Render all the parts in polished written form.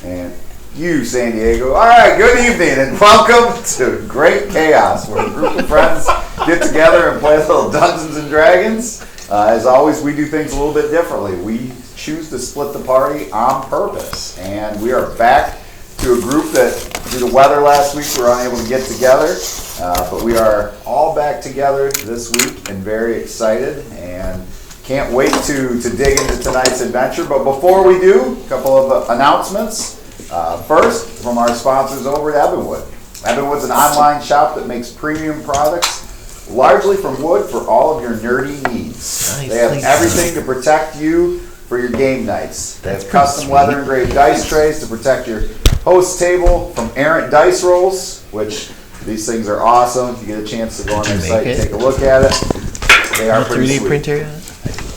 And you, San Diego. All right, good evening and welcome to Great Chaos, where a group of friends get together and play a little Dungeons and Dragons. As always, we do things a little bit differently. We choose to split the party on purpose. And we are back to a group that, due to weather last week, we were unable to get together. But we are all back together this week and very excited and can't wait to dig into tonight's adventure. But before we do, a couple of announcements. First, from our sponsors over at Ebonwood. Ebonwood's an online shop that makes premium products, largely from wood, for all of your nerdy needs. Nice. They have everything to protect you for your game nights. They have custom leather engraved dice trays to protect your host table from errant dice rolls, which these things are awesome. If you get a chance to go on their site and take a look at it, they are pretty 3D sweet. Printer.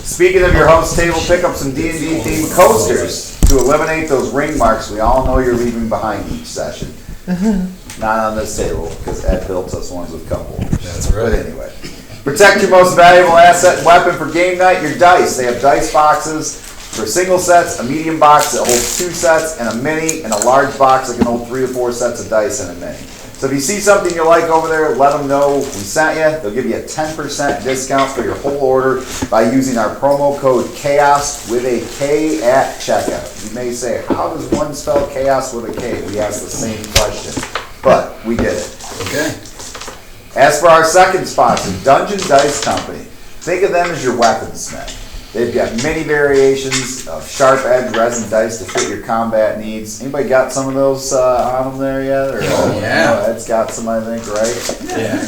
Speaking of your host table, pick up some D&D themed coasters to eliminate those ring marks we all know you're leaving behind each session. Not on this table, because Ed built us ones with cup holders. That's right. But anyway, protect your most valuable asset and weapon for game night, your dice. They have dice boxes for single sets, a medium box that holds 2 sets, and a mini, and a large box that can hold 3 or 4 sets of dice and a mini. So if you see something you like over there, let them know we sent you. They'll give you a 10% discount for your whole order by using our promo code CHAOS with a K at checkout. You may say, how does one spell chaos with a K? We asked the same question, but we did it. Okay. As for our second sponsor, Dungeon Dice Company, think of them as your weaponsmith. They've got many variations of sharp-edged resin dice to fit your combat needs. Anybody got some of those on them there yet? Or, yeah. Ed's got some, I think, right? Yeah.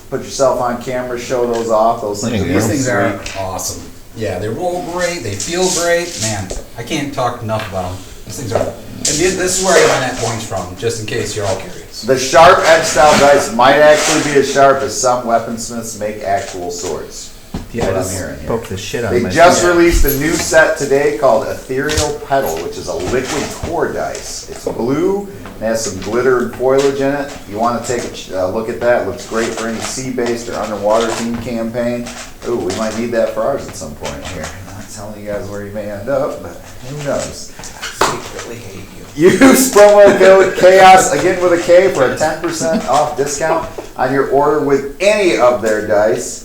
Put yourself on camera, show those off. These things are awesome. Yeah, they roll great. They feel great. Man, I can't talk enough about them. These things are... And this is where I got my net points from, just in case you're all curious. The sharp-edged style dice might actually be as sharp as some weaponsmiths make actual swords. Yeah, what I'm hearing here. Poke the shit out of They just released a new set today called Ethereal Petal, which is a liquid core dice. It's blue and has some glitter and foliage in it. You want to take a look at that. It looks great for any sea-based or underwater theme campaign. Ooh, we might need that for ours at some point here. I'm not telling you guys where you may end up, but who knows. I secretly hate you. Use promo code CHAOS, again with a K, for a 10% off discount on your order with any of their dice.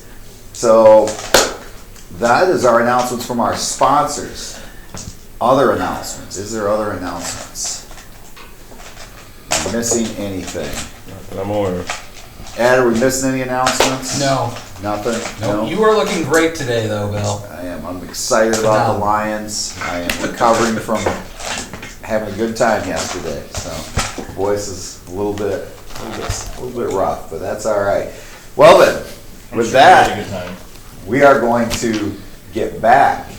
So that is our announcements from our sponsors. Other announcements. Is there other announcements? Am I missing anything? Nothing I'm aware of. Ed, are we missing any announcements? No. Nothing? No. You are looking great today, though, Bill. I am. I'm excited about the Lions. I am recovering from having a good time yesterday. So voice is a little bit rough, but that's all right. Well then. With that, we are going to get back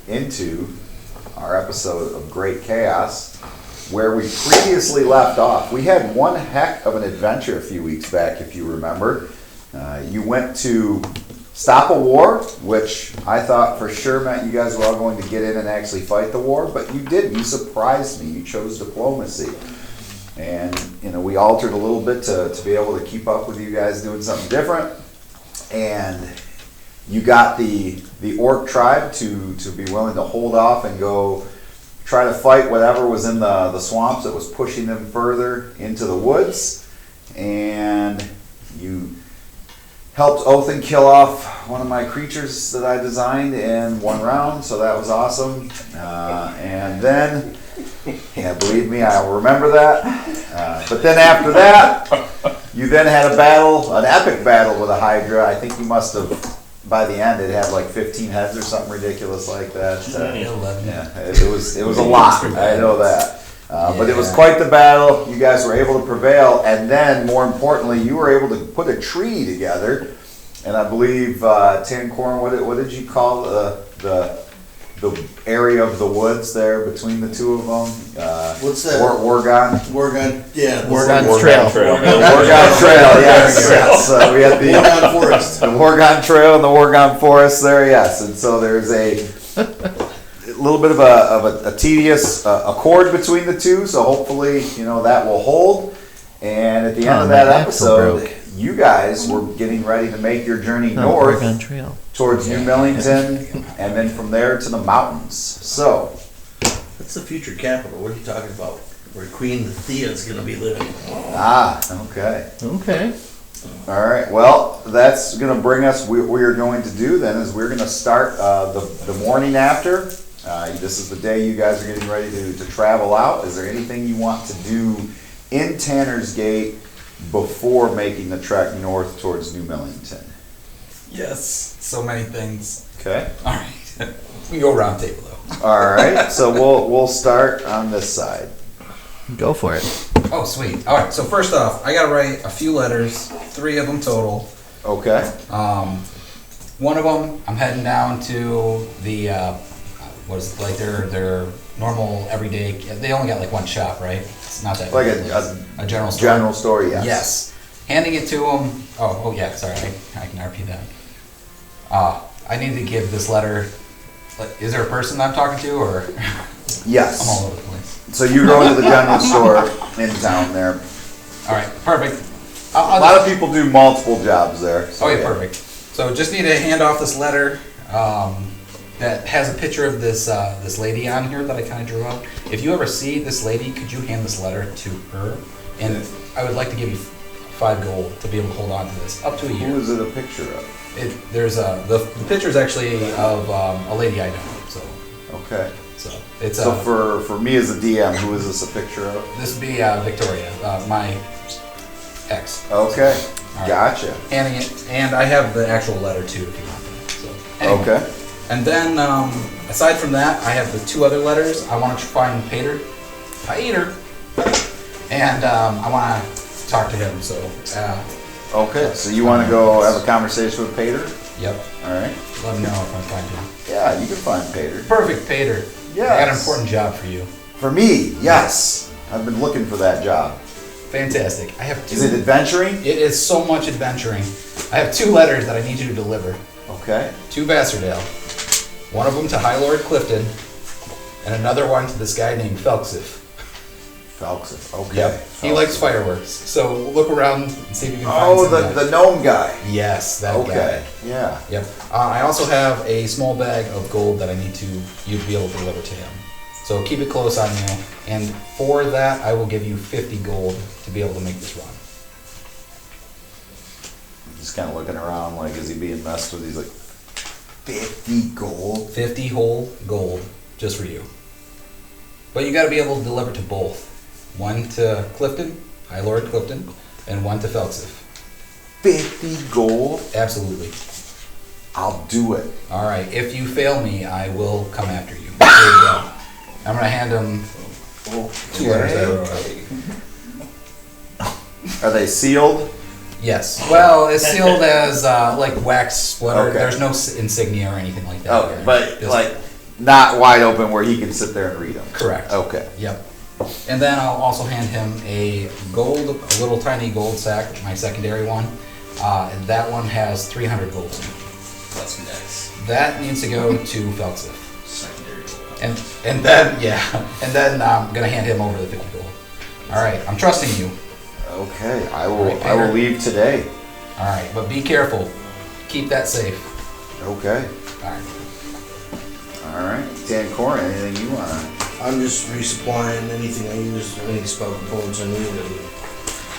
into our episode of Great Chaos, where we previously left off. We had one heck of an adventure a few weeks back, if you remember. You went to stop a war, which I thought for sure meant you guys were all going to get in and actually fight the war, but you didn't. You surprised me. You chose diplomacy. And we altered a little bit to be able to keep up with you guys doing something different. And you got the orc tribe to be willing to hold off and go try to fight whatever was in the swamps that was pushing them further into the woods. And you helped Othin kill off one of my creatures that I designed in one round, so that was awesome. And then, yeah, believe me, I will remember that. But then after that, you then had a battle, an epic battle with a Hydra. I think you must have, by the end, it had like 15 heads or something ridiculous like that. 11. Yeah, it was a lot. I know that. But it was quite the battle. You guys were able to prevail, and then, more importantly, you were able to put a tree together. And I believe, Tancorn, what did you call the area of the woods there between the two of them? What's that? Worgon? Worgon, yeah. Worgon Trail. Worgon Trail, yes. We had the Worgon Forest. The Worgon Trail and the Worgon Forest there, yes. And so there's a little bit of a tedious accord between the two, so hopefully, that will hold. And at the end of that episode, you guys were getting ready to make your journey north towards New Millington, and then from there to the mountains. So, let's That's the future capital. What are you talking about? Where Queen Thea is going to be living. Ah, okay. Okay. All right, well, that's going to bring us, what we are going to do then is we're going to start the morning after. This is the day you guys are getting ready to travel out. Is there anything you want to do in Tanner's Gate before making the trek north towards New Millington? Yes, so many things. Okay. All right. We can go round table though. All right, so we'll start on this side. Go for it. Oh, sweet. All right. So first off, I gotta write a few letters, 3 of them total. Okay. One of them, I'm heading down to the what is it, like their normal everyday. They only got like one shop, right? It's not that Like big. a general store. general store, yes. Yes. Handing it to them. Oh yeah. Sorry, I can repeat that. I need to give this letter. Like, is there a person I'm talking to, or Yes. I'm all over the place? So you go into the general store in town there. All right. Perfect. A lot of people do multiple jobs there. So Okay, perfect. So just need to hand off this letter that has a picture of this lady on here that I kind of drew out. If you ever see this lady, could you hand this letter to her? And I would like to give you 5 gold to be able to hold on to this up to a year. Who is it a picture of? The picture is actually of a lady I know. So Okay. it's So for me as a DM, who is this a picture of? this would be Victoria, my ex. Okay. All right. Gotcha. Handing it, and I have the actual letter too, if you want that. So anyway. Okay. And then, aside from that, I have the 2 other letters. I want to find Pater. And I want to talk to him, so. Okay. So you want to go have a conversation with Pater? Yep. All right. Let me know if I find him. Yeah, you can find Pater. Perfect, Pater. Yes. I got an important job for you. For me, yes. I've been looking for that job. Fantastic. I have 2. Is it adventuring? It is so much adventuring. I have 2 letters that I need you to deliver. Okay. To Vassardale. One of them to High Lord Clifton, and another one to this guy named Felksif. Felksif. Okay. Yep. He likes fireworks. So look around and see if you can find Oh, some the gnome guy. Yes, that guy. Okay. Yeah. Yep. I also have a small bag of gold that I need you to be able to deliver to him. So keep it close on you, and for that I will give you 50 gold to be able to make this run. Just kind of looking around, like, is he being messed with? He's like, 50 gold? 50 whole gold just for you. But you got to be able to deliver to both. One to Clifton, High Lord Clifton, and one to Felksif. 50 gold? Absolutely. I'll do it. All right. If you fail me, I will come after you. There you go. I'm gonna hand him 2 letters that I wrote out. Are they sealed? Yes. Well, it's sealed as like wax splinter. Okay. There's no insignia or anything like that. Okay, here. but Just- like not wide open where he can sit there and read them. Correct. Okay. Yep. And then I'll also hand him a little tiny gold sack, my secondary one. And that one has 300 gold in it. That's nice. That needs to go to Felksif. Secondary. And then I'm gonna hand him over the 50 gold. All right, I'm trusting you. Okay, I All will. right, I will Peter. leave today. All right, but be careful. Keep that safe. Okay. All right. All right. Dan Corin, anything you wanna? I'm just resupplying anything I use, any spell components I need, and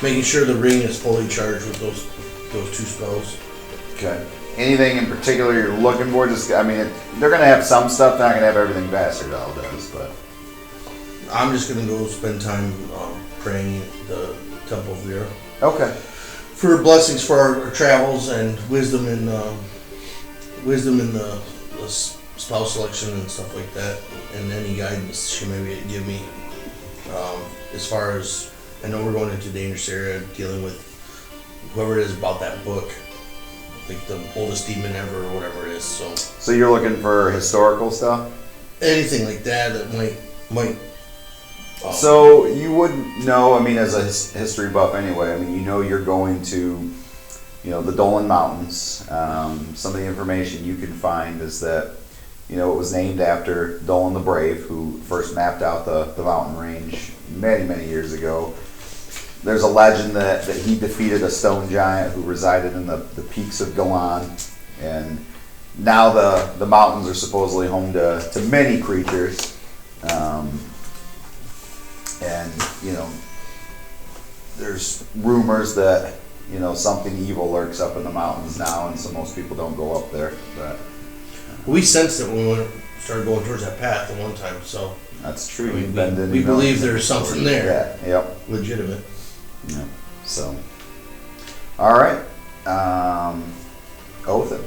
making sure the ring is fully charged with those 2 spells. Okay. Anything in particular you're looking for? Just, I mean, they're gonna have some stuff. They're not gonna have everything Vassardale does, but. I'm just gonna go spend time praying at the Temple of Behir Okay. for blessings for our travels and wisdom in the spell selection and stuff like that, and any guidance she may give me. As far as I know, we're going into a dangerous area, dealing with whoever it is about that book, like the oldest demon ever or whatever it is. So you're looking for historical stuff? Anything like that might. So you wouldn't know, I mean, as a history buff anyway, I mean, you know you're going to, the Dolan Mountains. Some of the information you can find is that, it was named after Dolan the Brave, who first mapped out the mountain range many, many years ago. There's a legend that he defeated a stone giant who resided in the peaks of Galan, and now the mountains are supposedly home to many creatures. And, there's rumors that, something evil lurks up in the mountains now, and so most people don't go up there. But We sensed it when we started going towards that path at one time, so that's true. I mean, You've been in, we believe there's something there. Yeah, yep. Legitimate. Yeah. So, all right. Othin.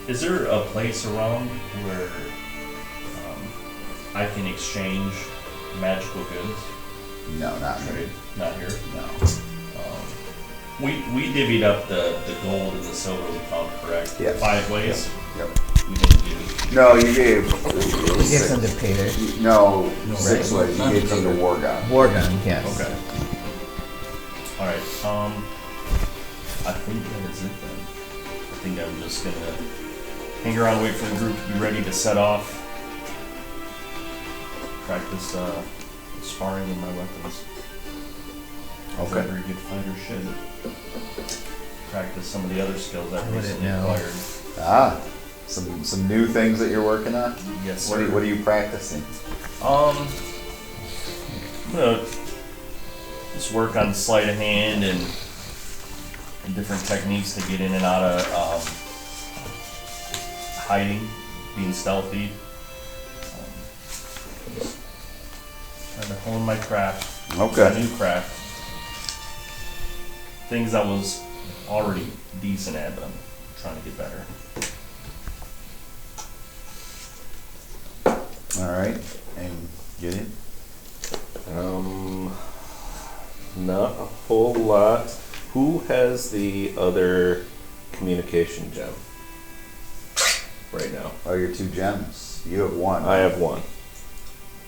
Is there a place around where I can exchange magical goods? No, not Trade? really. Not here. No. We divvied up the gold and the silver we found, correct? Yeah. 5 ways. Yep. We didn't do. No, you gave. He gave some to Peter. No, No, 6 right. ways. You Not gave some to Peter. Wargon. War gun, yes. Okay. All right. I think that is it then. I think I'm just gonna hang around, wait for the group to be ready to set off. Practice sparring with my weapons. Okay. I'm a very good fighter should. Practice some of the other skills I've wouldn't recently know. acquired. Some new things that you're working on. Yes, What sir. are you practicing? I'm gonna just work on sleight of hand and different techniques to get in and out of hiding, being stealthy. Trying to hone my craft. Okay. My new craft. Things I was already decent at, but I'm trying to get better. All right. And get in. Not a whole lot. Who has the other communication gem right now? Oh, your 2 gems. You have 1. I have one.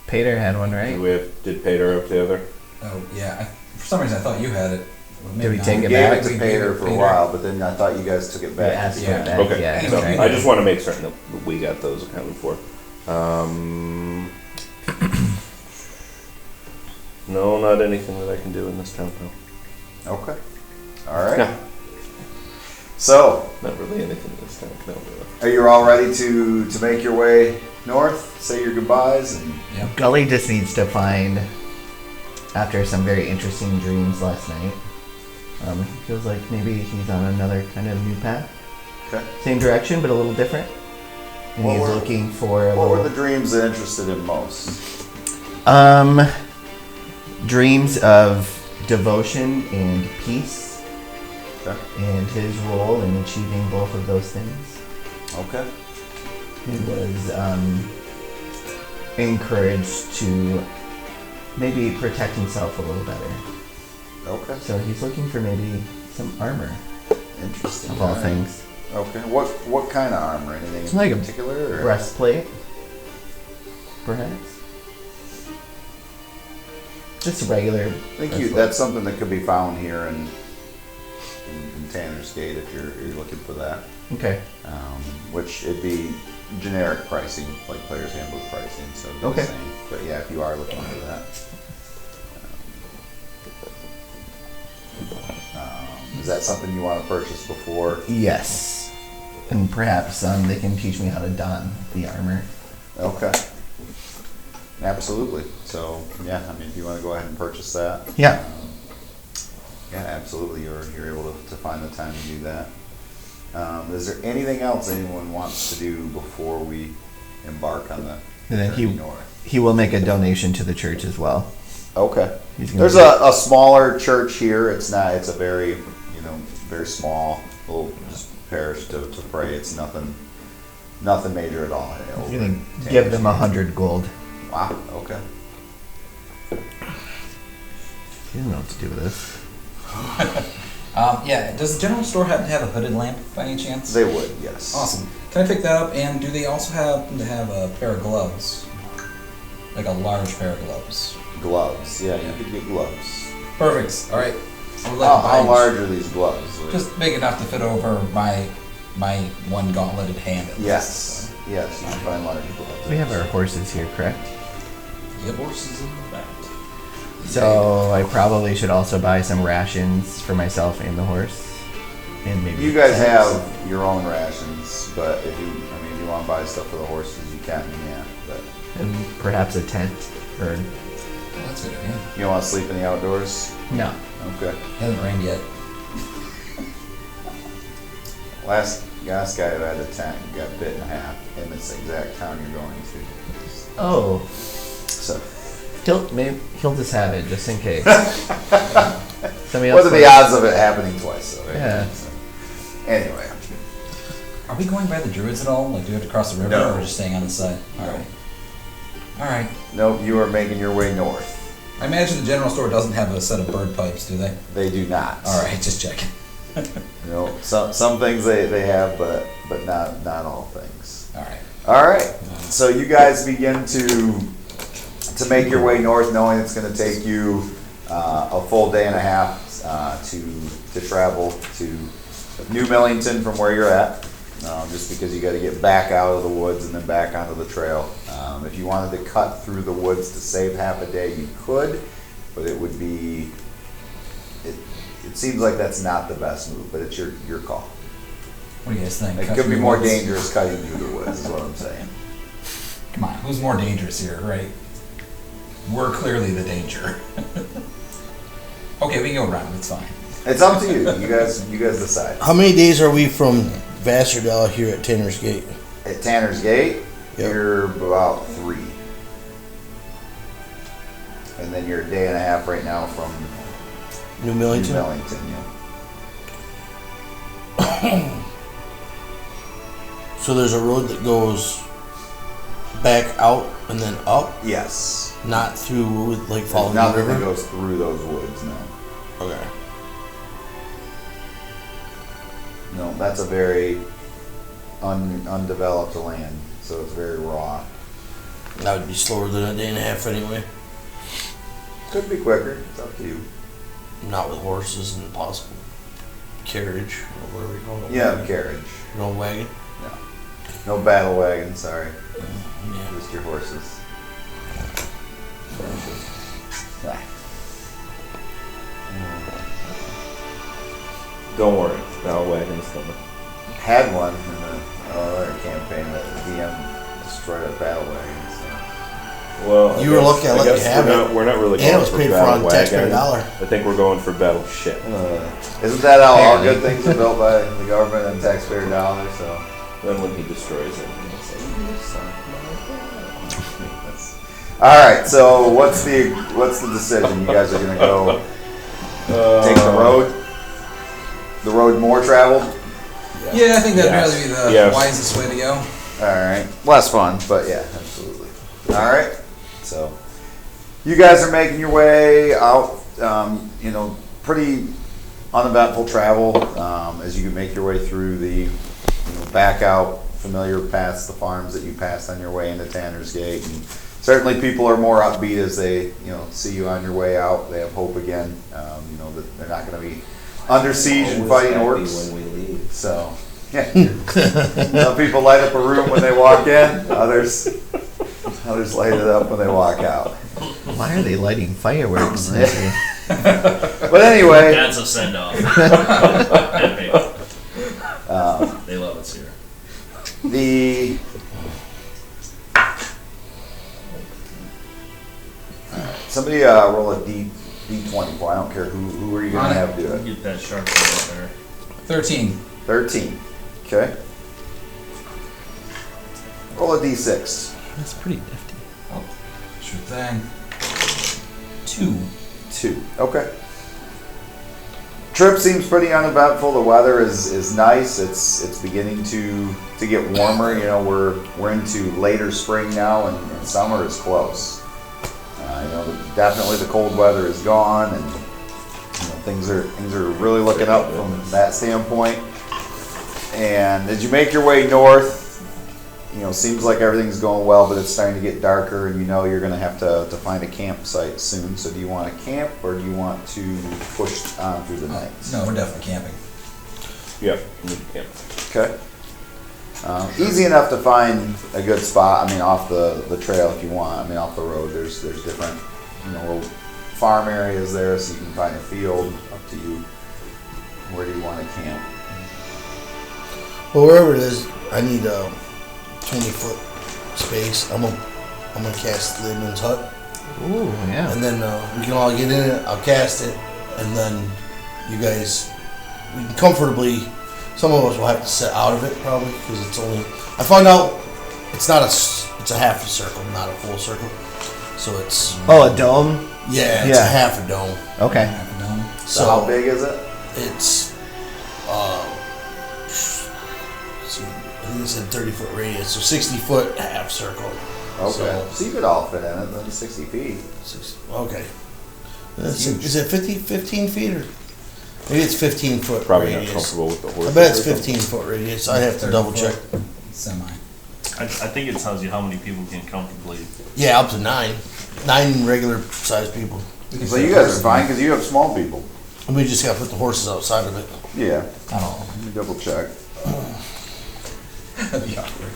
Peter had one, right? Did Peter have the other? Oh, yeah. For some reason, I thought you had it. Well, Did we maybe take not. it You gave back? it to We gave Peter it for to a Peter. while, but then I thought you guys took it We back. asked for Yeah. it back, Okay. yeah. Anyway, okay. we I just want to make certain that we got those accounted for. No, not anything that I can do in this town now. Okay. All right. No. So, Not really anything in this town. No, really. are you all ready to make your way north? Say your goodbyes and. Yep. Gully just needs to find, after some very interesting dreams last night, he feels like maybe he's on another kind of new path. Okay. Same direction, but a little different. And What he's were- looking for a What were little, the dreams that interested him most? dreams of devotion and peace, Okay. and his role in achieving both of those things. Okay. He was encouraged to maybe protect himself a little better. Okay. So he's looking for maybe some armor, Interesting. of all right. things. Okay. What kind of armor? Anything in Like a particular? Or? Breastplate, perhaps. Just regular. I think that's something that could be found here in Tanner's Gate if you're looking for that. Okay. Which it'd be generic pricing, like Player's Handbook pricing. So it'd be Okay. the same. But yeah, if you are looking for that. Is that something you want to purchase before? Yes. And perhaps they can teach me how to don the armor. Okay. Absolutely. So yeah, I mean, if you want to go ahead and purchase that. Yeah. Yeah, absolutely. You're able to find the time to do that. Is there anything else anyone wants to do before we embark on the And then journey north? he will make a donation to the church as well. Okay. He's gonna There's do- a smaller church here. It's a very, very small little just parish to pray. It's nothing major at all. He's gonna give them 100 gold. Wow. Okay. He doesn't know what to do with this. Yeah, does the general store happen to have a hooded lamp by any chance? They would, yes. Awesome. Can I pick that up? And do they also happen to have a pair of gloves? Like a large pair of gloves. Gloves. Yeah, you could get gloves. Perfect. All right. I would like to How buy large are these gloves? Just big enough to fit over my one gauntleted hand. At least. Yes. Yes, you can find large gloves. We have our horses here, correct? Yep. Horses in the back. So I probably should also buy some rations for myself and the horse. And maybe You guys tents. have your own rations, but if you want to buy stuff for the horses, you can. Yeah. But perhaps a tent or Oh, that's a good idea. You don't want to sleep in the outdoors? no. Okay. It hasn't rained yet. Last guy who had a tent got bit in half in this exact town you're going to. Oh, So, he'll just have it just in case. Somebody what else are the odds of it happening twice, though, right? Yeah. So, anyway. Are we going by the druids at all? Like, do we have to cross the river, No. or we're just staying on the side? Alright. Alright. Nope, you are making your way north. I imagine the general store doesn't have a set of bird pipes, do they? They do not. Alright, just checking. You know, some things they have, but not all things. Alright. All right. So you guys begin to make your way north, knowing it's going to take you a full day and a half to travel to New Millington from where you're at. Just because you got to get back out of the woods and then back onto the trail. If you wanted to cut through the woods to save half a day, you could, but it would be. It seems like that's not the best move, but it's your call. What do you guys think? It Cut could through be the more woods? dangerous cutting through the woods, is what I'm saying. Come on, who's more dangerous here, right? We're clearly the danger. Okay, we can go around, it's fine. It's up to you. You guys decide. How many days are we from Vassardale here at Tanner's Gate? At Tanner's Gate, Yep. you're about 3. And then you're a day and a half right now from New New Millington? Millington, yeah. So there's a road that goes back out and then up, Yes. not through with like following the Nothing that river? goes through those woods, no. Okay. No, that's a very undeveloped land, so it's very raw. That would be slower than a day and a half anyway. Could be quicker, it's up to you. Not with horses and possible carriage or whatever you call it. Yeah, carriage. No wagon. No battle wagon, sorry. Yeah. Just your horses. Ah. Don't worry, battle wagon's coming. Had one in the other campaign that the DM destroyed a battle wagon. So. Well, You were lucky I let you guess have we're not really And it going was for paid for battle on taxpayer wagon. dollar. I think we're going for battleship. Isn't that how all good things are built by the government and taxpayer dollars? So. Then when he destroys it, he'll say, "You son of All right. So what's the decision? You guys are gonna go take the road. The road more traveled. Yeah, I think that'd Yes. probably be the Yes. wisest way to go. All right. Less fun, but yeah, absolutely. All right. So you guys are making your way out. Pretty uneventful travel as you can make your way through the back out familiar paths, the farms that you passed on your way into Tanner's Gate, and certainly people are more upbeat as they see you on your way out. They have hope again. That they're not going to be under siege and fighting orcs. when we leave." So, yeah. Some people light up a room when they walk in. Others light it up when they walk out. Why are they lighting fireworks? But anyway, That's a send off. They love us here. Somebody roll a D20 for. I don't care who are you gonna have do it. Get that sharp one there. 13. 13. Okay. Roll a D6. That's pretty nifty. Oh, sure thing. 2. 2. Okay. Trip seems pretty uneventful. The weather is nice. It's beginning to get warmer. We're into later spring now, and summer is close. Definitely the cold weather is gone, and things are really looking up from that standpoint. And as you make your way north, seems like everything's going well, but it's starting to get darker, and you're going to have to find a campsite soon. So do you want to camp, or do you want to push on through the night? No, we're definitely camping. Yeah, we can. Okay. Easy enough to find a good spot. Off the trail if you want. Off the road, there's different, little farm areas there, so you can find a field. Up to you. Where do you want to camp? Well, wherever it is, I need a 20-foot space. I'm gonna I'm gonna cast Layman's Hut. Ooh, yeah. And then we can all get in it. I'll cast it, and then you guys, we can comfortably. Some of us will have to sit out of it probably because it's only. I found out it's not it's a half a circle, not a full circle. So it's. Oh, a dome? Yeah, it's a half a dome. Okay. So how big is it? It's. I think it said 30-foot radius, so 60-foot half circle. Okay. So you could all fit in it. Then 60 feet. Okay. Is it 15 feet or maybe it's 15-foot Probably radius? not comfortable with the horse. I bet it's 15-foot radius. I have to double check. Semi. I think it tells you how many people can comfortably. Yeah, up to 9. 9 regular sized people. So you guys are fine because you have small people. And we just got to put the horses outside of it. Yeah. Not all. Let me double check. That'd be awkward.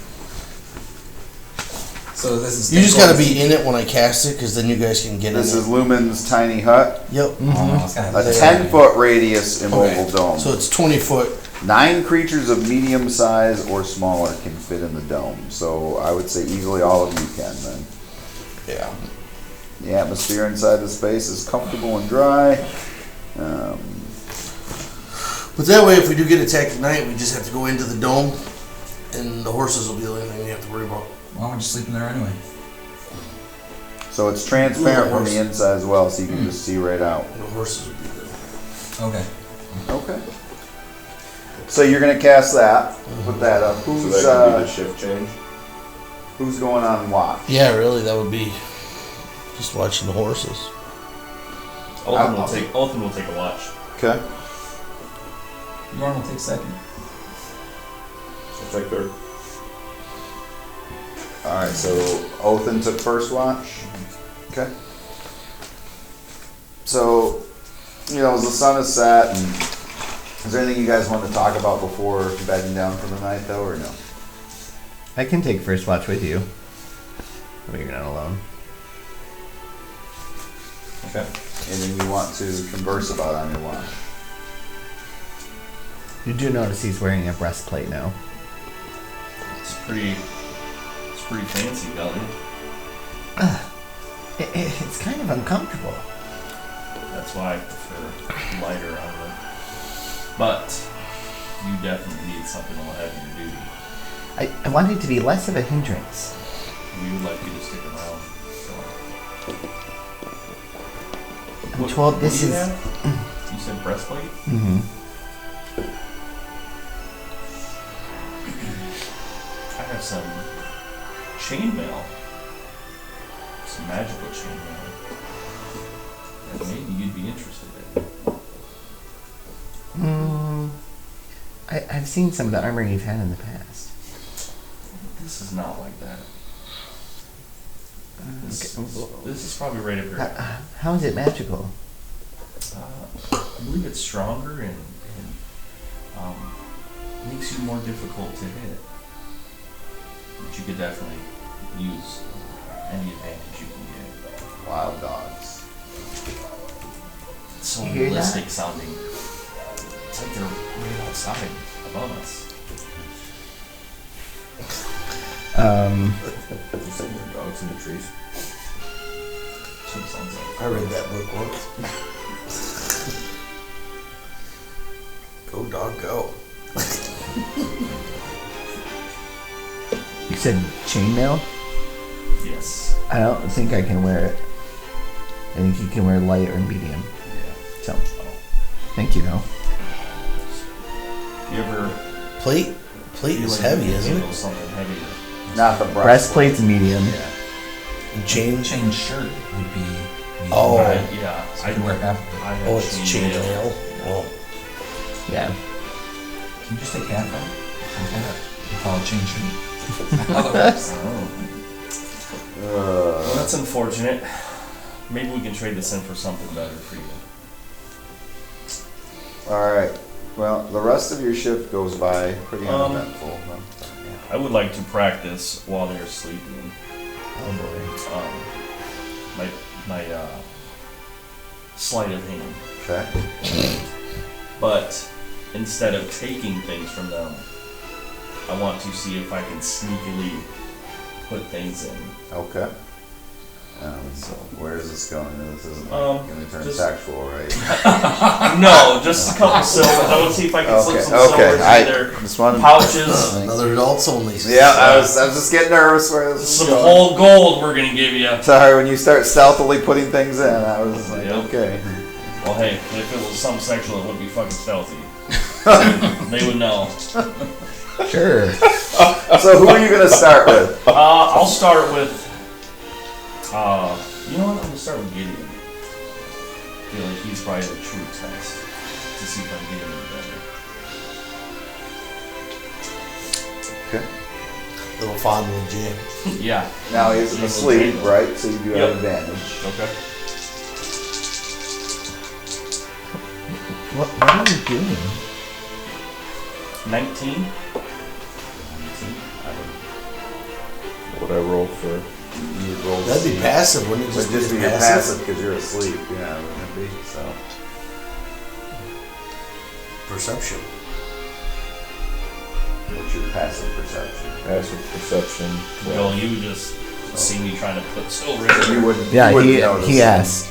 So this is. You just got to be in it when I cast it, because then you guys can get This in is Lumen's tiny hut. it. Yep. Oh, it's kind A of 10-foot radius immobile Okay. dome. So it's 20 foot. 9 creatures of medium size or smaller can fit in the dome. So I would say easily all of you can then. Yeah. The atmosphere inside the space is comfortable and dry. But that way, if we do get attacked at night, we just have to go into the dome, and the horses will be the only thing we have to worry about. Why don't we just sleep in there anyway? So it's transparent from the inside as well, so you can just see right out. And the horses will be there. Okay. Okay. So you're gonna cast that. Put that up. So Who's that could be the shift change. who's going on watch? Yeah, really, that would be just watching the horses. Ultimate will take a watch. Okay. Yorn will take second. I'll take third. All right. So Othin took first watch. Okay. So, as the sun is set, and is there anything you guys want to talk about before bedding down for the night, though, or no? I can take first watch with you. But you're not alone. Okay. Anything you want to converse about on your watch? You do notice he's wearing a breastplate now. It's pretty fancy, Belly. It's kind of uncomfortable. That's why I prefer lighter armor. But you definitely need something a little heavier duty. I want it to be less of a hindrance. We would like you to stick around. I'm told this what do is. you have? You said breastplate? Mm-hmm. I have some chainmail. Some magical chainmail. That maybe you'd be interested in. I've seen some of the armor you've had in the past. This is not like that. This is probably right up your alley. How is it magical? I believe it's stronger and makes you more difficult to hit. But you could definitely use any advantage you can get. Wild dogs. It's so You hear realistic that? sounding. It's like they're right outside above us. Did you say there are dogs in the trees? That's what it sounds like. I read that book once. Go, dog, go. You said chainmail? Yes. I don't think I can wear it. I think you can wear light or medium. Yeah. So, Oh. thank you, though. You ever Plate feel is like heavy, you can isn't handle it? something heavier? Not the breastplate. Breastplate's medium. Yeah. And chain. Chain shirt would be. Oh. Yeah. So you can wear half of it. I have Oh, it's chainmail. Oh. Yeah. Can you just take half of it? You call it chain shirt. Otherwise. Well, that's unfortunate. Maybe we can trade this in for something better for you. All right. Well, the rest of your shift goes by pretty uneventful. I would like to practice while they're sleeping. Oh boy. My sleight of hand. Okay. But instead of taking things from them, I want to see if I can sneakily put things in. Okay. So where is this going? This isn't Um, going to turn just- sexual, right? No, just a couple silvers. I want to see if I can slip some silvers in their just wanted. pouches. Another adults only. Yeah, I was just getting nervous where this is Some going. whole gold we're gonna give you. Sorry, when you start stealthily putting things in, I was like, Yep. okay. Well, hey, if it was something sexual, it wouldn't be fucking stealthy. They would know. Sure. So who are you going to start with? I'll start with. You know what? I'm gonna start with Gideon. I feel like he's probably the true test to see if I can get him in better. Okay. Little fondling jam. Yeah. Now he's asleep, right? So you do have Yep. advantage. Okay. What are you doing? 19. What I roll for? You would roll That'd be C. passive, wouldn't it? It would just be passive because you're asleep. Yeah, wouldn't it be? So. Perception. What's your passive perception? Passive perception. Well, you just see me trying to put silver So in. you wouldn't. Yeah, you wouldn't notice he it. asked.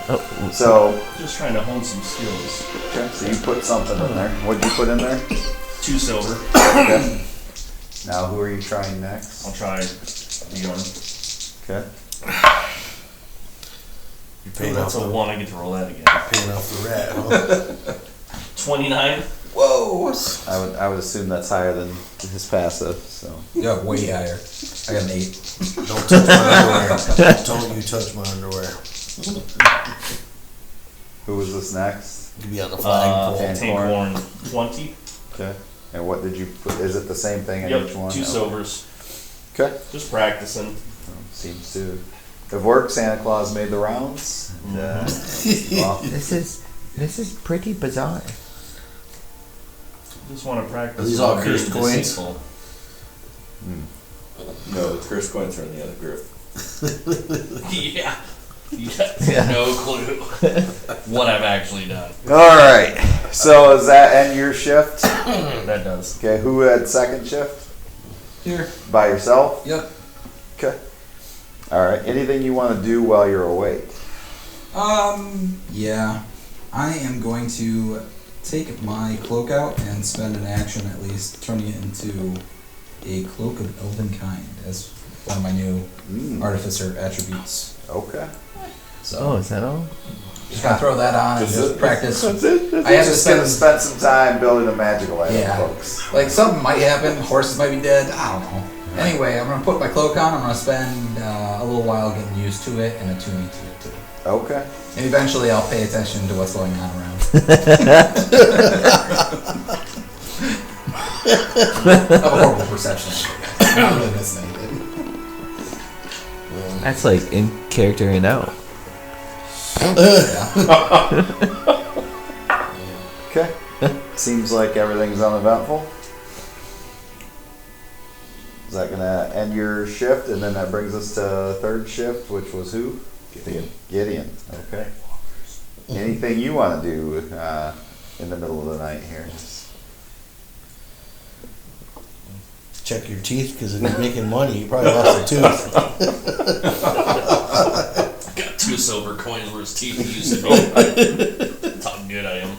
Oh, So, Just trying to hone some skills. okay, so you put something in there. What'd you put in there? 2 silver. Okay. Now who are you trying next? I'll try Bjorn. Okay. You're Hey, paying that's off a the 1. I get to roll that again. paying off the rat, huh? 29. Whoa! I would assume that's higher than his passive. So. Yeah, way higher. I got an 8. Don't touch my underwear. Don't you touch my underwear. Who was this next? You be on the flagpole. Tank Horn 20. Okay. And what did you put? Is it the same thing in each one? Yep, 2 silvers. Okay. Just practicing. Seems to have worked. Santa Claus made the rounds. And, well, this is pretty bizarre. Just want to practice. Are these all not being cursed coins? deceitful. No, the cursed coins are in the other group. Yeah. You have no clue what I've actually done. all right. So does that end your shift? That does. Okay. Who had second shift? Here. By yourself? Yep. Okay. All right. Anything you want to do while you're awake? Yeah. I am going to take my cloak out and spend an action at least turning it into a cloak of elven kind as one of my new artificer attributes. Okay. So Oh, is that all? just gonna throw that on and just practice. That's it. I have to Just gonna spend spend some time building a magical item, Yeah. folks. like something might happen. Horses might be dead. I don't know. Anyway, I'm gonna put my cloak on. I'm gonna spend a little while getting used to it and attuning to it too. Okay. And eventually, I'll pay attention to what's going on around. I have a horrible perception. I guess. Not really missing anything. That's like in character and out. Okay. Seems like everything's uneventful. Is that gonna end your shift? And then that brings us to third shift, which was who? Gideon. Okay. Anything you want to do in the middle of the night here? Check your teeth, because if you're making money, you probably lost a tooth. Got 2 silver coins where his teeth used to be. That's how good I am.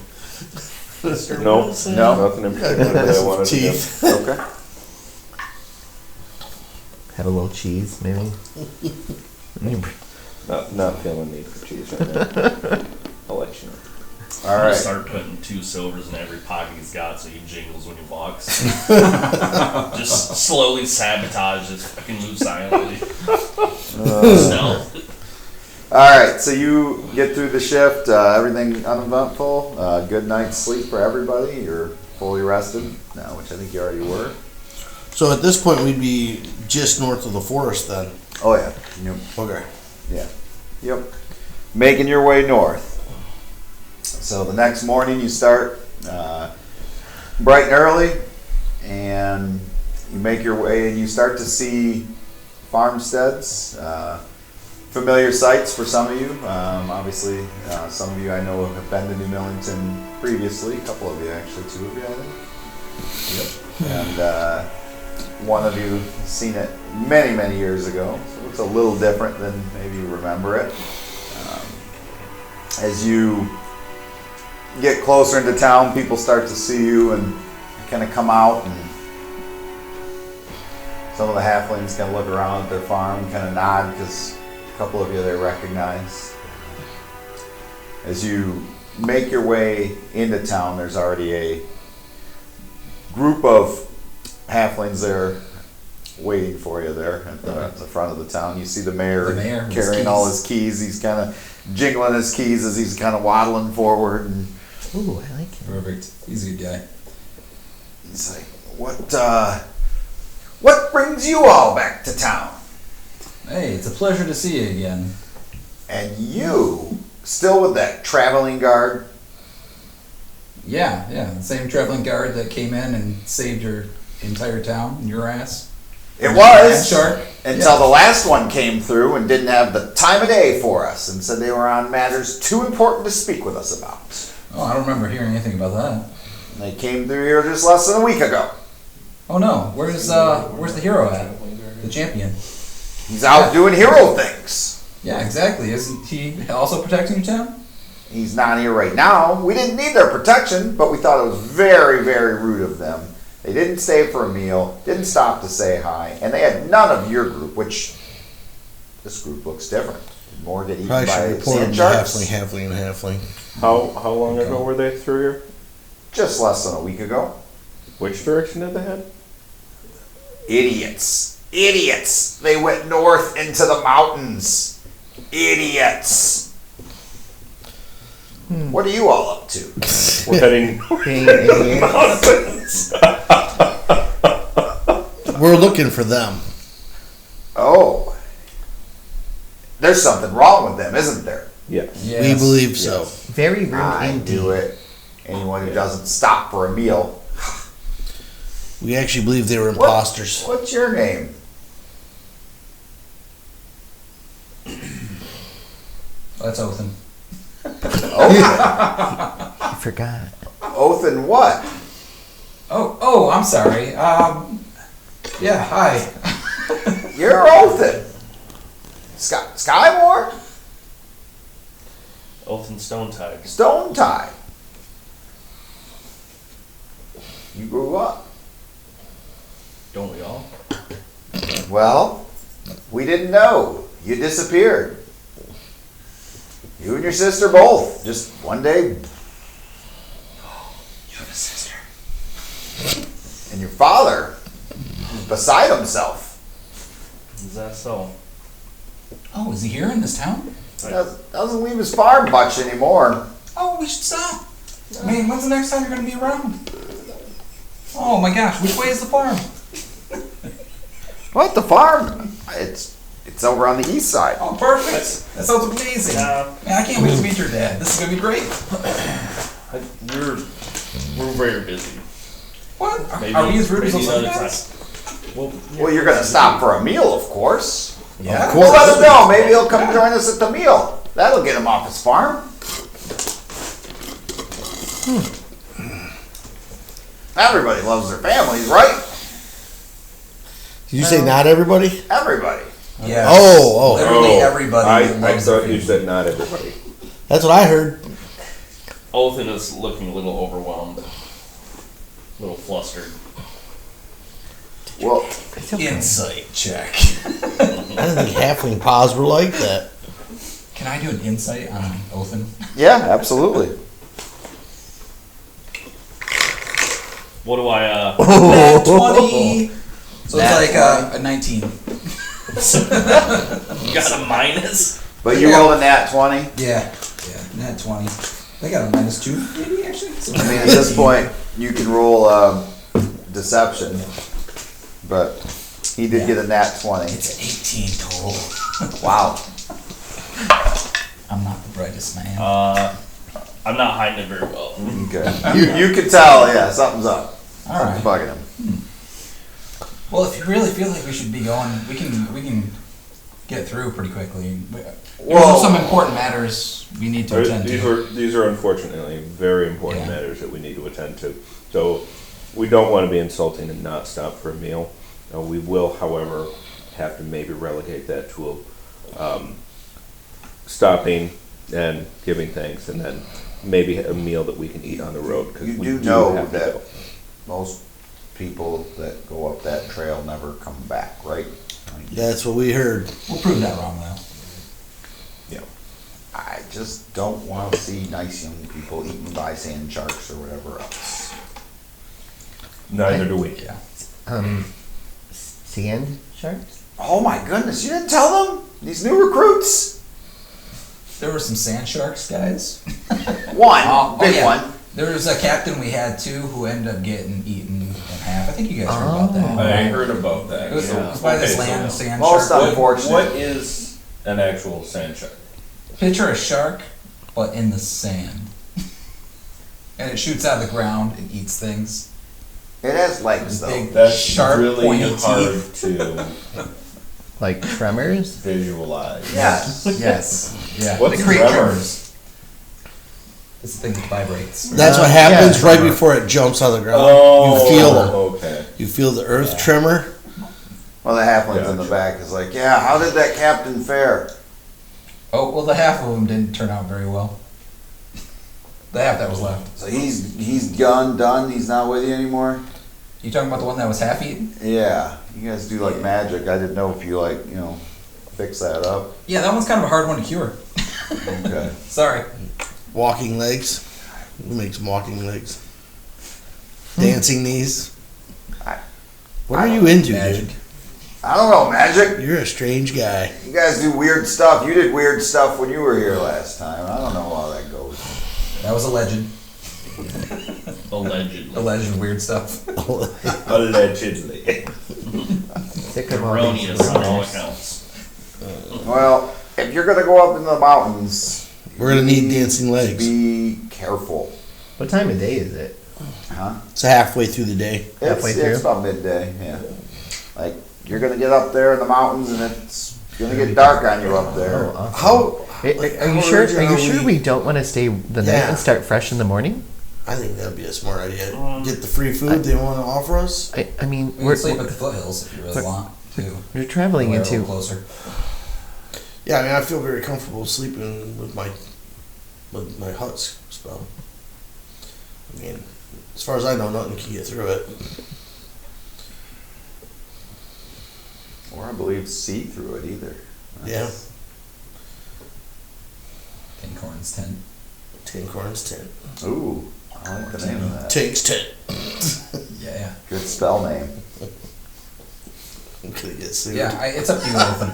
No, No? nothing in particular that I wanted to do. Teeth. Okay. Have a little cheese, maybe. Not feeling need for cheese right now. I'll let you know. All I'm gonna right. start putting 2 silvers in every pocket he's got so he jingles when he walks. Just slowly sabotage this fucking move silently. Stealth. All right. So you get through the shift. Everything uneventful. Good night's sleep for everybody. You're fully rested now, which I think you already were. So at this point, we'd be just north of the forest then. Oh yeah. Yep. Okay. Yeah. Yep. Making your way north. So the next morning you start bright and early, and you make your way, and you start to see farmsteads, familiar sights for some of you. Obviously, some of you I know have been to New Millington previously. A couple of you, actually, 2 of you, I think. Yep. And one of you has seen it many, many years ago. So it's a little different than maybe you remember it. As you get closer into town, people start to see you and kind of come out, and some of the halflings kind of look around at their farm and kind of nod because a couple of you they recognize. As you make your way into town, there's already a group of halflings there waiting for you there at the front of the town. You see the mayor carrying all his keys. He's kind of jingling his keys as he's kind of waddling forward. And Ooh, I like him. Perfect. He's a good guy. he's like, what brings you all back to town? Hey, it's a pleasure to see you again. And you still with that traveling guard? Yeah, the same traveling guard that came in and saved your entire town and your ass. It was Shark. until the last one came through and didn't have the time of day for us and said they were on matters too important to speak with us about. Oh, I don't remember hearing anything about that. They came through here just less than a week ago. Oh no, where's the hero at? The champion. He's out doing hero things. Yeah, exactly. Isn't he also protecting your town? He's not here right now. We didn't need their protection, but we thought it was very, very rude of them. They didn't stay for a meal, didn't stop to say hi, and they had none of your group, which this group looks different. Did more get eaten Probably by should report them sand to sharks. halfling, and halfling. How long ago were they through here? Just less than a week ago. Which direction did they head? Idiots. Idiots. They went north into the mountains. Idiots. What are you all up to? We're heading Being idiots. mountains. We're looking for them. Oh. There's something wrong with them, isn't there? Yes. We believe so. Very rude I indeed. do it. Anyone who doesn't stop for a meal. We actually believe they were imposters. What's your name? Oh, that's Othin. Othin. I forgot. Othin what? Oh, I'm sorry. Yeah, hi. You're Othin. Skymore? Oath and Stone Tide. Stone Tide. You grew up. Don't we all? Well, we didn't know. You disappeared. You and your sister both. Just one day. You have a sister. And your father was beside himself. Is that so? Oh, is he here in this town? Doesn't leave his farm much anymore. Oh, we should stop. I mean, when's the next time you're going to be around? Oh my gosh, which way is the farm? What, the farm? It's over on the east side. Oh, perfect. That sounds amazing. Man, I can't wait to meet your dad. This is going to be great. We're very busy. What? Maybe, Are we as rude as maybe those other another guys? time. Well, you're gonna stop for a meal, of course. Yeah. Of We'll course. let him know. Maybe he'll come join us at the meal. That'll get him off his farm. Everybody loves their families, right? Did you say not everybody? Everybody. Yeah. Oh. Literally everybody. I loves their thought you family. said not everybody. That's what I heard. Othin is looking a little overwhelmed. A little flustered. Well, It's okay. Insight check. I didn't think halfling paws were like that. Can I do an insight on Othin? yeah, absolutely. What do I, Nat 20! So Nat it's like a 19. you got a minus? But you rolled a nat 20. Yeah, nat 20. They got a -2, maybe, actually? So I mean, at this point, you can roll deception. But he did get a nat 20. It's 18 total. Wow. I'm not the brightest man. I'm not hiding it very well. Okay. You can tell, yeah, something's up. All Something's right. bugging him. Well, if you really feel like we should be going, we can get through pretty quickly. There's Whoa. some important matters we need to attend to. These are unfortunately very important Yeah. matters that we need to attend to. So we don't want to be insulting and not stop for a meal. We will, however, have to maybe relegate that to stopping and giving thanks, and then maybe a meal that we can eat on the road. 'Cause You we do know have to that go. most people that go up that trail never come back, right? That's what we heard. We'll prove that wrong though. I just don't want to see nice young people eaten by sand sharks or whatever else. Neither do we. Yeah. Sand sharks? Oh my goodness, you didn't tell them? These new recruits? There were some sand sharks, guys. One, big yeah. one. There was a captain we had too who ended up getting eaten in half. I think you guys heard about that. I heard about that. It was, yeah. it was by this Okay, land so sand Most shark. unfortunate. what is an actual sand shark? Picture a shark, but in the sand. And it shoots out of the ground and eats things. It has legs though. Big, That's sharp, really pointy hard teeth. to Like tremors? visualize. Yes. Yes. Yeah. What's they create tremors? tremors. It's the thing that vibrates. That's what happens right before it jumps on the ground. Oh, You feel them. okay. You feel the earth tremor. Well, the halflings in the Gotcha. back is like, yeah, how did that captain fare? Oh, well, the half of them didn't turn out very well. The half that was left. So he's done, he's not with you anymore? You talking about the one that was half eaten? Yeah. You guys do like magic. I didn't know if you like, fix that up. Yeah, that one's kind of a hard one to cure. Okay. Sorry. Walking legs. Who makes walking legs? Dancing knees. What are you into, Magic. dude? I don't know, magic. You're a strange guy. You guys do weird stuff. You did weird stuff when you were here last time. I don't know how that goes. That was a legend. Allegedly. Alleged weird stuff. Allegedly. Sick of all these Erroneous on all rumors. accounts. Well, if you're gonna go up in the mountains, We're gonna you need dancing legs. Be careful, What time of day is it? huh? It's halfway through the day. Halfway through? It's about midday. Yeah. Like you're gonna get up there in the mountains, and it's gonna get dark on you up there. Oh, awesome. How? Are like, you how sure? Are you originally- sure we don't want to stay the night Yeah. and start fresh in the morning? I think that'd be a smart idea. Get the free food they want to offer us. I mean, We we're can sleep at the foothills if you really want to. we're traveling We're a little into. closer. Yeah, I mean, I feel very comfortable sleeping with my hut spell. I mean, as far as I know, nothing can get through it. Or I believe see through it either. Yeah. Tin Corn's tent. Tin Corn's tent. Ooh, I like the name of that. Take's tent. Yeah. Good spell name. I'm gonna get sued. Yeah, it's up to you, Ethan.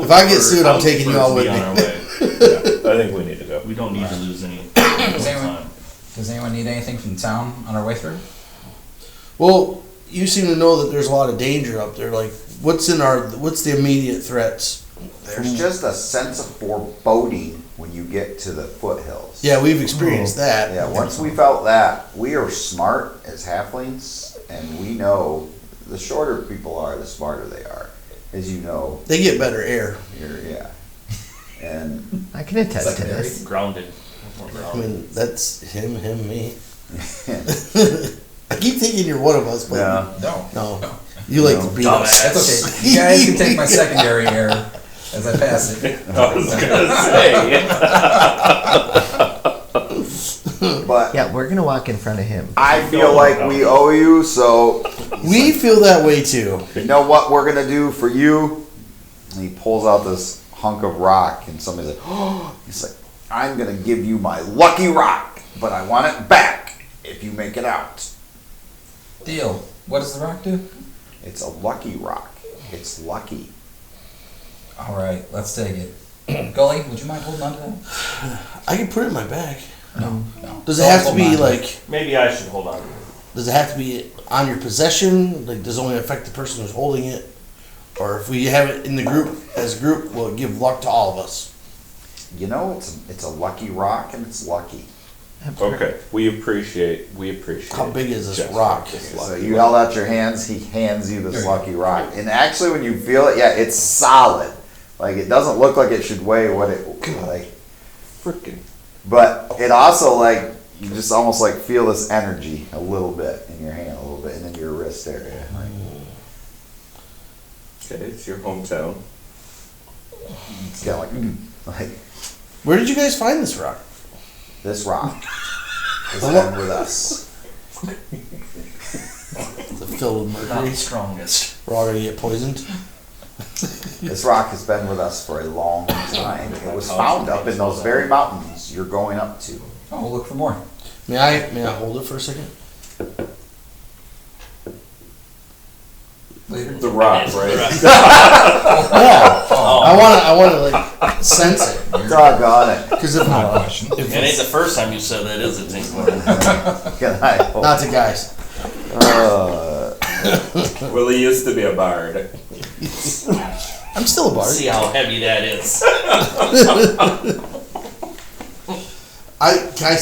If I get sued, I'm taking you all with on me. our way. Yeah, I think we need to go. We don't need to lose any Does anyone, time. does anyone need anything from town on our way through? Well, you seem to know that there's a lot of danger up there. Like, what's the immediate threats? There's just a sense of foreboding when you get to the foothills. Yeah, we've experienced that. Yeah, once we felt that, we are smart as halflings, and we know the shorter people are, the smarter they are. As you know, They get better air. yeah. And I can attest to Secondary. this. Grounded. I mean, that's him, me. I keep thinking you're one of us, but yeah, No. no. You like to beat us. That's okay. You guys can take my secondary air as I pass it. I was gonna say. but Yeah, we're gonna walk in front of him. I feel like we owe you, so We feel that way too. you know what we're gonna do for you? And he pulls out this hunk of rock, and somebody's like, oh, he's like, I'm gonna give you my lucky rock, but I want it back if you make it out. Deal. What does the rock do? It's a lucky rock. It's lucky. All right, let's take it. Gully, would you mind holding on to that? I can put it in my bag. No. Does it have to Hold be on. like? Maybe I should hold on. Does it have to be on your possession? Like, does it only affect the person who's holding it? Or if we have it in the group as a group, will it give luck to all of us? You know, it's a lucky rock, and it's lucky. Okay, we appreciate. How big is this Just rock? this So lucky you rock. held out your hands, he hands you this There you lucky rock. And actually when you feel it, yeah, it's solid. Like it doesn't look like it should weigh what it like. Frickin'. But it also like you just almost like feel this energy a little bit in your hand, a little bit, and then your wrist area. Okay, it's your hometown. It's kind of like Where did you guys find this rock? this rock has been with us. Is it filled with Not mercury? the strongest. We're all gonna get poisoned. This rock has been with us for a long time. It was found up in those very mountains you're going up to. Oh, we'll look for more. May I hold it for a second? Later. The rock, right? Yeah. I wanna like sense it. Doggone it. Because if Not a question. It ain't the first time you said that, is it, Tinkler? Can I hold- not to guys. Well, he used to be a bard. I'm still a bard. See how heavy that is. I can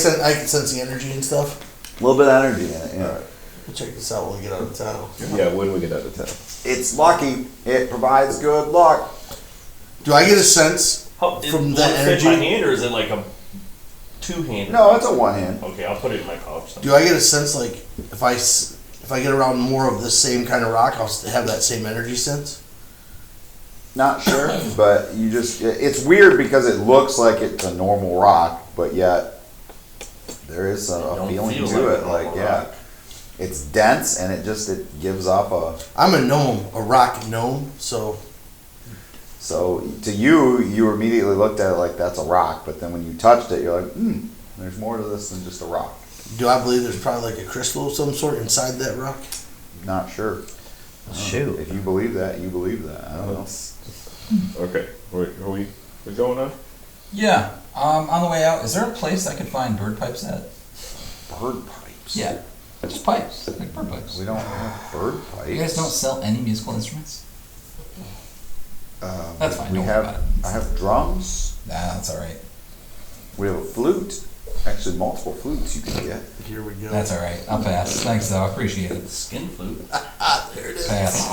sense the energy and stuff. A little bit of energy in it, yeah. We'll check this out when we get out of town. Yeah, when we get out of town. It's lucky. It provides good luck. Do I get a sense How, from will that it fit energy? my hand, or is it like a two-handed? No, it's a one hand. Okay, I'll put it in my pouch. Do I get a sense like if I get around more of this same kind of rock, I'll have that same energy sense? Not sure, but you just, it's weird because it looks like it's a normal rock, but yet there is a Don't feeling feel to like it. a Like, normal yeah, rock. it's dense and it gives off I'm a gnome, a rock gnome, so so to you immediately looked at it like that's a rock, but then when you touched it, you're like, there's more to this than just a rock. do I believe there's probably like a crystal of some sort inside that rock? Not sure. Shoot. If you believe that, you believe that. I don't know. Okay, are we going on? Yeah. On the way out, is there a place I could find bird pipes at? Bird pipes. Yeah. Just pipes, like bird pipes. We don't have bird pipes. You guys don't sell any musical instruments? That's fine, We don't worry have. about it. I have drums. Nah, that's alright. We have a flute. Actually, multiple flutes you can get. Here we go. That's alright. I'll pass. Thanks though, I appreciate it. Skin flute. There it is. Pass.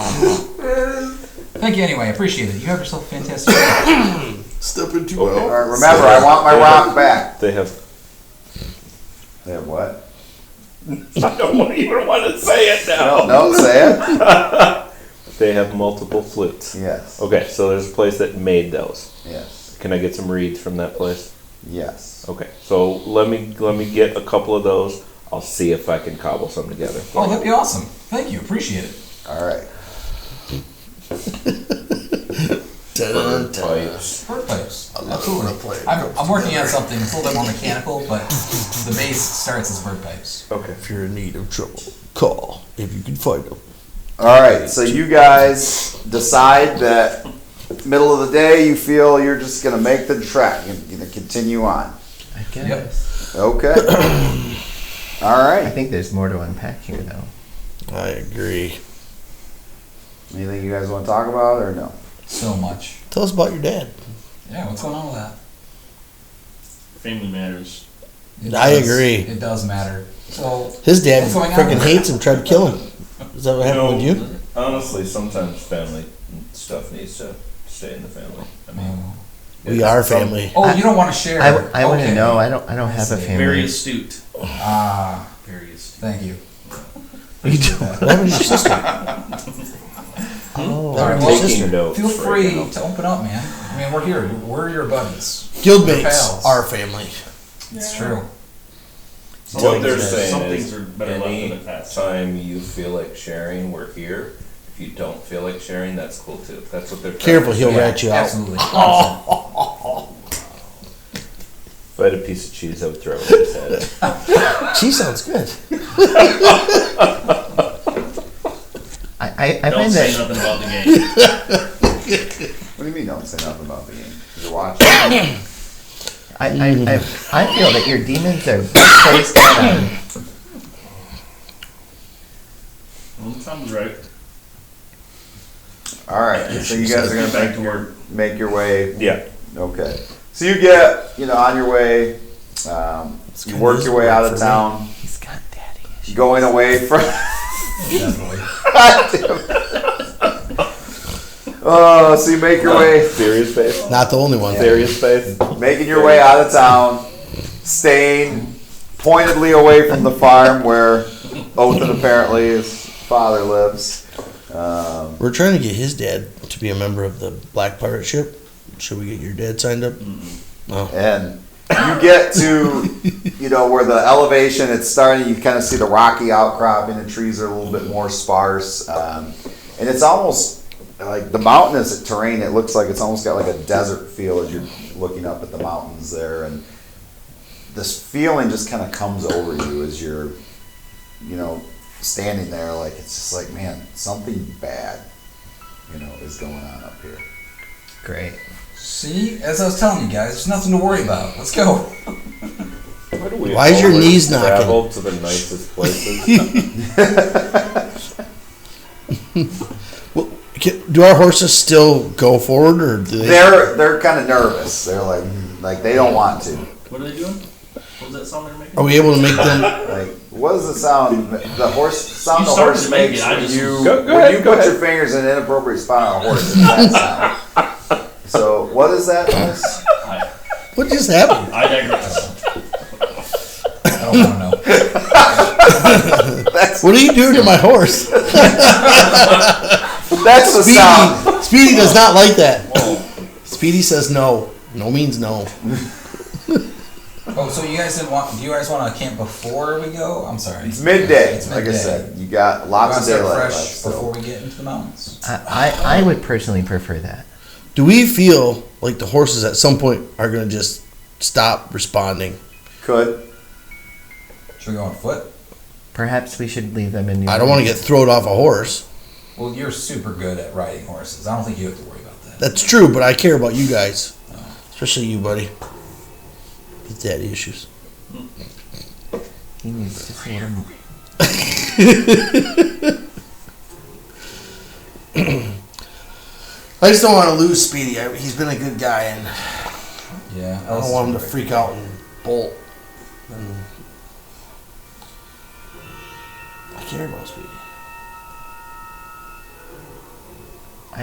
Thank you anyway, I appreciate it. You have yourself a fantastic day. Step into Okay. All right, remember, I want my rock back. They have. They have what? I don't even want to say it now. No, say it. They have multiple flutes. Yes. Okay, so there's a place that made those. Yes. Can I get some reeds from that place? Yes. Okay, so let me get a couple of those. I'll see if I can cobble some together. Oh, that'd be awesome. Thank you, appreciate it. All right. Dun, dun. Pipes. Bird pipes. I love Absolutely. when a player I'm comes working on together. something that's a little bit more mechanical, but the base starts as bird pipes. Okay. If you're in need of trouble, call if you can find them. All right. So you guys decide that middle of the day you feel you're just gonna make the trek. You're gonna continue on. I guess. Okay. All I right. think there's more to unpack here, though. I agree. Anything you guys want to talk about or no? So much. Tell us about your dad. Yeah, what's going on with that? Family matters. I agree. It does matter. So His dad what's going on? freaking hates him, tried to kill him. Is that what happened with you? Honestly, sometimes family stuff needs to stay in the family. I mean, We are family. Oh, you don't want to share. I wouldn't Okay. know. I don't have a see. family. Very astute. Ah, Very astute. thank you. You don't. What happened to your sister? Oh, All right, Your well, sister. notes feel right free now. to open up, man. I mean, we're here. We're your buddies. Guildmates Pals. are family. It's true. What they're Some saying things is, are better left in the past. anytime you feel like sharing, we're here. If you don't feel like sharing, that's cool too. That's what they're trying Careful, to he'll say. rat you out. Absolutely. If I had a piece of cheese, I would throw it in his head. She sounds good. I Don't find say that nothing about the game. What do you mean? Don't say nothing about the game. You're watching. I feel that your demons are best placed on. Well, the sounds right. All right. So you guys are gonna Back to work. make your way. Yeah. Okay. So you get on your way. You work your way out of town, He's got daddy issues. going away from. Definitely. Oh, so you make your way, Serious face. Not the only one. Serious face. making your way out of town, staying pointedly away from the farm where Othan apparently his father lives. We're trying to get his dad to be a member of the Black Pirate ship. Should we get your dad signed up? No. And you get to, where the elevation, it's starting, you kind of see the rocky outcropping, the trees are a little bit more sparse. And it's almost like the mountainous terrain, it looks like it's almost got like a desert feel as you're looking up at the mountains there. And this feeling just kind of comes over you as you're, standing there, like it's just like, man, something bad, is going on up here. Great. See, as I was telling you guys, there's nothing to worry about. Let's go. Why is your knees knocking? Travel to the nicest places. Well, do our horses still go forward, or do they? They're kind of nervous. They're like they don't want to. What are they doing? What was that sound they're making? Are we able to make them? Like, what is the sound? The horse sound You the started horse to make makes it, I when just- you Go when ahead, you go put ahead. your fingers in an inappropriate spot on a horse. It's that sound. So what is that noise? What just happened? I digress. I don't want to know. What are you doing to my horse? That's the sound. Speedy does not like that. Speedy says no. No means no. Oh, so you guys didn't want? Do you guys want to camp before we go? I'm sorry. It's midday. It's Like I midday. said, you got You lots want of to start daylight left. fresh So. before we get into the mountains. I would personally prefer that. Do we feel like the horses at some point are going to just stop responding? Could. Should we go on foot? Perhaps we should leave them in New I don't want to get thrown off a horse. Well, you're super good at riding horses. I don't think you have to worry about that. That's true, but I care about you guys. Especially you, buddy. His daddy issues. He needs to see him. I just don't want to lose Speedy. He's been a good guy, and Yeah. I don't want him to freak out and bolt. And I care about Speedy.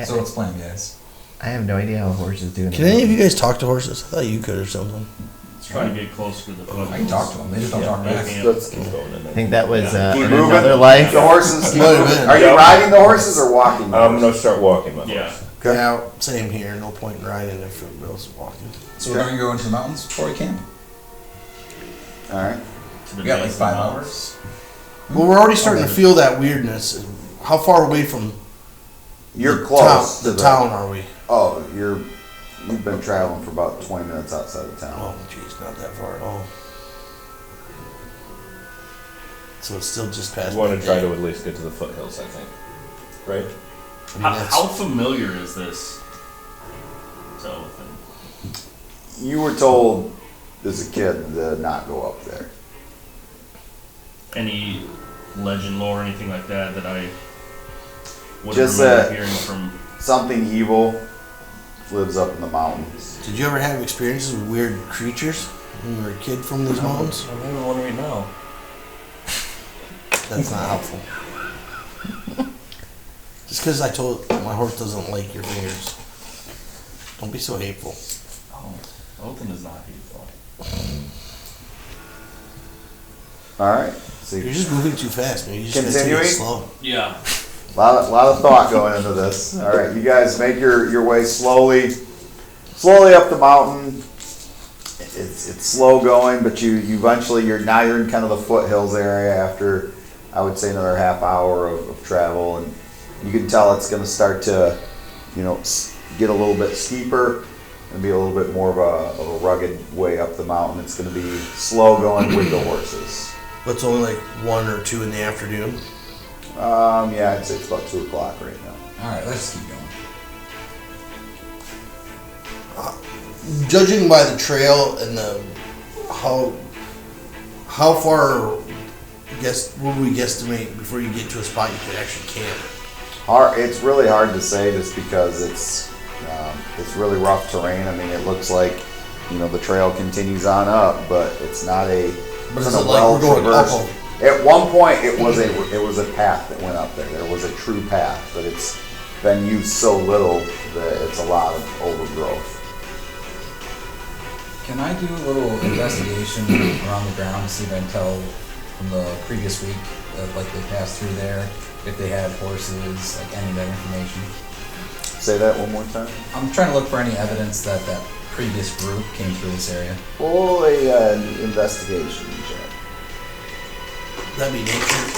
So what's the plan, guys? I have no idea how horses do. Can any of you guys talk to horses? I thought you could or something. Let's try to get closer to the foot. I can talk to them. They just don't talk back. Let's Keep going and I then. think that was keep in moving. another life. The horses. Keep Might have moving. been. Are you riding the horses or walking? the I'm horses? gonna start walking my Yeah. horse. Okay. Yeah, same here. No point in riding if everybody else is walking. So we're going to go into the mountains before we camp. All right. To the We got like base of 5 the mountains. hours. Well, we're already starting to feel that weirdness. How far away from You're the close town, to the town are we? Oh, you've been traveling for about 20 minutes outside of town. Oh, geez, not that far at all. So it's still just past. We want to midday. try to at least get to the foothills, I think. Right? I mean, How, that's- how familiar is this to Othan? You were told as a kid to not go up there. Any legend, lore, anything like that that I would Just remember that- hearing from? Something evil lives up in the mountains. Did you ever have experiences with weird creatures when you were a kid from these mountains? I'm even wondering now. That's not helpful. Just because I told my horse doesn't like your fingers. Don't be so hateful. Oh, Othan is not hateful. All right. So You're just moving too fast, man. You just gotta take Continuing? it slow. Yeah. lot of thought going into this. All right, you guys make your way slowly up the mountain. It's slow going, but you eventually you're in kind of the foothills area after I would say another half hour of travel, and you can tell it's going to start to get a little bit steeper and be a little bit more of a rugged way up the mountain. It's going to be slow going with the horses. But it's only like 1 or 2 in the afternoon. Yeah, I'd say it's about 2 o'clock right now. Alright, let's keep going. Judging by the trail and the how far would we guesstimate before you get to a spot you could actually camp? It's really hard to say just because it's really rough terrain. I mean, it looks like the trail continues on up, but it's not a. But it's is not it a like we're going well-traversed- up? At one point, it was a path that went up there. There was a true path, but it's been used so little that it's a lot of overgrowth. Can Can I do a little investigation around the ground to see if I can tell from the previous week, like they passed through there, if they had horses, like any of that information? Say that one more time. I'm trying to look for any evidence that that previous group came through this area. Roll a investigation check. That'd be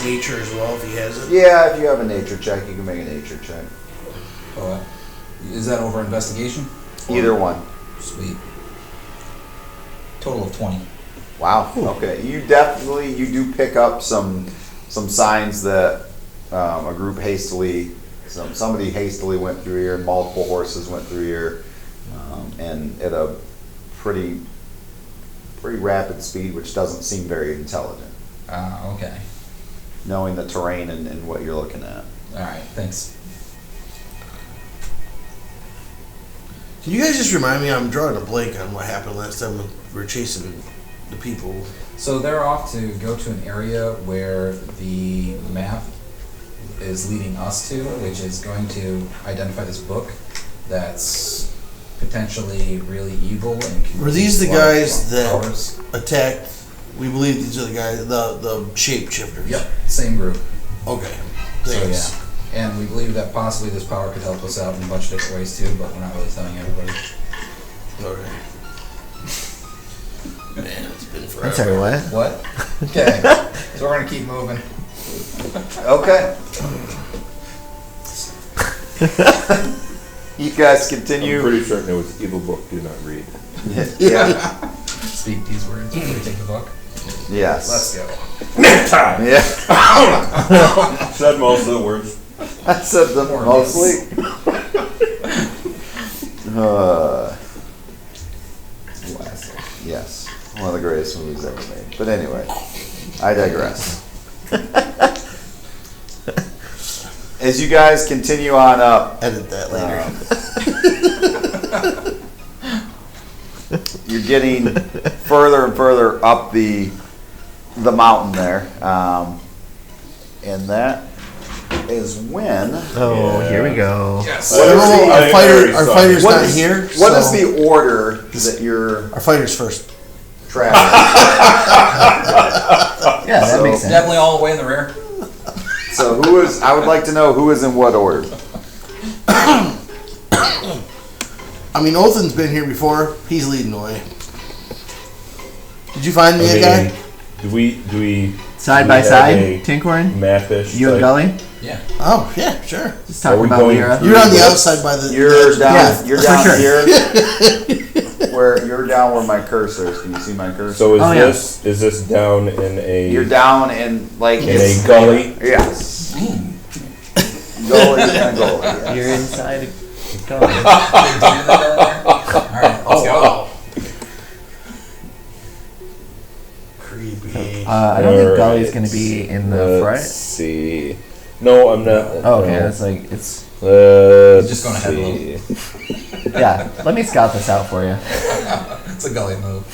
nature as well if he has it. Yeah, if you have a nature check, you can make a nature check. Oh, is that over investigation? Either one. Sweet. Total of 20. Wow. Okay. You do pick up some signs that a group somebody hastily went through here. Multiple horses went through here, and at a pretty rapid speed, which doesn't seem very intelligent. Okay. Knowing the terrain and what you're looking at. All right. Thanks. Can you guys just remind me? I'm drawing a blank on what happened last time when we were chasing the people. So they're off to go to an area where the map is leading us to, which is going to identify this book that's potentially really evil and can Were these the use a lot of guys that powers. attacked? We believe these are the guys, the shapeshifters. Yep, same group. Okay. So Thanks. yeah. And we believe that possibly this power could help us out in a bunch of different ways too, but we're not really telling everybody. Okay. Man, it's been forever. I'm sorry, what? What? Okay. So we're gonna keep moving. Okay. You guys I'm continue. pretty certain it was evil book. Do not read. Yeah. Speak these words before we take the book. Yes. Let's go. Time. Yeah. Said most of the words. I said them More mostly. Yes. One of the greatest movies ever made. But anyway, I digress. As you guys continue on up, Edit that later. you're getting further and further up the mountain there, and that is when. Oh, here we go. Yes. What is the- our fighter's What not is- here. What is so the order that you're our fighter's first? traveling? Yeah, that So- makes sense. Definitely all the way in the rear. So who is? I would like to know who is in what order. I mean, Othan's been here before. He's leading the way. Did you find me a guy? Do we Side we by have side, a Tinkhorn? Map-ish You and type- Gully? Yeah. Oh, yeah, sure. Just Are talking we about going Behir. You're on the outside by the. You're down. Yeah, You're for down sure. here. Where you're down where my cursor is. Can you see my cursor? So is Oh, yeah. is this down in a You're down in like in a gully? Yes. Gully and gully. Yes. You're inside a Gully. Alright, let's go. Creepy. I don't think Alright. Gully's going to be in the Let's front. see. No, I'm not. Oh, okay, no. that's like, it's, Let's Just going ahead a see. yeah, let me scout this out for you. It's a gully move.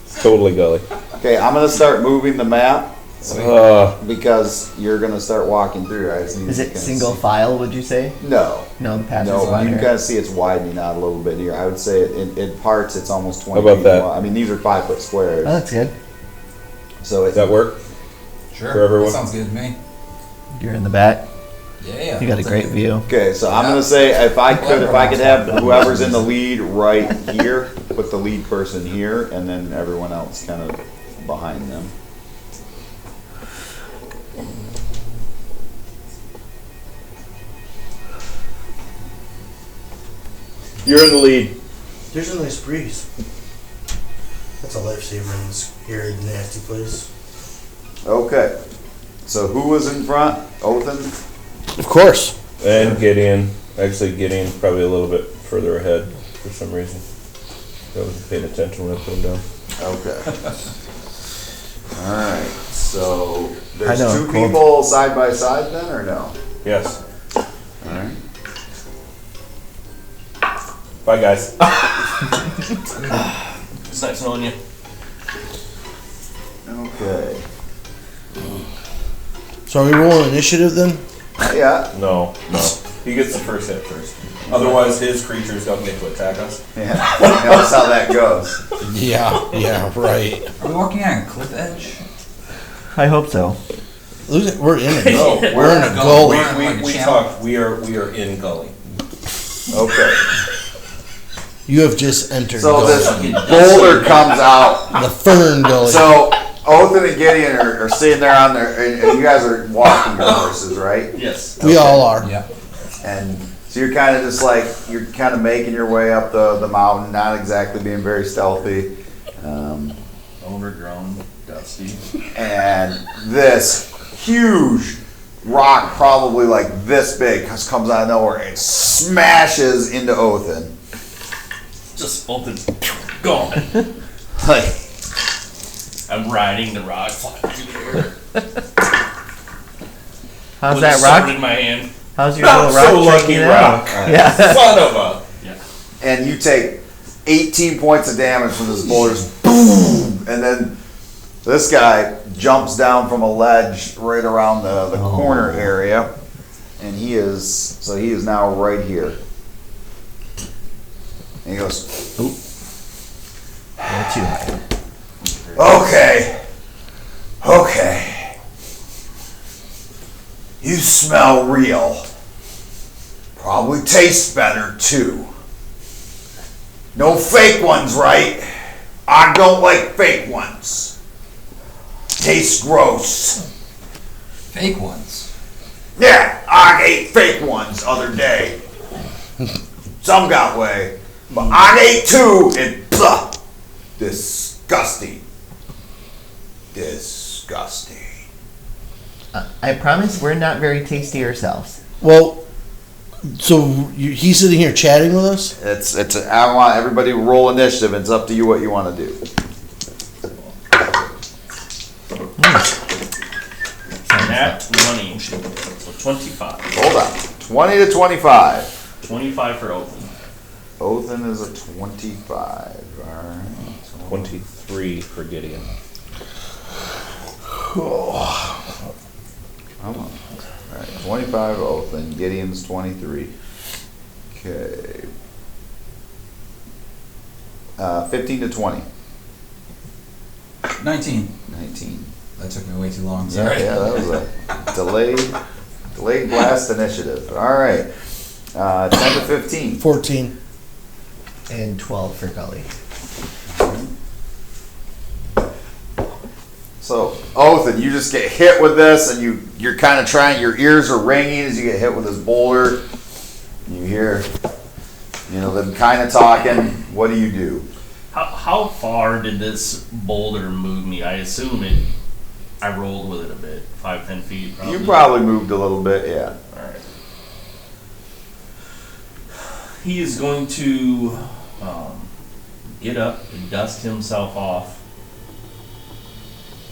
It's totally gully. Okay, I'm gonna start moving the map Sweet. because you're gonna start walking through. I just need Is to it kinda single see. file, would you say? No. No, the path is No, you wider. can kind of see it's widening out a little bit here. I would say in parts it's almost 20 How about feet that? wide. I mean, these are 5-foot squares. Oh, that's good. So Does that work? Sure. For everyone? That sounds good to me. You're in the back. Yeah. You got a great view. okay, so I'm gonna say if I could have whoever's in the lead right here, put the lead person here, and then everyone else kind of behind them. You're in the lead. There's a nice breeze. That's a lifesaver in this arid, nasty place. Okay. So who was in front? Othan? Of course. And Gideon. Actually, Gideon's probably a little bit further ahead for some reason. I wasn't paying attention when I put him down. Okay. Alright, so there's I know, two cool. people side by side then, or no? Yes. Alright. Bye, guys. It's nice knowing you. Okay. So are we rolling initiative then? Yeah. No. He gets the first hit first. Otherwise, his creatures don't get to attack us. Yeah, that's how that goes. Yeah, right. Are we walking on a cliff edge? I hope so. We're in a No, we're in a gully. We talked. We are in gully. Okay. You have just entered So gully. this boulder comes out. The fern gully. So Othan and Gideon are sitting there on their, and you guys are walking your horses, right? Yes. we all are. Yeah. And so you're kind of just like, you're kind of making your way up the mountain, not exactly being very stealthy. Overgrown, dusty. And this huge rock, probably like this big, comes out of nowhere and smashes into Othan. Just open, gone. Like, I'm riding the rock, flying through the air. How's with that a sword rock? in my hand. How's your Not little rock so lucky taking it rock. out? Yeah. Son of a. Yeah. and you take 18 points of damage from this boulder, just boom, and then this guy jumps down from a ledge right around the corner area, and he is now right here. And he goes, They're too high. okay, you smell real. Probably taste better too. No fake ones, right? I don't like fake ones. Tastes gross. Fake ones. Yeah, I ate fake ones other day. Some got way, but I ate two and blah, disgusting. Disgusting. I promise we're not very tasty ourselves. Well, so he's sitting here chatting with us? I want everybody to roll initiative, and it's up to you what you want to do. Nat 20. So 25. Hold on. 20 to 25. 25 for Othan. Othan is a 25. Alright. 23 for Gideon. Come on. Alright, 25 Othan. Gideon's 23. Okay. 15 to 20. 19. 19. That took me way too long. Yeah, Sorry. yeah, that was a delayed blast initiative. Alright. 10 to 15. 14. And 12 for Gully. So, Othan, you just get hit with this, and you're kind of trying, your ears are ringing as you get hit with this boulder. You hear, them kind of talking. What do you do? How far did this boulder move me? I assume I rolled with it a bit. 5-10 feet probably. You probably moved a little bit, yeah. Alright. He is going to get up and dust himself off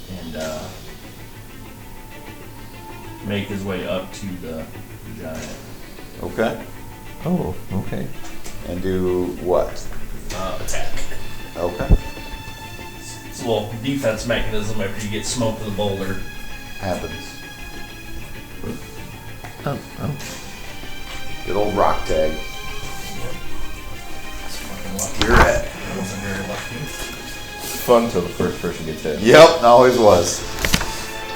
and make his way up to the giant. Okay. Oh, okay. And do what? Attack. Okay. It's a little defense mechanism after you get smoked with a boulder. Happens. Oh. Good old rock tag. That's fucking lucky. You're it. I wasn't very lucky. It's fun till the first person gets hit. Yep, always was.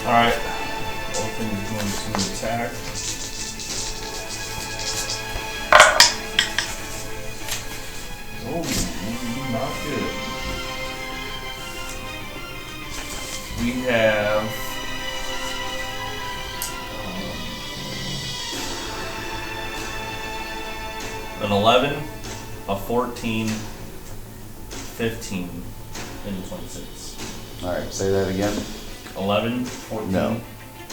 Alright. Open is going to attack. Oh, not good. We have an 11, a 14, 15, and a 26. Alright, say that again. 11, 14, No.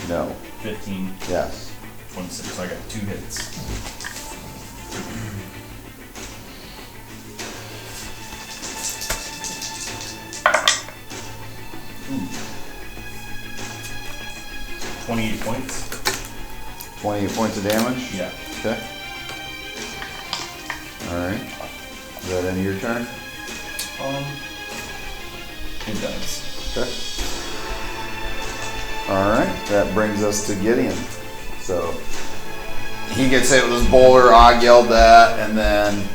No. 15, Yes. 26. So I got 2 hits. Ooh. 28 points. 28 points of damage? Yeah. Okay. Alright. Is that end of your turn? It does. Okay. Alright, that brings us to Gideon. So, he gets hit with his boulder. Og yelled that, and then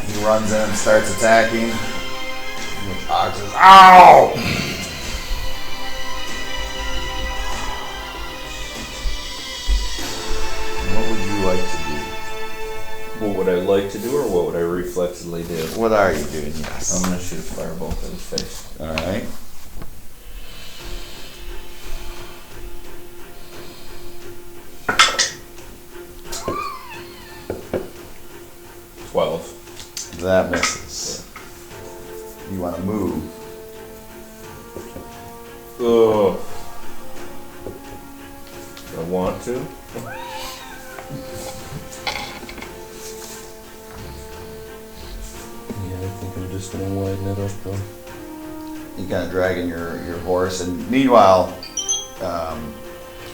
he runs in and starts attacking. Og says, "Ow!" What would you like to do? What would I like to do, or what would I reflexively do? What are you doing? Yes. I'm gonna shoot a fireball at his face. All right. That misses. You want to move? Oh, I want to. Yeah, I think I'm just gonna widen it up though. You kind of dragging your horse, and meanwhile,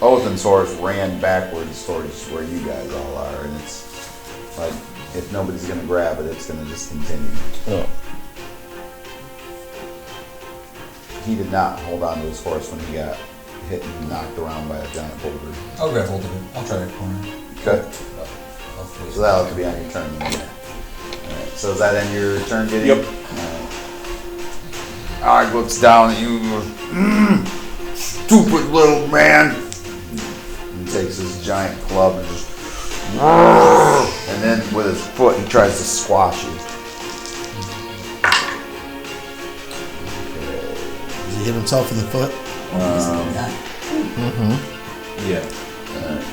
Othin's horse ran backwards towards where you guys all are, and it's like if nobody's gonna grab it, it's gonna just continue. Oh. He did not hold on to his horse when he got hit and knocked around by a giant boulder. I'll grab hold of it. I'll try to corner. Okay. Hopefully. So that'll have to be on your turn. Alright, so is that end your turn, Gideon? Yep. Alright, looks down at you and goes, stupid little man. He takes his giant club and just, and then with his foot he tries to squash you. Does he hit himself in the foot? Yeah.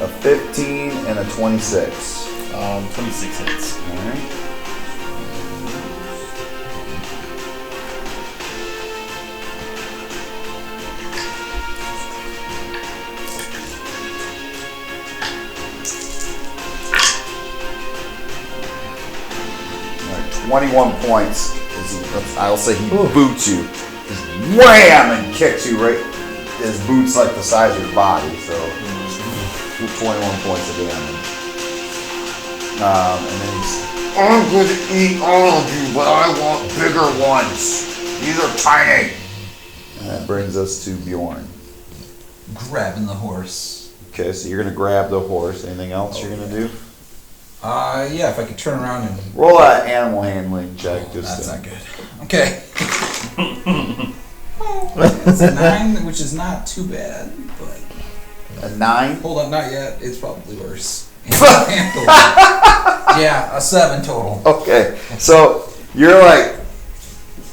A 15 and a 26. 26 hits. Alright. Alright, 21 points. I'll say he boots you. Just wham! And kicks you right. His boots like the size of your body, so 21 points of damage. And then he's, I'm going to eat all of you, but I want bigger ones. These are tiny. And that brings us to Bjorn. Grabbing the horse. Okay, so you're going to grab the horse. Anything else you're going to do? Yeah, if I could turn around and... Roll an animal handling check. That's not good. Okay. It's a 9, which is not too bad, but... A 9? Hold on, not yet. It's probably worse. Yeah, a 7 total. Okay, so you're like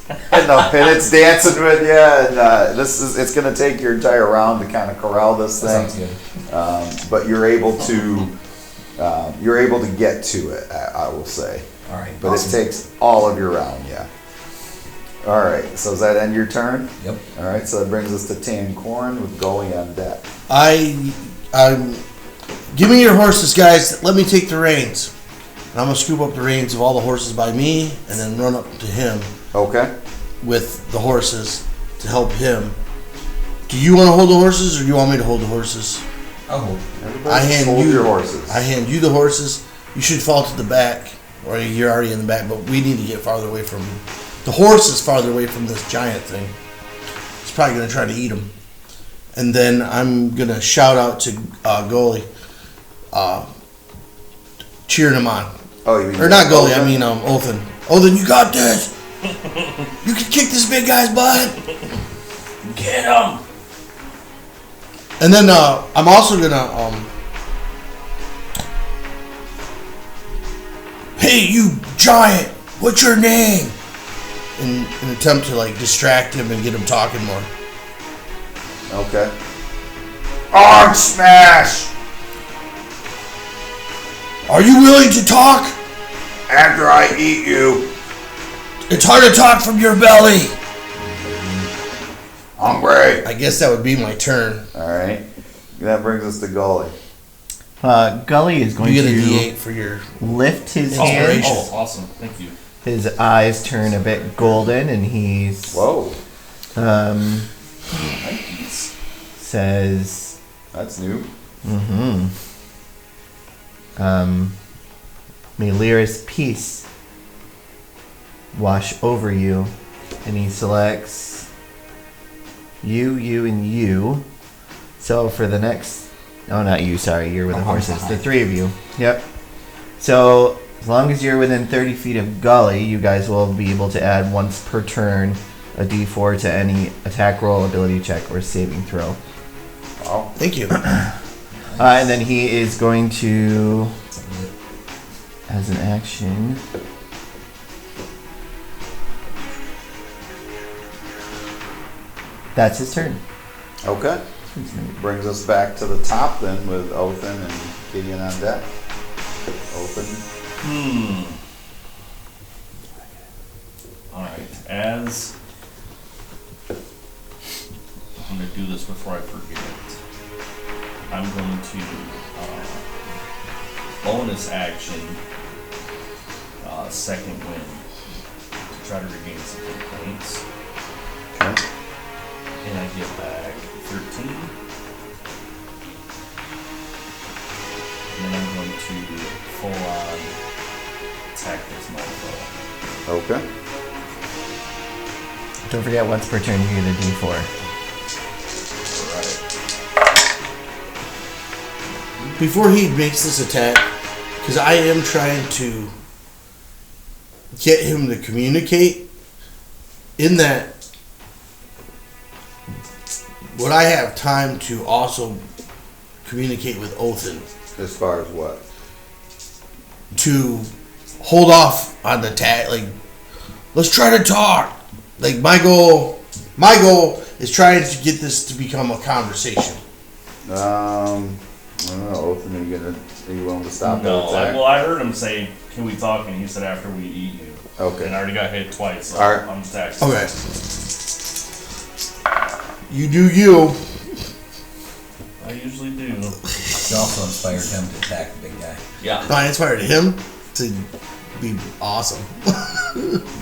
in the pit, it's dancing with you, and it's going to take your entire round to kind of corral this thing. That sounds good. But you're able to get to it, I will say. All right. But awesome. it takes all of your round, yeah. All right, so does that end your turn? Yep. All right, so that brings us to Tan Corn with Gully on deck. Give me your horses, guys. Let me take the reins. And I'm gonna scoop up the reins of all the horses by me, and then run up to him Okay. with the horses to help him. Do you want to hold the horses, or do you want me to hold the horses? I'll hold. Everybody hold your horses. I hand you the horses. You should fall to the back, or you're already in the back. But we need to get farther away from the horse is farther away from this giant thing. It's probably gonna try to eat him. And then I'm gonna shout out to Goalie, cheering him on. Oh, you mean Or not Goalie, Othin? I mean Othin. Othin, you got this. You can kick this big guy's butt. Get him! And then I'm also gonna hey, you giant, what's your name? In an attempt to like distract him and get him talking more. Okay. Arm smash! Are you willing to talk? After I eat you. It's hard to talk from your belly. Hungry. I guess that would be my turn. Alright. That brings us to Gully. Gully is going You get a to D8 for your lift his Inspiration. hands. Oh, awesome. Thank you. His eyes turn a bit golden, and he's Whoa. Nice. That's says, new. may Lyra's peace wash over you. And he selects you, and you. So for the next Oh, not you. Sorry, you're with the I'm horses. The behind. 3 of you. Yep. So as long as you're within 30 feet of Gully, you guys will be able to add once per turn a D4 to any attack roll, ability check, or saving throw. Wow. Thank you. And then he is going to, as an action, that's his turn. Okay. Brings us back to the top then with Othin and Gideon on deck. Othin. Alright, as I'm going to do this before I forget it, I'm going to bonus action second wind to try to regain some hit points. Okay. And I get back 13. And then I'm going to full on attack this mofo. Okay. Don't forget, once per turn, you get a D4. Before he makes this attack, because I am trying to get him to communicate, in that, would I have time to also communicate with Othin As far as what? to hold off on the attack? Like, let's try to talk. Like, my goal is trying to get this to become a conversation. I don't know, Othin, are you willing to stop No, that attack? well, I heard him say, "Can we talk?" And he said, "After we eat you." Okay. And I already got hit twice, so Alright. I'm attacking. Okay. You do you. I usually do. She also inspired him to attack the big guy. Yeah, I inspired him to be awesome.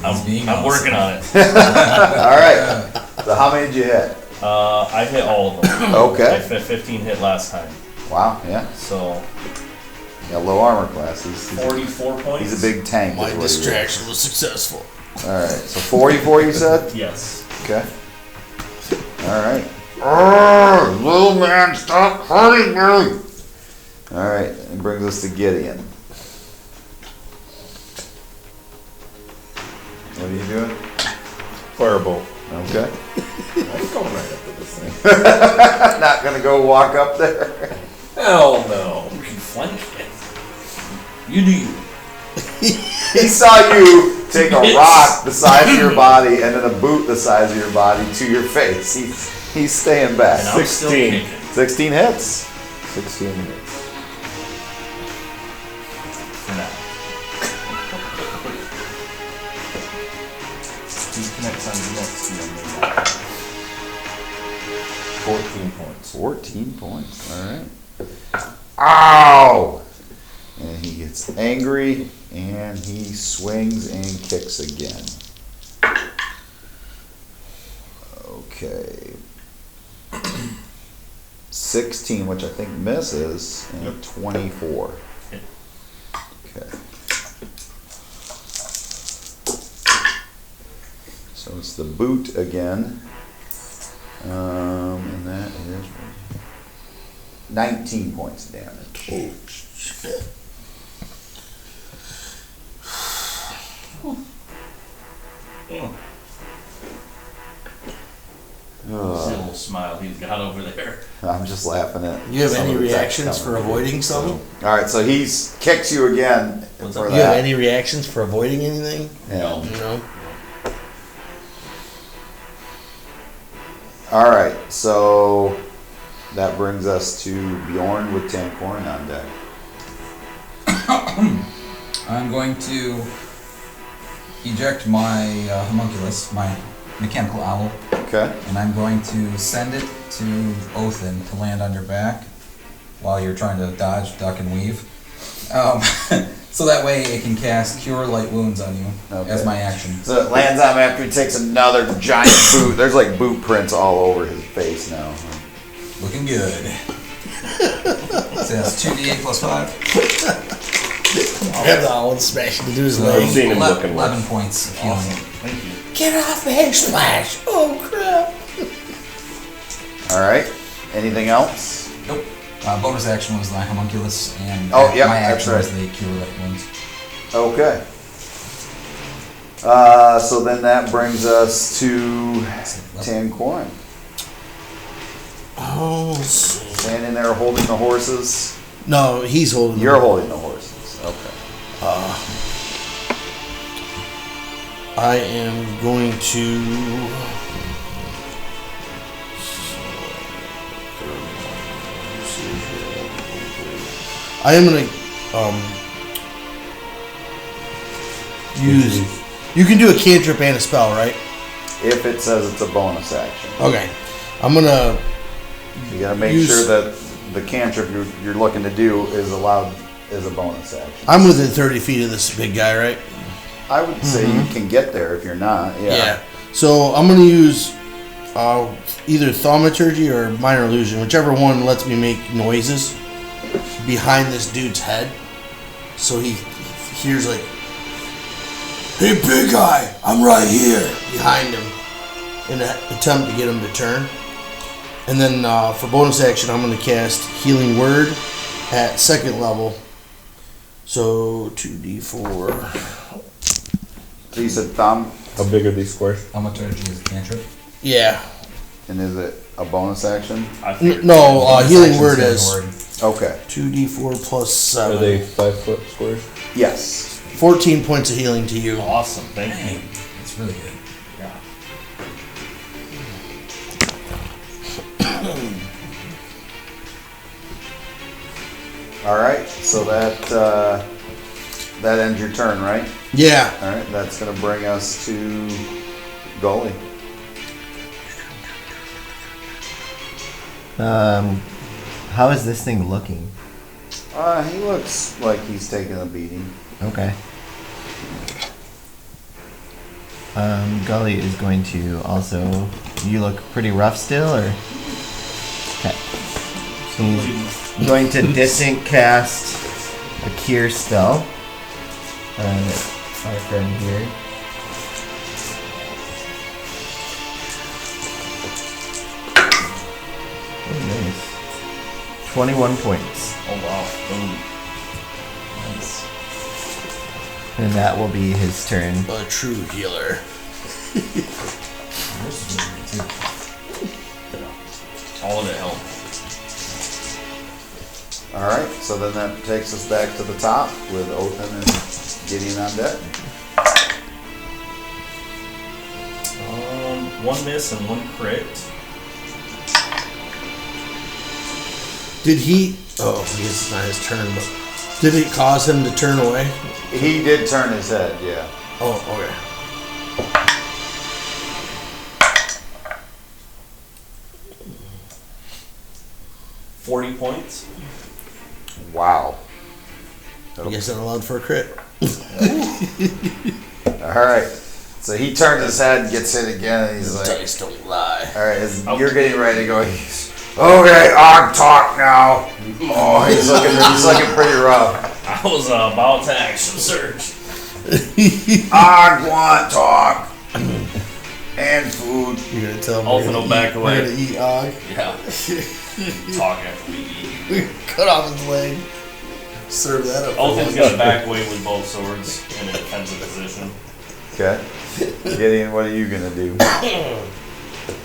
I'm working on it. Alright. So how many did you hit? I hit all of them. Okay. I fit 15 hit last time, Wow, yeah. so Yeah, low armor class. He's 44 points. a big tank. My is what he is. distraction was successful. Alright, so 44 you said? Yes. Okay. Alright. Little man, stop hurting me! Alright, it brings us to Gideon. What are you doing? Firebolt. Okay. I'm going right up to this thing. Not gonna go walk up there. Hell no. You can flank it. You do you. He saw you take a rock the size of your body and then a boot the size of your body to your face. He's staying back. And I'm still 16. kicking. 16 hits. 16 hits. For now. He connects on the next one. 14 points. 14 points. Alright. Ow! And he gets angry and he swings and kicks again. Okay. 16, which I think misses, and 24. Hit. Okay. So it's the boot again. And that is 19 points of damage. Oh, shit. See a little smile he's got over there. I'm just laughing at. You have some any of the text reactions for coming. avoiding something? All right, so he's kicks you again What's for up? You have that. any reactions for avoiding anything? Yeah. No. All right, so that brings us to Bjorn with Tankorn on deck. I'm going to eject my homunculus, my mechanical owl, Okay. and I'm going to send it to Othin to land on your back while you're trying to dodge, duck, and weave. So that way it can cast Cure Light Wounds on you as Okay. my action. So it lands on him after he takes another giant boot. There's like boot prints all over his face now. Looking good. It says 2d8 plus 5. Grab the owl and smash it into his I've leg. seen him looking 11 worse. points of healing. Awesome. Thank you. Get off me, splash! Oh crap! All right. Anything else? Nope. Bonus action was the homunculus, and Oh, yeah, my that's action was right. the cure light wounds. Okay. So then that brings us to Tanquorin. Oh, let's see. Standing there holding the horses. No, he's holding. You're holding the horses. Okay. I am going to. I am gonna use. You can do a cantrip and a spell, right? If it says it's a bonus action. Okay. I'm gonna. You gotta make Use- sure that the cantrip you're looking to do is allowed as a bonus action. I'm within 30 feet of this big guy, right? I would say you can get there if you're not. Yeah. So I'm gonna use either thaumaturgy or minor illusion, whichever one lets me make noises behind this dude's head, so he hears like, "Hey, big guy, I'm right here," behind him, in an attempt to get him to turn. And then for bonus action, I'm gonna cast Healing Word at 2nd level. So 2d4. So you said thumb, How big are these squares? Homunculus is a cantrip. Yeah. and is it a bonus action? I figured No, Bonus Healing action's Word healing is word. Okay. 2d4 plus Are 7. they 5-foot squares? Yes. 14 points of healing to you. awesome. Thank you. Dang, that's really good. Yeah. All right. So that ends your turn, right? Yeah. All right. That's gonna bring us to Gully. How is this thing looking? He looks like he's taking a beating. Okay. Gully is going to also. You look pretty rough still, or? Okay. So he's going to distant cast a cure spell on our friend here. Oh, nice. 21 points. Oh wow. Boom. Nice. And that will be his turn. A true healer. All of it helped. All right. So then that takes us back to the top with Othan and Gideon on deck. One miss and one crit. Did he? Oh, I guess it's not his turn, but did it cause him to turn away? He did turn his head. Yeah. Oh, okay. $40 points. Wow. I guess I'm allowed for a crit. All right. So he turns his head and gets hit again, and he's like, Dice don't lie. all right, you're getting ready to go. Okay, I'll talk now. Oh, he's looking pretty rough. I was about to action surge. I want talk and food. You're gonna tell him Ultimate we're gonna back eat, away. We're gonna eat Og. Yeah. Talk after we eat. Cut off his leg. Serve that up. for Ultim's lunch. gonna back away with both swords in a defensive position. Okay. Gideon, what are you gonna do?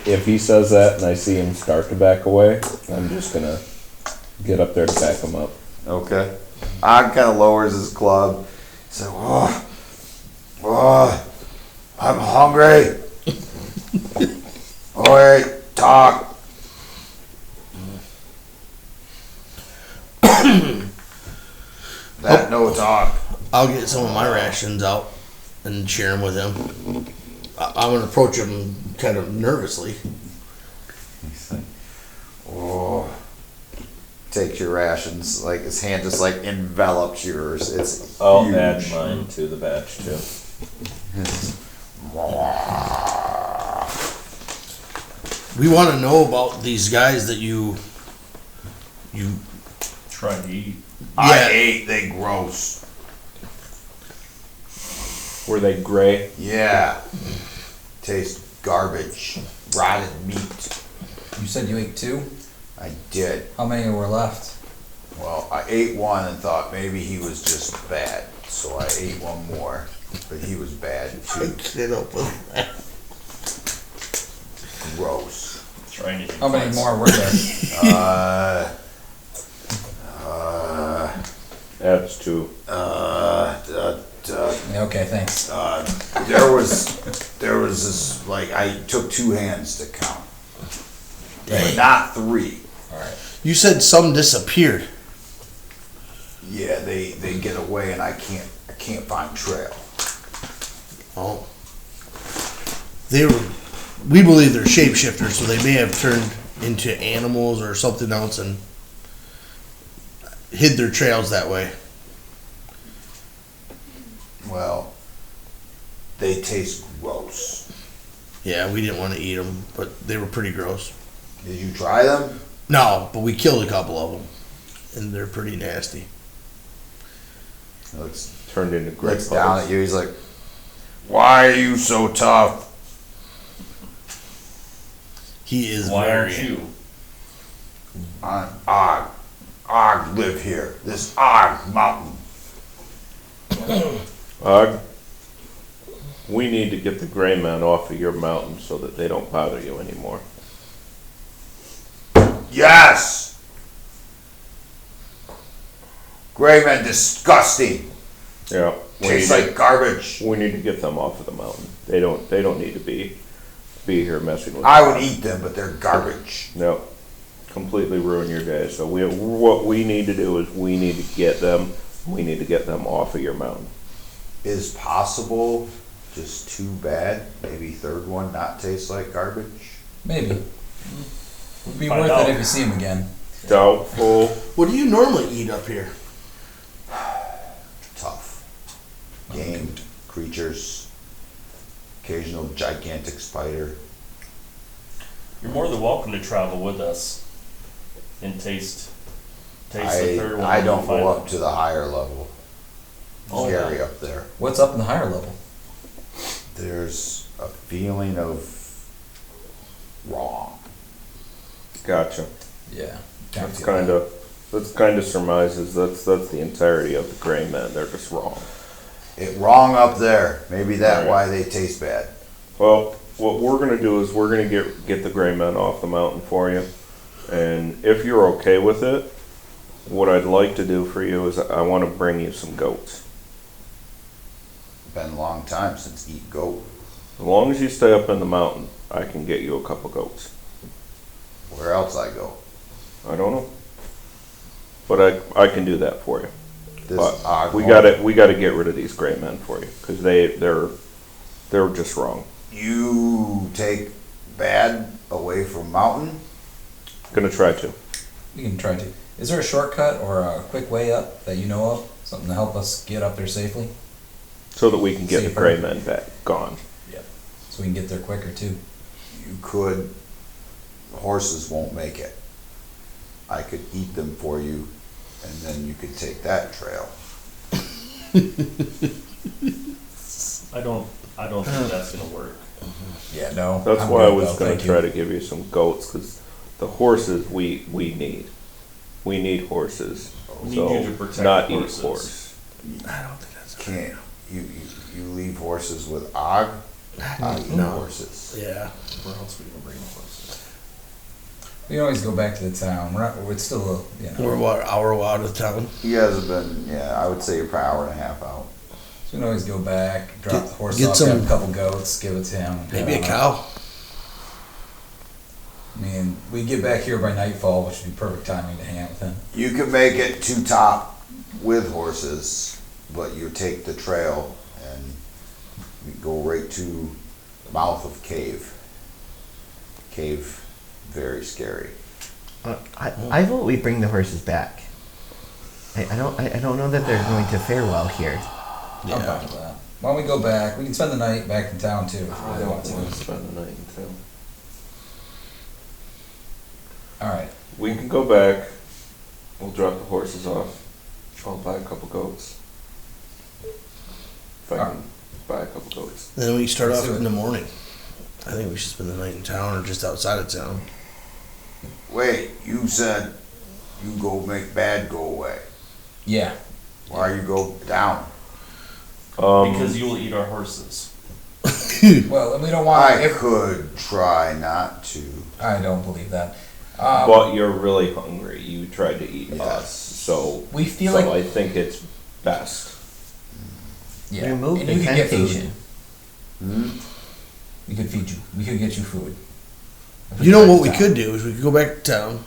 If he says that and I see him start to back away, I'm just gonna get up there to back him up. Okay. Og kind of lowers his club. Says, oh, I'm hungry. All right, talk. That no talk. I'll get some of my rations out and share them with him. I'm gonna approach him kind of nervously. He's like, oh. Takes your rations, like his hand just like envelops yours. It's I'll huge. add mine to the batch too. We want to know about these guys that you. Try to eat. I ate, they gross. Were they gray? Yeah. Taste garbage. Rotted meat. You said you ate 2? I did. How many were left? Well, I ate one and thought maybe he was just bad, so I ate one more, but he was bad too. Get up with that. Gross. Trying to. How many more were there? Adds 2. Okay, thanks. There was this, like, I took 2 hands to count, but not 3. All right. You said some disappeared. Yeah, they get away and I can't find trail. Oh. We believe they're shapeshifters, so they may have turned into animals or something else and hid their trails that way. Well, they taste gross. Yeah, we didn't want to eat them, but they were pretty gross. Did you try them? No, but we killed a couple of them, and they're pretty nasty. Looks Turned into great looks down at you. He's like, "Why are you so tough?" He is Why very... aren't you? I'm Og. Og live here. This Og mountain. We need to get the gray men off of your mountain so that they don't bother you anymore. Yes. Gray men disgusting. Yeah. Tastes like garbage. We need to get them off of the mountain. They don't need to be here messing with I us. would eat them, but they're garbage. No. Completely ruin your day. So what we need to do is we need to get them off of your mountain. Is possible just too bad. Maybe third one not taste like garbage. Maybe. It'd be Find worth out. it if you see him again. Doubtful. What do you normally eat up here? Tough. Game, creatures, occasional gigantic spider. You're more than welcome to travel with us and taste the third one. I when don't you find go it. up to the higher level. Oh, Scary yeah. up there. What's up in the higher level? There's a feeling of wrong. Gotcha. Yeah. That's kind of surmises that's the entirety of the gray men. They're just wrong. It wrong up there. Maybe that's Right. why they taste bad. Well, what we're gonna do is we're gonna get the gray men off the mountain for you, and if you're okay with it, what I'd like to do for you is I want to bring you some goats. Been a long time since eat goat. As long as you stay up in the mountain, I can get you a couple goats. Where else I go? I don't know, but I can do that for you. This But Og we home. got to get rid of these gray men for you because they're just wrong. You take bad away from mountain. Gonna try to. We can try to. Is there a shortcut or a quick way up that you know of? Something to help us get up there safely? So that we can get the Safer. gray men back gone. So we can get there quicker too. You could. Horses won't make it. I could eat them for you, and then you could take that trail. I don't think that's gonna work. Yeah, no. That's I'm why I good, was though. gonna Thank try you. to give you some goats because the horses we need. We need horses. We need So you to protect not the eat horses. horse. I don't think that's... Can't you leave horses with Og? I eat No. horses. Yeah. Where else are we gonna bring the horses? We can always go back to the town. It's still, We're what, an hour out of town? You guys have been, I would say you're probably an hour and a half out. So we can always go back, drop Get- the horse get off, some- grab a couple goats, give it to him. Maybe a cow. I mean, we get back here by nightfall, which would be perfect timing to hang out with him. You could make it to top with horses, but you take the trail and you go right to mouth of cave. Cave, very scary. I vote we bring the horses back. I don't know that they're going to fare well here. I'm fine with that. Why don't we go back? We can spend the night back in town too if we I really want don't want to. to spend the night in town. Alright. We can go back. We'll drop the horses off. I'll buy a couple goats. If I can buy a couple goats. Then we start Let's off do it. in the morning. I think we should spend the night in town or just outside of town. Wait, you said you go make bad go away. Yeah. Why you go down? Because you will eat our horses. Well, we don't want. I could try not to. I don't believe that. But you're really hungry. You tried to eat Yes. us, so We feel so like. I think it's best. Yeah. Remove and the you could get temptation. food. We could feed you. We could get you food. If You know get what to we town. could do is we could go back to town,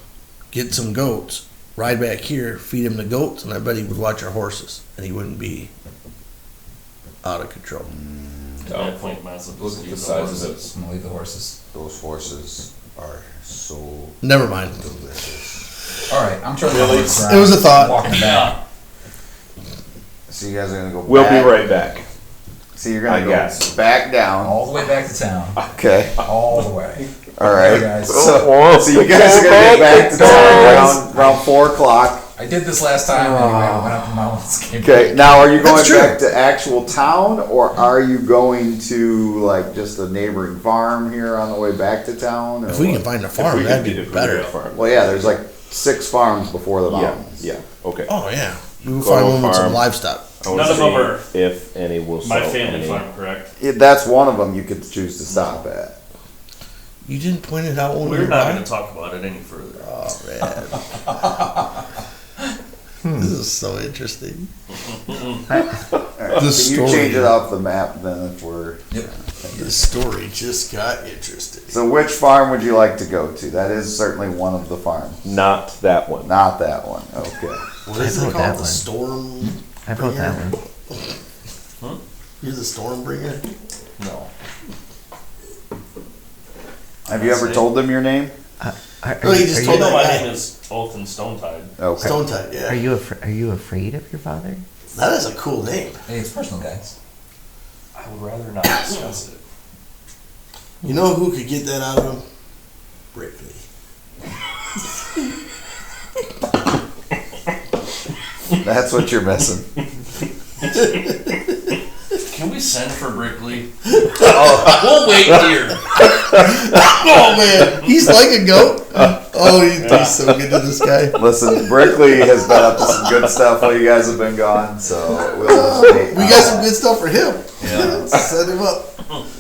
get some goats, ride back here, feed him the goats, and I bet he would watch our horses, and he wouldn't be out of control. At that point, massive. Look at the disease size of horses. I'm gonna leave the horses. Those horses are so Never mind. delicious. All right, I'm trying to. It was a thought. Walking back. Yeah. So you guys are gonna go We'll back. be right back. So you're gonna I go guess. back down. All the way back to town. Okay. All the way. All right. Okay, guys. So you guys are gonna get back to town around 4 o'clock. I did this last time anyway. I went up the mountains. Came Okay. back. Now, are you going That's true. back to actual town, or are you going to like just a neighboring farm here on the way back to town? Or If we what? can find a If farm, we that'd could be get a better. farm. Well, yeah. There's like 6 farms before the Yeah, mountains. yeah, okay. Oh yeah, we will Go find to a one with some farm. livestock. I wanna None of them see are if any will My sell family any. farm, correct? That's one of them you could choose to stop at. You didn't point it out when we We're were not by? going to talk about it any further. Oh man, this is so interesting. All right, The can you story. change it off the map then if we're... The story just got interesting. So which farm would you like to go to? That is certainly one of the farms. Not that one. Not that one. Okay. What is I it vote that called? The one. storm. I vote that one. You're the storm bringer. No. Have you ever told them your name? Oh, you just told No, that my guy. name is Oath and Stonetide. Okay. Stone Tide, yeah. Are you afraid of your father? That is a cool name. Hey, it's personal, guys. I would rather not discuss it. You know who could get that out of him? Brickley. That's what you're missing. Can we send for Brickley? We'll wait here. Oh man, he's like a goat. Oh, he's so good to this guy. Listen, Brickley has been up to some good stuff while you guys have been gone, so we'll just wait. We got some good stuff for him. Yeah. Set him up.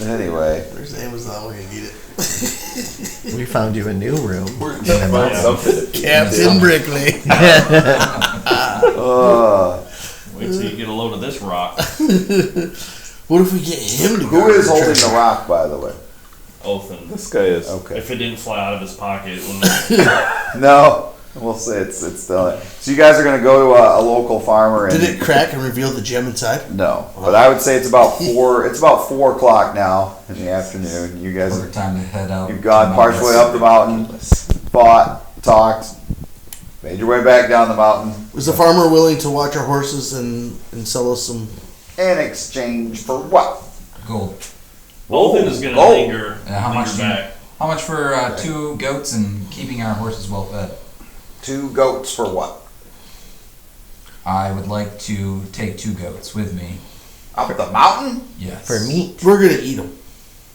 Anyway, There's Amazon. We're gonna get it. We found you a new room. Find something. Captain Brickley. Wait till you get a load of this rock. What if we get him to go? who is holding the rock, by the way? Othan. This guy is. Okay. If it didn't fly out of his pocket when No, we'll say it's still there. So you guys are going to go to a local farmer and... Did it crack and reveal the gem inside? No, but I would say it's about 4. It's about 4 o'clock now in the afternoon. You guys Perfect time to head out. You've gone partially up the mountain, fought, talked, made your way back down the mountain Was the farmer willing to watch our horses and sell us some? in exchange for what? Gold. Othan is going to Oh. linger, How linger much? back. How much for 2 goats and keeping our horses well fed? 2 goats for what? I would like to take 2 goats with me. Up the mountain? Yes. For meat. We're gonna eat them.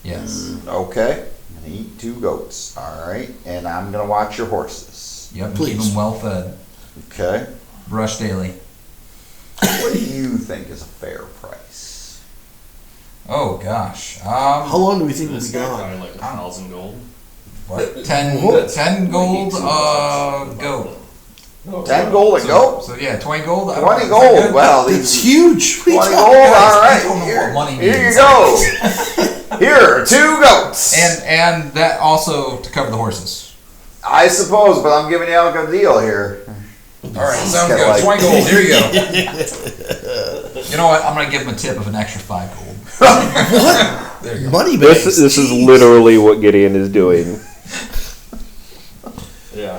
Yes. Okay. I'm gonna eat 2 goats. All right, and I'm gonna watch your horses. Yep. And keep Please. them well fed. Okay. Brush daily. What do you think is a fair price? Oh gosh. How long do we think we'll This be guy gone? probably like 1,000 gold. What? 10 gold. Goat. 10 gold a goat? So yeah, 20 gold. 20 gold. Well, It's these huge. 20 What are you gold. talking about? All I right. don't know what money Here you means. go. Here are 2 goats. And that also to cover the horses. I suppose, but I'm giving you a good deal here. All right, sounds Kinda good. like- 20 gold. Here you go. You know what? I'm gonna give him a tip of an extra 5 gold. There you go. Money This bags. is literally what Gideon is doing. Yeah.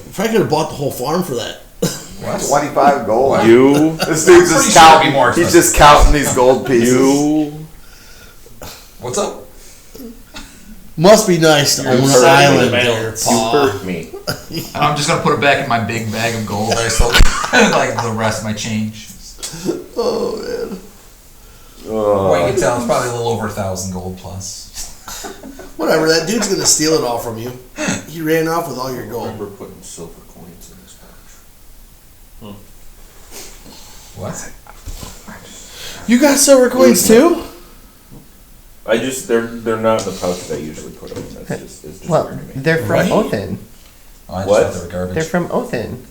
If I could have bought the whole farm for that. 25 gold. You, This dude's Pretty just sure it'd counting. be more He's expensive. just counting these gold pieces. you. What's up? Must be nice to own an hurting island the there, balance. You Paul. hurt me. And I'm just gonna put it back in my big bag of gold that I sold, like the rest of my change. Oh man. Well, you can tell it's probably a little over 1,000 gold plus. Whatever, that dude's gonna steal it all from you. He ran off with all your gold. remember putting silver coins in this pouch. What? You got silver coins too? They're not in the pouch that I usually put them in. It's just Well, weird to me. they're from Right? Othin. Oh, I just What? thought they were garbage. They're from Othin.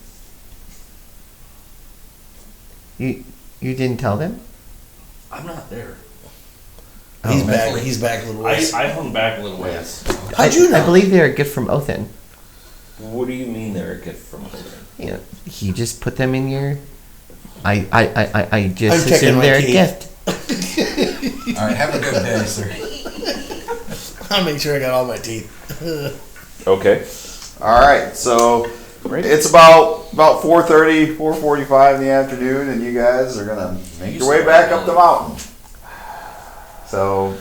You didn't tell them? I'm not there. He's Oh. back. He's back a little ways. I hung back a little ways. How'd you know? I believe they're a gift from Othin. What do you mean they're a gift from Othin? You know, he just put them in your. I just I'm checking assumed my they're a teeth. gift. All right, have a good day, sir. I'll make sure I got all my teeth. Okay. All right, so it's about 4:30, 4:45 in the afternoon, and you guys are gonna make your way back up the mountain. So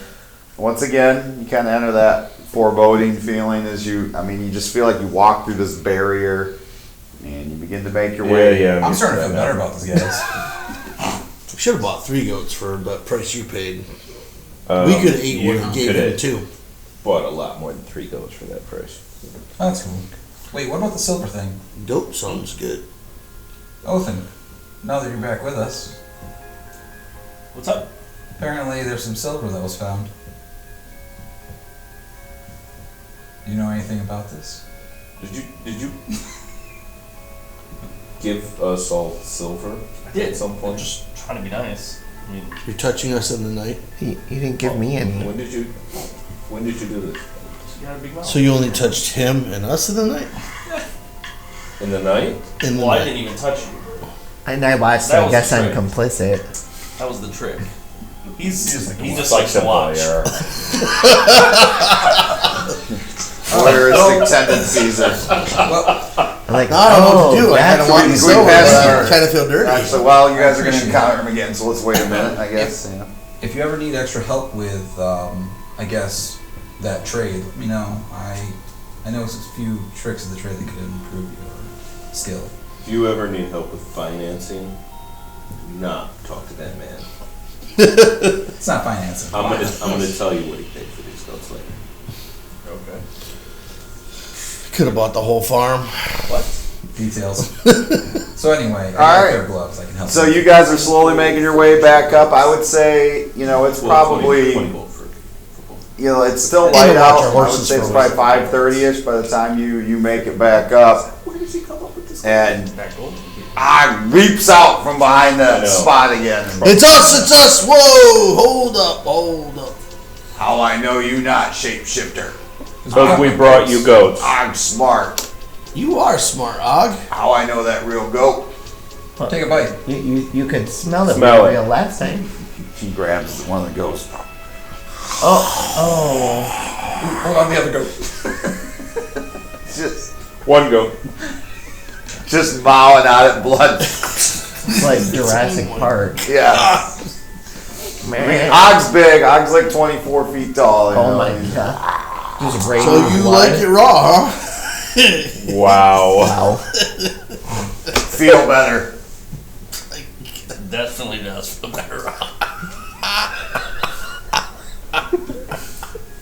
once again, you kind of enter that foreboding feeling as you just feel like you walk through this barrier, and you begin to make your way. Yeah. I'm starting to feel better about this, guys. We should have bought 3 goats for the price you paid. We could have ate one and gave him 2. Bought a lot more than 3 goats for that price. Oh, that's cool. Wait, what about the silver thing? Dope sounds good. Othin, now that you're back with us, What's up? apparently there's some silver that was found. Do you know anything about this? Did you give us all silver I did. at some point? Just trying to be nice. I mean, You're touching us in the night. You didn't give me any. When did you do this? you got a big mouth. So you only touched him and us in the night? In the night? In the Well, I night. didn't even touch you. And I watched, That so I was guess the I'm trick. complicit. That was the trick. He just It's likes to the watch. Behir. Voyeuristic tendencies are. I'm like, I don't know what to do. I kind of that's want we- to we silver, passed but I our- kind of feel dirty. Actually, well, you guys are going to encounter him again, so let's wait a minute, I guess. Yeah. If you ever need extra help with, I guess, that trade, let me know. I know a few tricks of the trade that could improve your skill. If you ever need help with financing, do not talk to that man. It's not financing. I'm gonna tell you what he paid for these goats later. Okay. Could have bought the whole farm. Details. So anyway, I got All a right. pair of gloves. I can help. So you. you guys are slowly making your way back up. I would say, it's Well, probably, 20 gold for both. it's still And light to watch out. our I would horses say it's for probably us. 5:30ish by the time you make it back up. Where does he come up with this? And That gold? I leaps out from behind I that know. spot again. It's us! Whoa! Hold up. How I know you not, shapeshifter. Because we brought you goats. I'm smart. You are smart, Og. How I know that real goat. Take a bite. You could smell it Smell it. real last time. He grabs one of the goats. Oh. Hold on the other goat. One goat. Just mowing out at blood. It's like Jurassic Park. Yeah. Man. Og's big. Og's like 24 feet tall. you Oh know, my and- god. Just raining So you blood. like it raw, huh? Wow. Wow. Feel better. Definitely does feel better.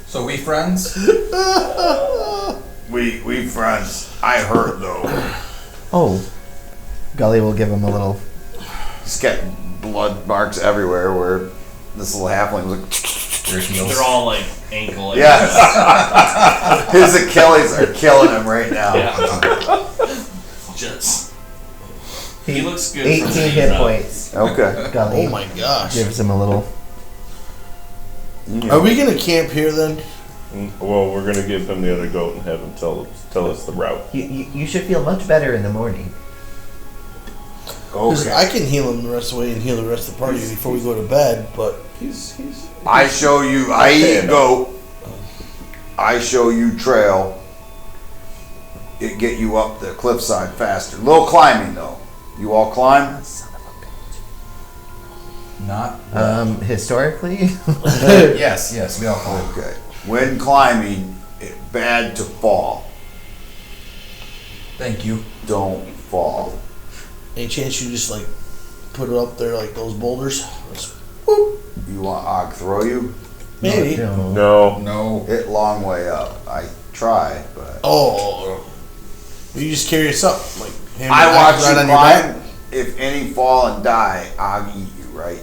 So we friends? We friends. I hurt though. Oh. Gully will give him a little. He's got blood marks everywhere where this little halfling was like, Your heels. They're all like ankle. yes. His Achilles are killing him right now. Yeah. Just. He looks good. 18 from the hit up. points. Okay. Gully Oh my gosh. gives him a little. Are we gonna camp here then? Well, we're gonna give him the other goat and have him tell us the route. You should feel much better in the morning. Because Okay. I can heal him the rest of the way and heal the rest of the party before we go to bed, but I show you. I eat goat. I show you trail. It get you up the cliffside faster. Little climbing though. You all climb. Not. Historically? Yes, we all call it. Okay. When climbing, it's bad to fall. Thank you. Don't fall. any chance you just like put it up there like those boulders? You want Og throw you? Maybe. No. No. It long way up. I try, but Oh. You just carry us up. Like, hammer I watch right you on your back. climb. If any fall and die, I'll eat you, right?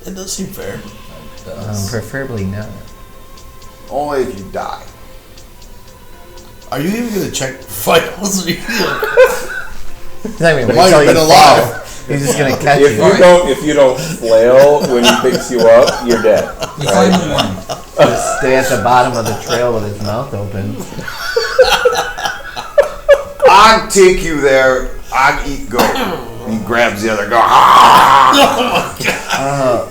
It does seem fair. Preferably not. Only if you die. Are you even going to check vitals? He's not even Why gonna tell you you been to alive? fall. He's just gonna catch If you. if you don't flail when he picks you up, you're dead. You climb in the morning. Just stay at the bottom of the trail with his mouth open. I'll take you there. I'll eat goat. He grabs the other goat. Ah! Oh.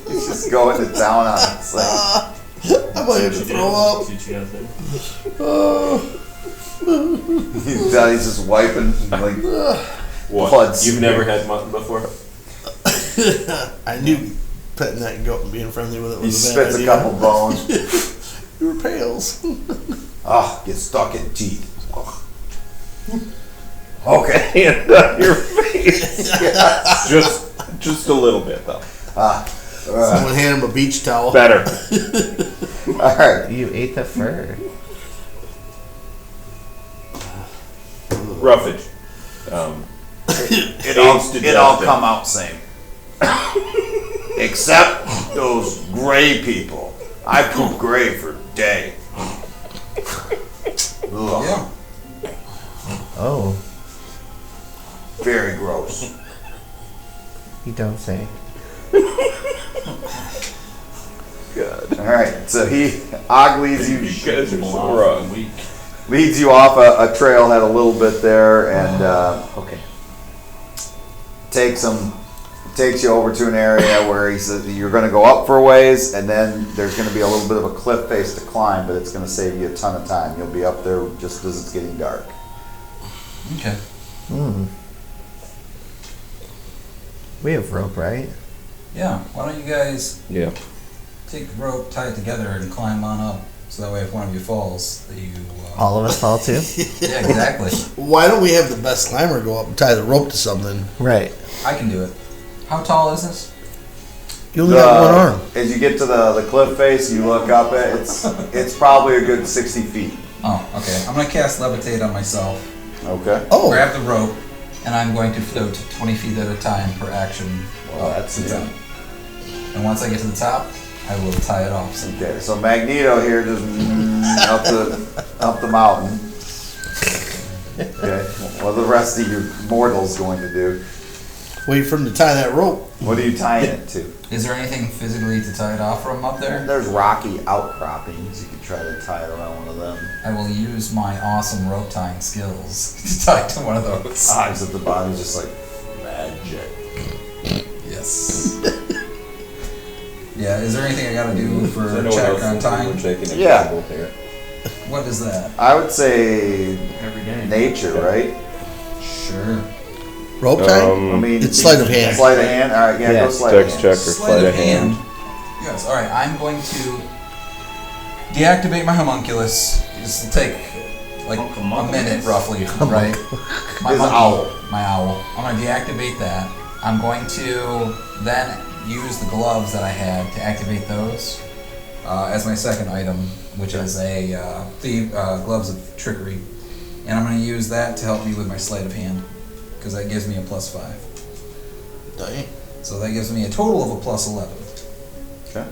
He's just going to town on it. It's like, I might have to throw up. See what you guys did. he's just wiping like What? blood. You've never had mutton before? I knew petting that goat and being friendly with it He was a bad spits a idea. couple bones. You were pails. Ah, get stuck in teeth. Okay. Hand on your face. Just a little bit though. Someone hand him a beach towel. Better. All right. You ate the fur. Roughage. It Aids all to come out same. Except those gray people. I poop gray for day. Ugh, Yeah. Oh, very gross. you don't say. God. All right, so Og leads You guys are so wrong. leads you off a trailhead a little bit there, and Okay. takes you over to an area where he says you're going to go up for a ways, and then there's going to be a little bit of a cliff face to climb, but it's going to save you a ton of time. You'll be up there just as it's getting dark. Okay. We have rope, right? Yeah. Why don't you guys Yeah. take the rope, tie it together, and climb on up? So that way, if one of you falls, that you. All of us fall too? Yeah, exactly. Why don't we have the best climber go up and tie the rope to something? Right. I can do it. How tall is this? You only got one arm. As you get to the cliff face, you look up at it's probably a good 60 feet. Oh, okay. I'm gonna cast levitate on myself. Okay. Oh, Grab the rope, and I'm going to float 20 feet at a time per action. Well, that's to the new. top. And once I get to the top, I will tie it off. So Okay, so Magneto here just up the mountain. Okay, what are the rest of you mortals going to do? wait for him to tie that rope. What are you tying it to? is there anything physically to tie it off from up there? There's rocky outcroppings. You could try to tie it around one of them. I will use my awesome rope tying skills to tie it to one of those. Eyes at the bottom, just like magic. Yes. Yeah, is there anything I gotta do for Does a anyone check else on think time? we're taking a Yeah. gamble here? What is that? I would say Every day. nature, right? Sure. Rope tie? I mean, It's sleight of hand. Sleight of hand. All right, yeah, Yeah. go sleight of Dex hand. check or sleight of hand. Yes, alright, I'm going to deactivate my homunculus. This will take like a minute roughly, right? My His monkey- owl. My owl. I'm going to deactivate that. I'm going to then use the gloves that I had to activate those as my second item, which is a gloves of trickery. And I'm going to use that to help me with my sleight of hand, because that gives me a +5. Dang. So that gives me a total of a +11. Okay.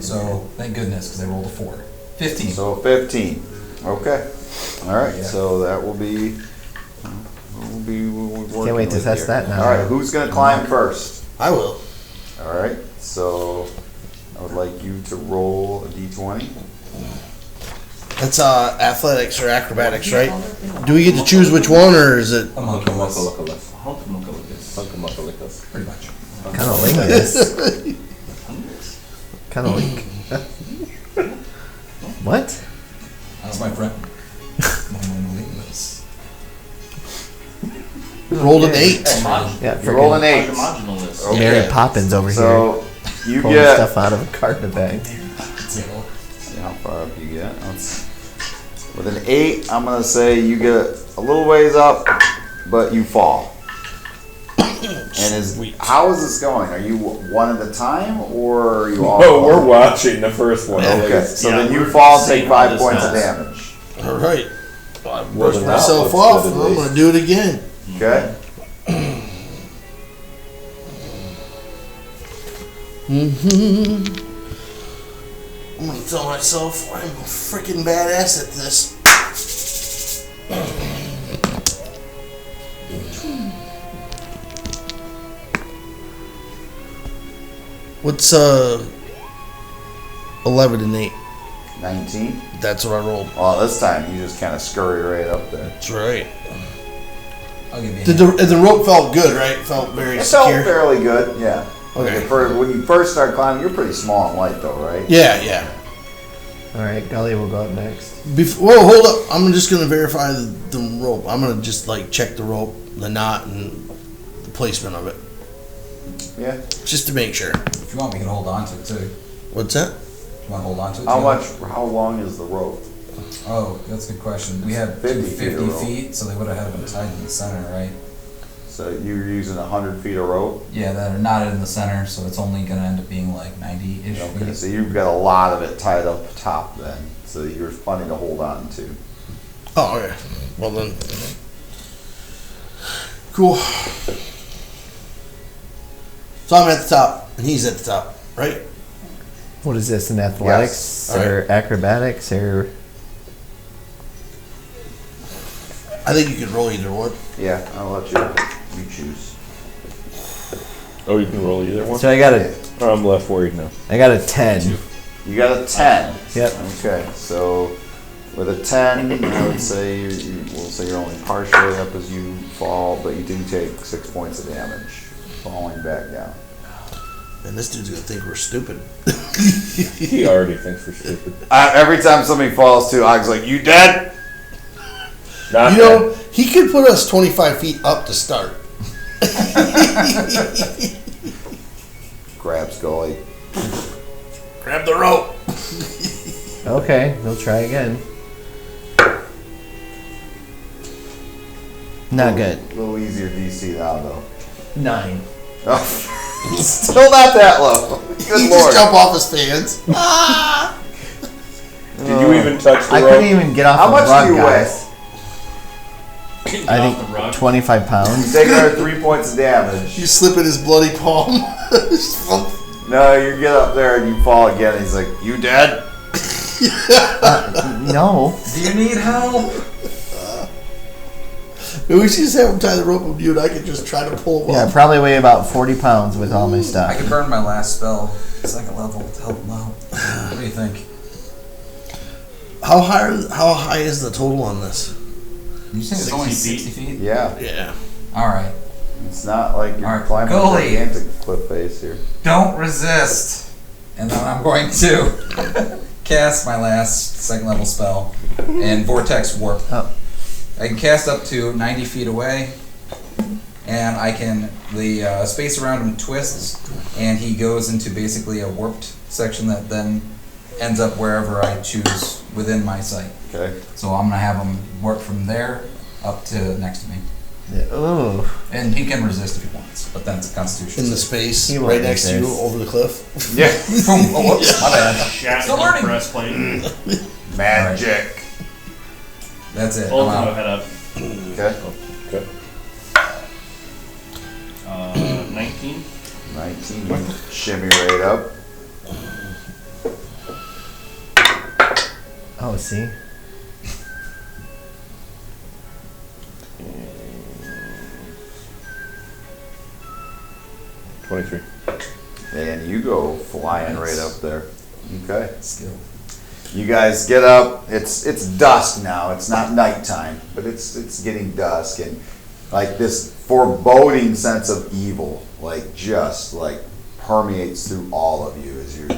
So thank goodness, because I rolled a 4. 15. So 15. Okay. All right. Yeah. So that will be. Can't wait to test that now. All right. Who's gonna climb first? I will. All right. So I would like you to roll a d20. That's athletics or acrobatics, right? Do we get to choose which one, or is it? Homunculus. Pretty much. Kind of lingus. Kind of link. What? That's my friend. Homunculus. Rolled an 8. Yeah, You roll an freaking 8. Homogenous. Mary Poppins over here. So you Pulling get. stuff out of a carpet bag. See how far up you get. With an 8, I'm gonna say you get a little ways up, but you fall. And how is this going? Are you one at a time, or are you all? Oh, we're watching the first one. Okay, so Yeah, then you we're fall, seeing take how 5 this points of goes. damage. All right. I Well, brushed then myself that looks off, good and at I'm least. gonna do it again. Okay. I'm gonna tell myself I'm a freaking badass at this. What's 11 and 8? 19. That's what I rolled. Well, this time you just kind of scurry right up there. That's right. I'll give you a Did hand. the rope felt good, right? Felt very It felt secure. fairly good, yeah. Okay. When you first start climbing, you're pretty small and light, though, right? Yeah. All right, Gully will go up next. Whoa, hold up. I'm just gonna verify the rope. I'm gonna just like check the rope, the knot, and the placement of it, Yeah. just to make sure. If you want, we can hold on to it too. What's that? You want to hold on to it? How too? much? How long is the rope? Oh, that's a good question. We had 50 50 feet of rope. feet, so they would have had them tied in the center, right? So you're using 100 feet of rope. Yeah, that are knotted in the center, so it's only going to end up being like 90-ish Okay, feet. so you've got a lot of it tied up top then, so you're plenty to hold on to. Oh, okay. Well then, cool. So I'm at the top, and he's at the top, right? What is this, an athletics Yes. or acrobatics or? I think you could roll either one. Yeah, I'll let you choose. Oh, you can roll either one? So I got a I'm left worried now. 10. You got a 10. Yep. Okay, so with a 10, I would say we'll say you're only partially up as you fall, but you do take 6 points of damage falling back down. And this dude's gonna think we're stupid. He already thinks we're stupid. Every time somebody falls too, I was like, "You dead?" Not You know, he could put us 25 feet up to start. Grabs Gully. Grab the rope. Okay, we'll try again. Not good. A little easier DC now, though. 9. Oh, still not that low. Good He lord. just jump off his fans. Did you even touch the I rope? couldn't even get off How the much rug, do you guys. Getting I off the think rug. 25 You pounds. take another 3 points of damage. You slip in his bloody palm. No, you get up there and you fall again. He's like, "You dead?" No. Do you need help? Maybe we should just have him tie the rope with you, and I could just try to pull him Yeah, off. probably weigh about 40 pounds with all my I stuff. could burn my last spell, second level, to help him out. What do you think? How high is the total on this? You think it's 60 only feet? 60 feet? Yeah. Yeah. All right. It's not like you're Alright, climbing a Gully. gigantic cliff face here. Don't resist. And then I'm going to cast my last second level spell and Vortex Warp. Oh. I can cast up to 90 feet away, and I can, the space around him twists, and he goes into basically a warped section that then ends up wherever I choose within my sight. Okay. So I'm going to have him warp from there up to next to me. Ooh. And he can resist if he wants, but then it's a constitution. In the save. space He won't right next to you resist. over the cliff. Yeah. Boom. Oh, whoops, my bad. Shat Still in the learning. breastplate. Magic. That's it. I'm Both of out. them head up. Okay. Okay. 19. 19. You shimmy right up. Oh, see? Mm. 23. And you go flying right up there. Okay. Skill. You guys get up. It's dusk now. It's not nighttime, but it's getting dusk, and like this foreboding sense of evil, like just like permeates through all of you as you're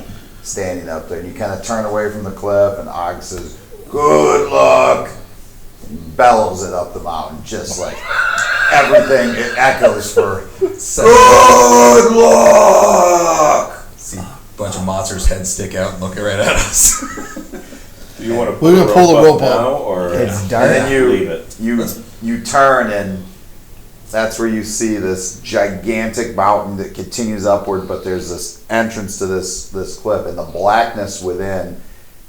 standing up there. And you kind of turn away from the cliff, and Og says, "Good luck." And bellows it up the mountain, just like everything. It echoes for good luck. See a bunch of monsters' heads stick out and look right at us. Do you want to We're gonna pull the rope now, up. or It's And dark. then leave it? you turn, and that's where you see this gigantic mountain that continues upward, but there's this entrance to this cliff, and the blackness within,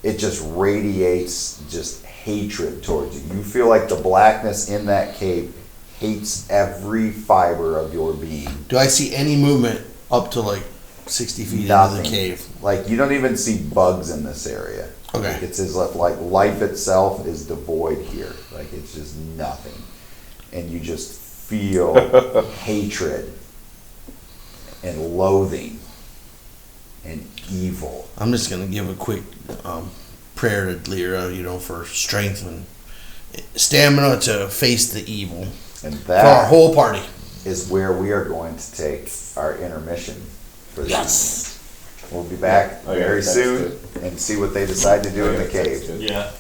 it just radiates just hatred towards you. You feel like the blackness in that cave hates every fiber of your being. Do I see any movement up to like 60 feet Nothing. into the cave? Like, you don't even see bugs in this area. Okay. Like, it's as if like life itself is devoid here. Like, it's just nothing. And you just feel hatred and loathing and evil. I'm just gonna give a quick prayer to Lyra, for strength and stamina to face the evil And for our that whole party. is where we are going to take our intermission for this. Yes. We'll be back I got very soon texted. and see what they decide to do in the cave. Yeah.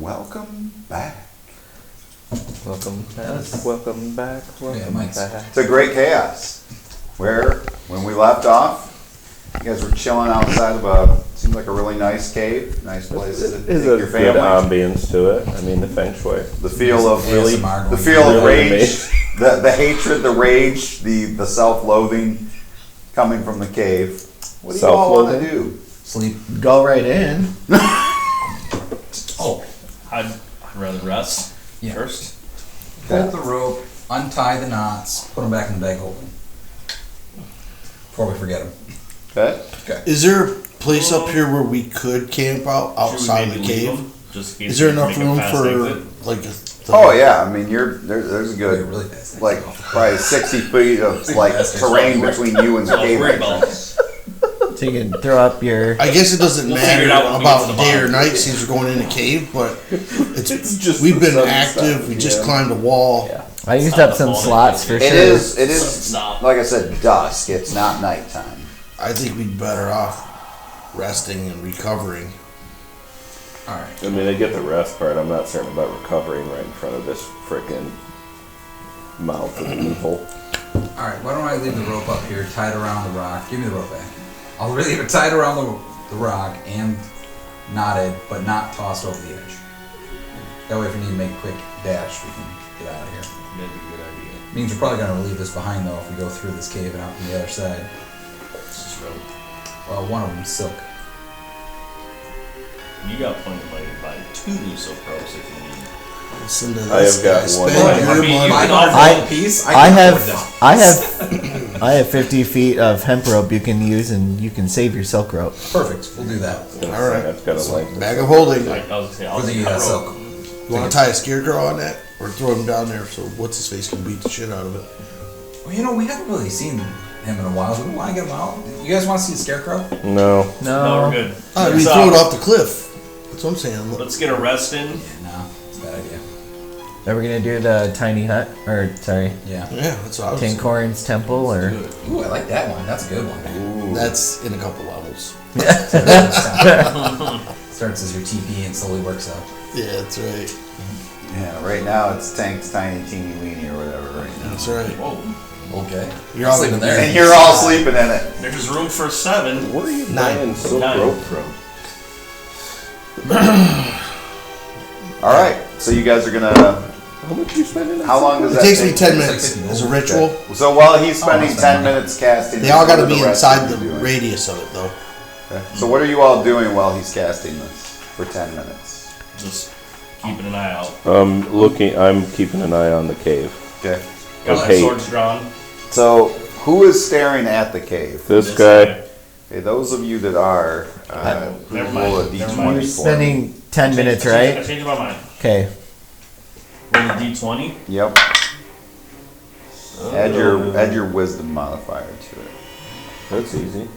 welcome back. Welcome back. Welcome back. Welcome Mike's. back. To Great Chaos, where when we left off, you guys were chilling outside of seems like a really nice cave, nice place to Is take a your good family. ambience to it. I mean, the feng shui. The feel of ASMR the going feel on. of Really rage, the hatred, the rage, the self-loathing coming from the cave. What do you all want to Self-loathing? do? Sleep. Go right in. Oh, I'd rather rest yeah. first. Pull the rope, untie the knots, put them back in the bag open. Before we forget them. Okay. Is there a place up here where we could camp out outside Should the we maybe leave cave? them, just in case Is there we enough make a room fast for exit? like Oh yeah, I mean there's a We're good really fast. like probably 60 feet of like That's terrain right. between you and the Oh, cave worry entrance. about So you can throw up your. I guess it doesn't We'll figure it out matter when we get to about the day or bottom. night since we're going in a cave, but It's just we've the been sun active. stuff, We just yeah. climbed a wall. Yeah. I used up some slots for It sure. is Sun. like I said, dusk. It's not nighttime. I think we'd be better off resting and recovering. Alright. I mean, I get the rest part. I'm not certain about recovering right in front of this frickin' mouth of evil. Alright, why don't I leave the rope up here, tied around the rock. Give me the rope back. I'll leave it tied around the rock and knotted, but not tossed over the edge. That way if we need to make a quick dash, we can get out of here. That'd be a good idea. Means we're probably going to leave this behind though if we go through this cave and out from the other side. It's just rope. Well, one of them's silk. You got plenty of money to buy 2 new silk ropes if you need. Listen to I this have got guy. one. Spend Right, your I mean, money. you $5 can I- a piece? I can have, afford that. I have 50 feet of hemp rope you can use, and you can save your silk rope. Perfect, we'll do that. All right. That's got a length. Bag of holding. Like, I was gonna say, I'll For the take that rope. silk. You want to tie a scarecrow on that, or throw him down there so what's his face can beat the shit out of it? Well, you know, we haven't really seen him in a while, so we want to get him out. You guys want to see the scarecrow? No. No, we're good. We So, throw it off the cliff. That's what I'm saying. Look. Let's get a rest in. Yeah, no, it's a bad idea. Are we gonna do the tiny hut, or sorry, Yeah. Yeah, that's what I was saying. Tinkorn's temple, or? Ooh, I like that one. That's a good one. That's in a couple levels. Starts as your TP and slowly works up. Yeah, that's right. Yeah, right now it's Tank's tiny teeny weeny or whatever right now. That's right. Whoa. Okay. You're all sleeping gonna there. And you're all sleeping in it. There's room for 7. Where are you 9. buying silk 9. rope from? All right, so you guys are gonna. How much you spending? How long does It that takes me take? 10 It's like minutes 50 as a gold. ritual. Okay. So while he's spending Oh, 10 minutes casting, They all got to what are be rest inside of the you doing? radius of it, though. Okay. So what are you all doing while he's casting this for 10 minutes? Just keeping an eye out. I'm keeping an eye on the cave. Okay. Got my Okay. swords drawn. So who is staring at the cave? This guy. Okay, those of you that are, who Never roll a mind, never d20 mind. You're for me. spending 10 minutes, I right? changed my mind. Okay. Roll the D20. Yep. Add your wisdom modifier to it. That's easy.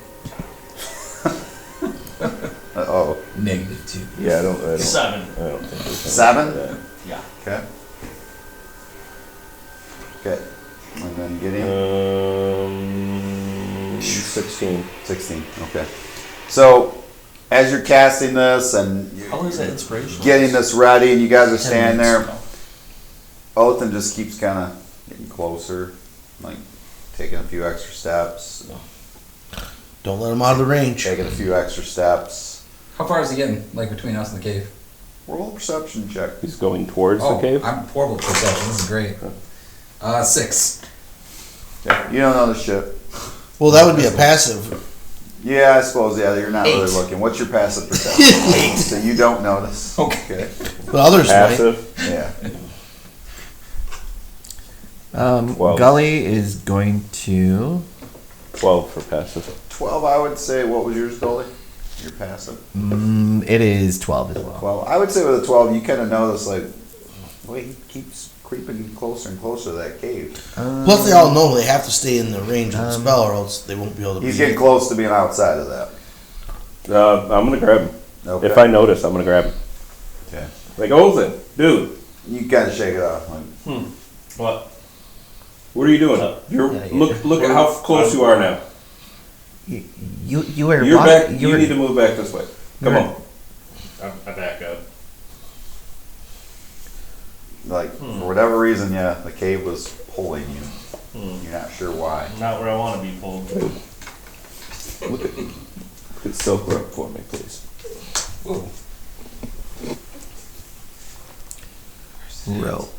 Oh, -2. Yeah, I don't 7. I don't think there's 7? Yeah. Okay. Okay. And then get in. 16. 16. Okay. So, as you're casting this and How long is that inspiration? getting this ready, and you guys are standing there, No. Othan just keeps kind of getting closer, like taking a few extra steps, Don't let him out of the range. taking a few extra steps. How far is he getting, like, between us and the cave? Roll a perception check. He's going towards the cave. I'm horrible at perception. This is great. 6. You don't know the shit. Well, that would be a passive. Yeah, I suppose. Yeah, you're not really 8. looking. What's your passive perception? 8. So you don't notice. Okay. But others might. Passive. Yeah. 12. Gully is going to. 12 for passive. 12, I would say. What was yours, Goldie? Your passive. It is 12 as well. 12. I would say with a 12, you kind of notice, like, wait, he keeps creeping closer and closer to that cave. Plus, they all know they have to stay in the range of the spell, or else they won't be able to. He's beat getting it. close to being outside of that. I'm gonna grab him. Okay. If I notice, I'm gonna grab him. Okay. Like, Othan, dude, You kind of shake it off. Like, What? what are you doing? You're look at how close you are now. You were You're walk- back. You You were, need to move back this way. Come You're- on. I back up. like for whatever reason, yeah, the cave was pulling you. You're not sure why. Not where I want to be pulled. Look at it's silk rope for me, please. Ooh. Rope.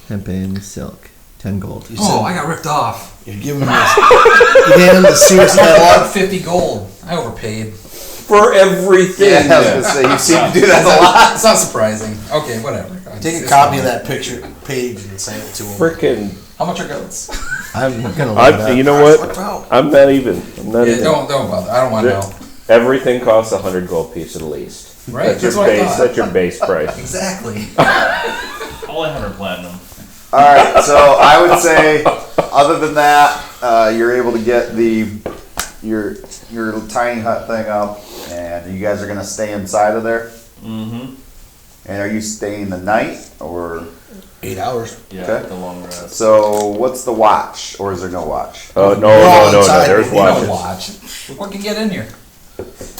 Hempen, silk. 10 gold. Oh, I got ripped off. You're giving him this. You gave him the serious I catalog. bought 50 gold. I overpaid. For everything. Yeah, I was gonna say you seem to do that a lot. It's not surprising. Okay, whatever. Take a It's copy fine. of that picture page and send it to him. Frickin'. How much are goats? I'm gonna look it up. You know what? What's out? I'm not even. I'm not Yeah, even. don't bother. I don't want to know. Everything costs 100 gold piece at least. Right? That's your That's what I base. thought. That's your base price. Exactly. All 100 platinum. All right, so I would say, other than that, you're able to get your tiny hut thing up, and you guys are gonna stay inside of there. Mm-hmm. And are you staying the night or? 8 hours. Yeah, Okay. the long rest. So what's the watch, or is there no watch? Oh We're all no! inside. There's We You watches. don't watch. What can get in here?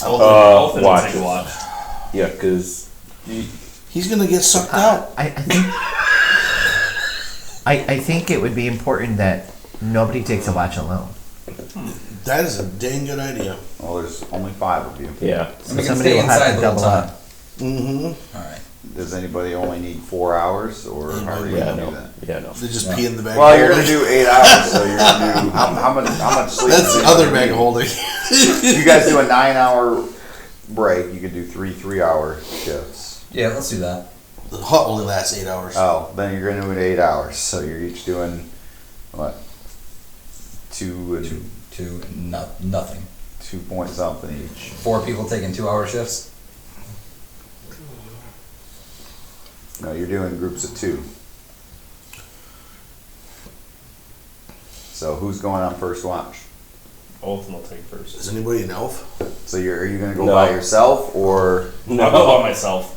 I'll take watches. a watch. Yeah, because He's gonna get sucked out. I think I think it would be important that nobody takes a watch alone. That is a dang good idea. Well, there's only 5 of you. yeah, And we can somebody stay will have inside to the whole double time. up. Mm-hmm. All right. Does anybody only need 4 hours, or how are you yeah, gonna do no, that? yeah, no. They just pee in the bag. Well, you're holder. gonna do 8 hours, so you're gonna do how much sleep? That's is the it? other bag holder. You guys do a 9-hour break. You could do 3-3-hour shifts. Yeah, let's do that. The hut only lasts 8 hours. Oh, then you're gonna do it 8 hours. So you're each doing what? 2 and Nothing. 2 point something each. 4 people taking 2-hour shifts. No, you're doing groups of 2. So who's going on first watch? Olfen will take first. Is anybody an elf? So are you gonna go No. by yourself or I'll go by myself.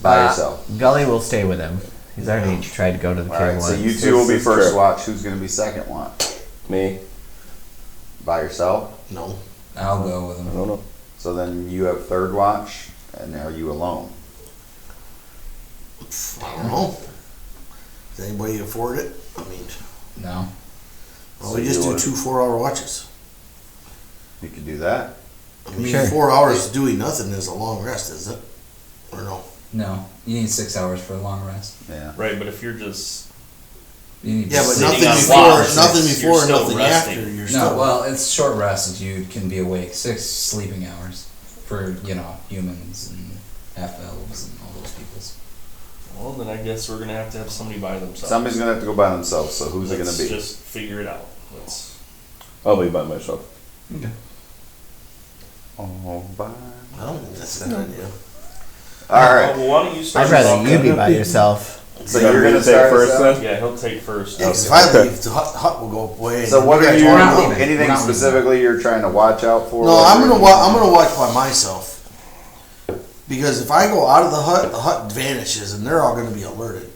by yourself? Gully will stay with him. He's already tried to go to the All cave right. once. So you 2 will be That's first true. watch. Who's gonna be second watch? Me, By yourself. No. I'll go with I them. don't know. So then you have third watch, and are you alone? I don't know. Does anybody afford it? I mean, No. well, So we just you do wanna- 2 4-hour watches. You could do that. I mean, Sure. 4 hours doing nothing is a long rest, isn't it? Or no? No. You need 6 hours for a long rest. Yeah. Right, but if you're just You need Yeah, but Sitting nothing on before, watch, nothing you're before, still nothing resting. after. You're No, still. well, it's short rest and you can be awake. 6 sleeping hours for, humans and half-elves and all those peoples. well, then I guess we're gonna have to have somebody by themselves. Somebody's gonna have to go by themselves. So who's it Let's gonna be? just figure it out. Let's. I'll be by myself. Oh, bye. I don't think that's a good idea. All right. Well, why don't you start? I'd rather us you off be then? by yourself. So You want you're me gonna to take start first us out? then? Yeah, he'll take first. Yeah, 'cause if I leave, the hut will go away. So what are you? We're not leaving. Anything We're not leaving. specifically you're trying to watch out for? No, I'm gonna watch by myself. Because if I go out of the hut vanishes, and they're all gonna be alerted.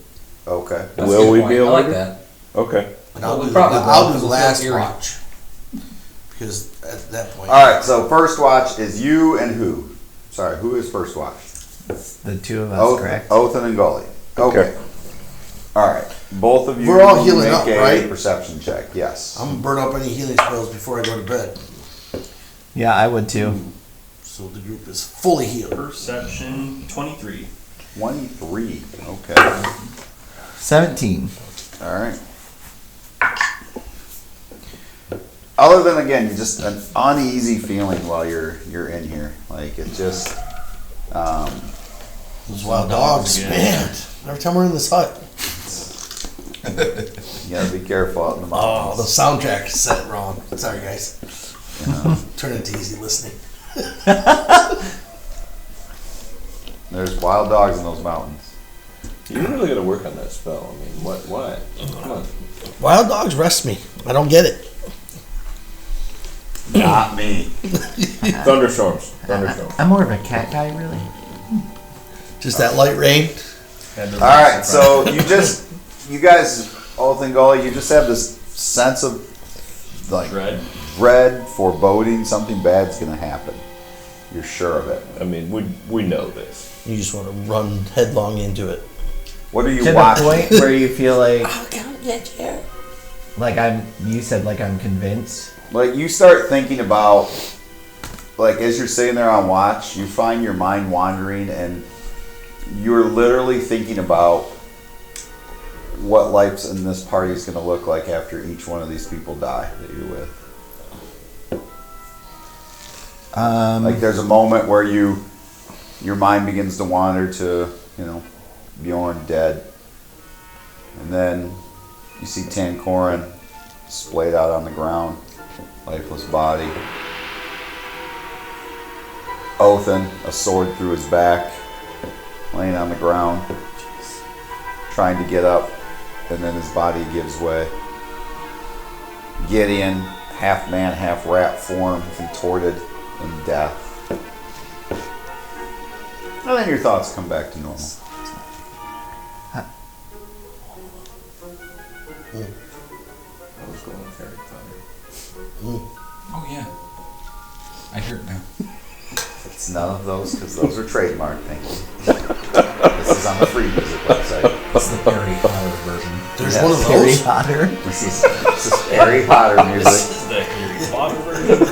Okay. That's a Will good we point. be I like alerted? that. Okay. And Well, I'll we do probably will, I'll do because the we'll feel last eerie. watch. Because at that point. All right. So first watch is you and who? Sorry, who is first watch? The 2 of us, correct? Othan and Gully. Okay. All right. Both of you. We're all healing make up, a right? perception check. Yes. I'm gonna burn up any healing spells before I go to bed. Yeah, I would too. So the group is fully healed. Perception 23. 23. Okay. 17. All right. Other than again, just an uneasy feeling while you're in here. Like it just. Those wild dogs, again. man. Every time we're in this hut. You gotta be careful out in the Oh, the mountains. soundtrack is set wrong. Sorry, guys. You know, Turn it to easy listening. there's wild dogs in those mountains. You really got to work on that spell. I mean, what? Come on. Wild dogs rest me. I don't get it. Not me. Thunderstorms. I'm more of a cat guy, really. Just that light rain. All right, so you guys, Othan Gully, you just have this sense of like dread, foreboding, something bad's gonna happen. You're sure of it. I mean, we know this. You just want to run headlong into it. What are you To watching? the point where you feel like, I'll come get you. like you said, like I'm convinced. Like you start thinking about, like as you're sitting there on watch, you find your mind wandering and you're literally thinking about what life in this party is going to look like after each one of these people die that you're with. Like there's a moment where your mind begins to wander to, Bjorn dead. And then you see Tankorin splayed out on the ground, lifeless body. Othin, a sword through his back, laying on the ground, trying to get up, and then his body gives way. Gideon, half man, half rat form, contorted in death. And then your thoughts come back to normal. I was going with Harry Potter. Oh yeah. I hear it now. It's none of those because those are trademarked. Thank you. This is on the free music website. It's the Harry Potter version. There's Yes. one of Harry those. Potter. This is Harry Potter music. This is the Harry Potter version.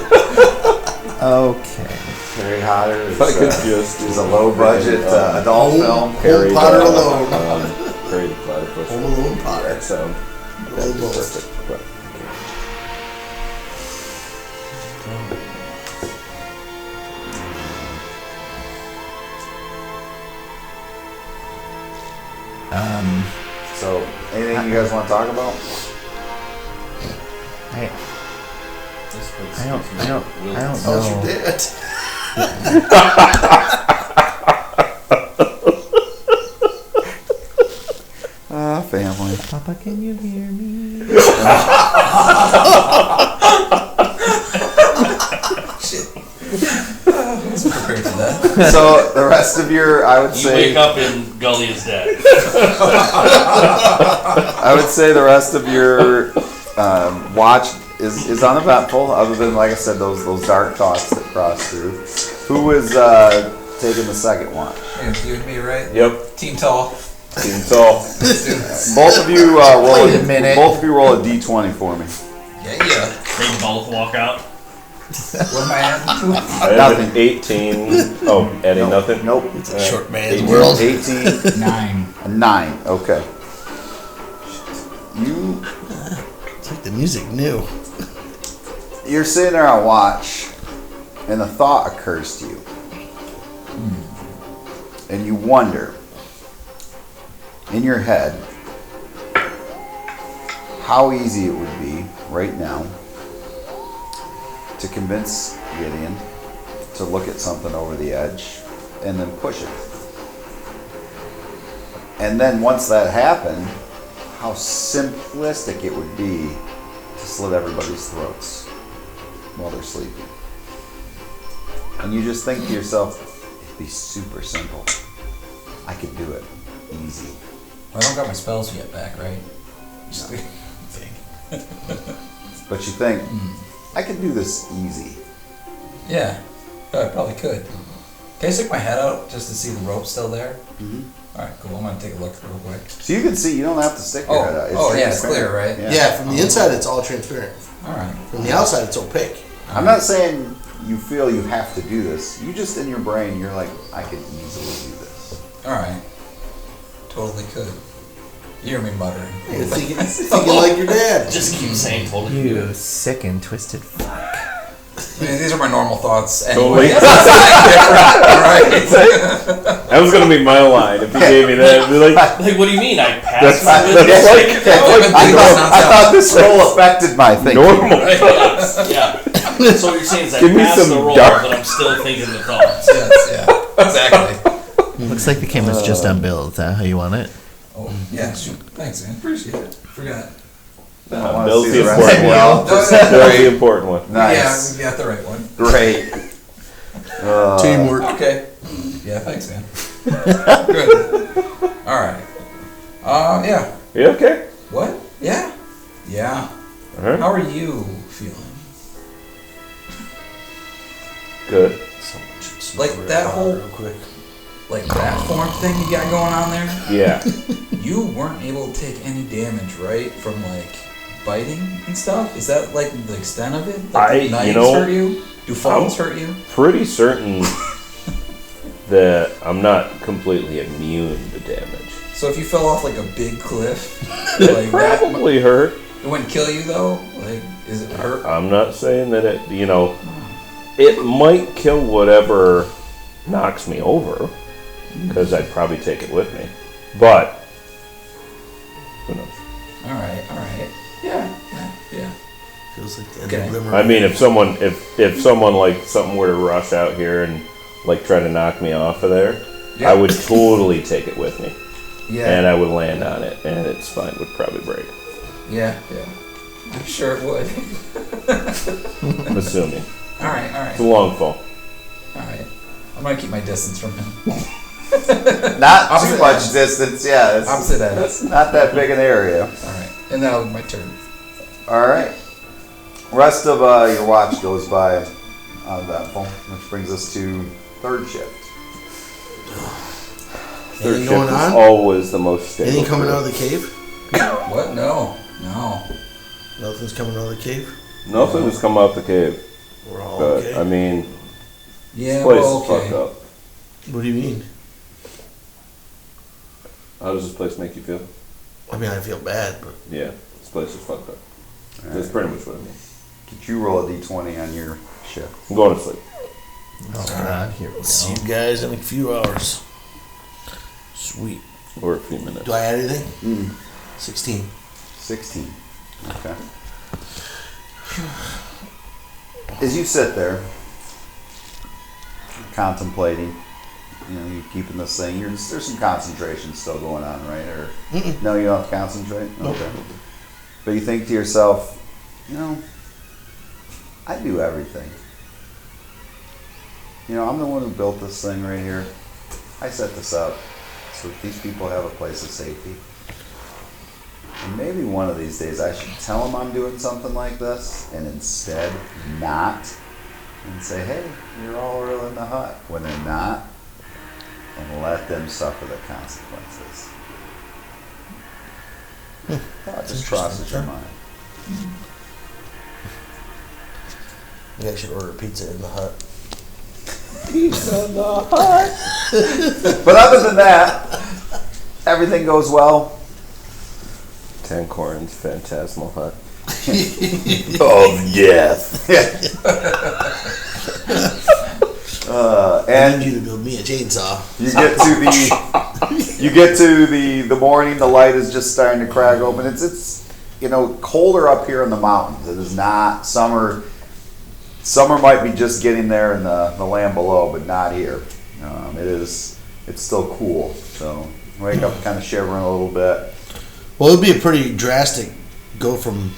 Okay. Harry Potter If I could just is a low budget adult film. Home Potter alone. Harry the Platypus. Home Alone Potter. That sound. That'd be Almost. perfect. But, So, anything you guys want to talk about? I don't How's your know. dad? Family. Papa, can you hear me? I wasn't prepared for that. So, the rest of your, I would You say, wake up and Gully is dead. I would say the rest of your watch is uneventful, other than, like I said, those dark thoughts that cross through. Who is taking the second watch? It's you and me, right? yep. Team tall. Team tall. Both of you roll. Wait a minute. Both of you roll a d20 for me. Yeah. They both walk out. What am I at? I have an 18. Oh, adding nothing? Nope. It's a short man's 18, world. 18, 9. a 9. Okay. It's like the music new. You're sitting there on watch, and a thought occurs to you, and you wonder in your head how easy it would be right now to convince Gideon to look at something over the edge and then push it. And then once that happened, how simplistic it would be to slit everybody's throats while they're sleeping. And you just think to yourself, it'd be super simple. I could do it. Easy. I don't got my spells yet back, right? Just think. But you think, I could do this easy. Yeah, I probably could. Can I stick my head out just to see the rope still there? Alright, cool. I'm gonna take a look real quick. So you can see, you don't have to stick your head out. It's transparent. clear, right? Yeah, from the inside it's all transparent. Alright. From the outside it's opaque. I'm not saying you feel you have to do this. You just, in your brain, you're like, I could easily do this. Alright. Totally could. You hear me muttering. You're thinking like your dad. Just keep saying totally. You sick and twisted fuck. I mean, these are my normal thoughts Totally. anyway. Alright. That was gonna be my line if you gave me that. It'd be like, Like, what do you mean? I passed That's- through that's this? I thought this role affected my thinking. normal. Yeah. So what you're saying is I Give me passed the some roll, dark- but I'm still thinking the thoughts. Yes, yeah. Exactly. Looks like the camera's just on Bill. Is that how you want it? Oh, yeah, shoot. Thanks, man. Appreciate it. Forgot. I wanna Bill's see the the rest of important y'all. one. Just- Bill's the important one. Nice. Yeah, we got the right one. Great. Teamwork. Okay. Yeah, thanks, man. Good. Alright. Yeah. You okay? What? Yeah. Yeah. Alright. How are you feeling? Good. Like that whole Real quick. like rat form thing you got going on there, Yeah. you weren't able to take any damage, right, from like biting and stuff? Is that like the extent of it? Like, do knives hurt you? Do falls hurt you? Pretty certain that I'm not completely immune to damage. So if you fell off like a big cliff, It like probably hurt. it wouldn't kill you though? Like, is it hurt? I'm not saying that it, it might kill whatever knocks me over, because I'd probably take it with me. But, who knows? Alright. Yeah. Feels like the end Okay. of Limerick. I mean, if someone like something were to rush out here and like try to knock me off of there, Yeah. I would totally take it with me, Yeah. and I would land on it, and its spine would probably break. Yeah. I'm sure it would. I'm assuming. Alright. It's a long fall. Alright. I'm gonna keep my distance from him. Not too Opposite much ends. distance, yeah. It's Opposite ends. not that big an area. Alright. And that'll be my turn. Alright. Rest of your watch goes by uneventful, which brings us to third shift. Third Anything shift going is on? always the most stable. Anything coming crew. out of the cave? What? No. Nothing's coming out of the cave? Nothing has come out the cave, We're all but okay? I mean, Yeah, this place well, is fucked okay. up. What do you mean? How does this place make you feel? I mean, I feel bad, but Yeah, this place is fucked up. That's pretty much what I mean. Could you roll a d20 on your shift? I'm going to sleep. Oh god, here we see go. you guys in a few hours. Sweet. Or a few minutes. Do I add anything? 16. 16. Okay. As you sit there, contemplating, you're keeping this thing, there's some concentration still going on, right? Or no, you don't have to concentrate? Nope. Okay. But you think to yourself, I do everything. I'm the one who built this thing right here. I set this up so that these people have a place of safety. And maybe one of these days I should tell them I'm doing something like this and instead not. And say, hey, you're all real in the hut when they're not. And let them suffer the consequences. Thought just crosses your mind. Maybe I should order pizza in the hut. But other than that, everything goes well. Tankoran's Phantasmal Hut. Of death. I And need you to build me a chainsaw. you get to the morning. The light is just starting to crack open. It's colder up here in the mountains. It is not summer. Summer might be just getting there in the land below, but not here. It's still cool. So wake up kind of shivering a little bit. Well, it'd be a pretty drastic go from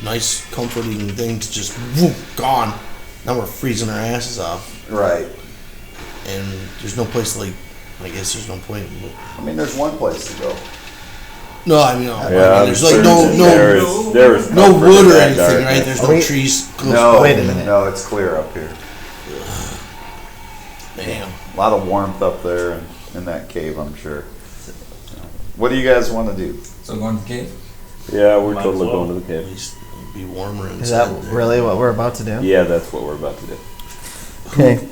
nice, comforting thing to just whoop, gone. Now we're freezing our asses off. Right. And there's no place I guess there's no point. I mean, there's one place to go. No, I mean, Yeah, there's like there is no comfort wood in or that anything, darkness. right? There's no Wait. trees close No, Wait a minute. no, it's clear up here. Damn. A lot of warmth up there in that cave, I'm sure. What do you guys want to do? So going to the cave? Yeah, we're Might totally as well. going to the At cave. least it'd be warmer inside. Is that there. really what we're about to do? Yeah, that's what we're about to do. Okay.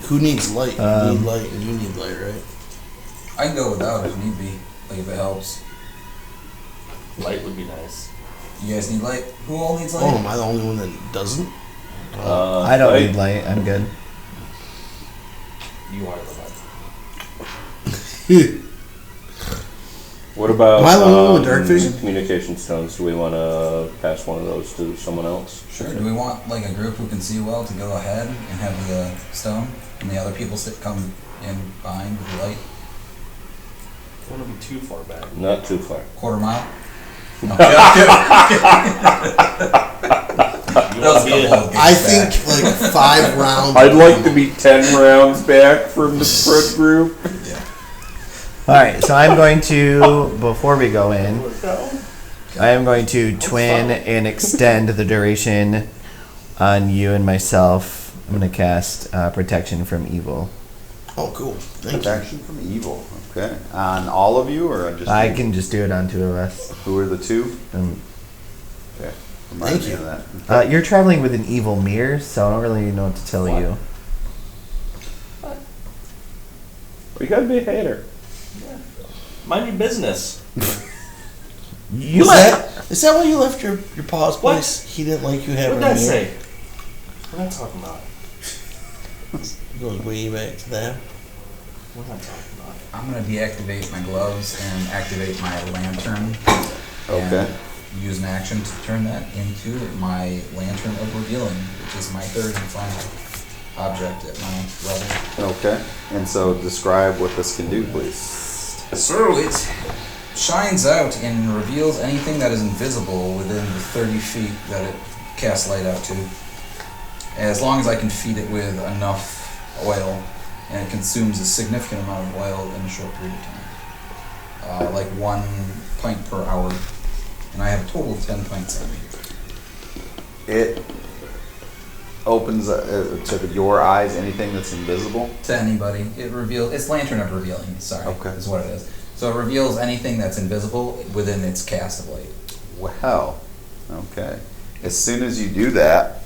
Who needs light? You need light, and you need light, right? I can go without if need be, like if it helps. Light would be nice. You guys need light? Who all needs light? Oh, am I the only one that doesn't? I don't need light. I'm good. You are the light. What about Am I the only one with dark vision? communication stones? Do we want to pass one of those to someone else? Sure. Do we want like a group who can see well to go ahead and have the stone, and the other people come in behind with the light? Don't want to be too far back. Not too far. Quarter mile? No. You That was want to be a couple of I games think back. like 5 rounds. I'd like to be 10 rounds back from the front group. All right. So I'm going to, before we go in, I am going to twin and extend the duration on you and myself. I'm going to cast protection from evil. Oh, cool. Thank you. Protection from evil. Okay. On all of you, or just I you? can just do it on 2 of us. Who are the 2? Okay. Remind Thank me you. of that. You're traveling with an evil mirror, so I don't really know what to tell you. We gotta be a hater. Mind your business. You Is that why you left your pa's What? place? He didn't like you having What did I him here? say? We're not talking about it. It goes way back to that. We're not talking about it. I'm gonna deactivate my gloves and activate my lantern. Okay. And use an action to turn that into my lantern of revealing, which is my 3rd and final object at my level. Okay. And so describe what this can do, please. So it shines out and reveals anything that is invisible within the 30 feet that it casts light out to. As long as I can feed it with enough oil, and it consumes a significant amount of oil in a short period of time. Like 1 pint per hour. And I have a total of 10 pints on me. It opens to your eyes anything that's invisible. To anybody. It reveals, it's Lantern of Revealing, sorry, Okay. is what it is. So it reveals anything that's invisible within its cast of light. Wow. Okay. As soon as you do that,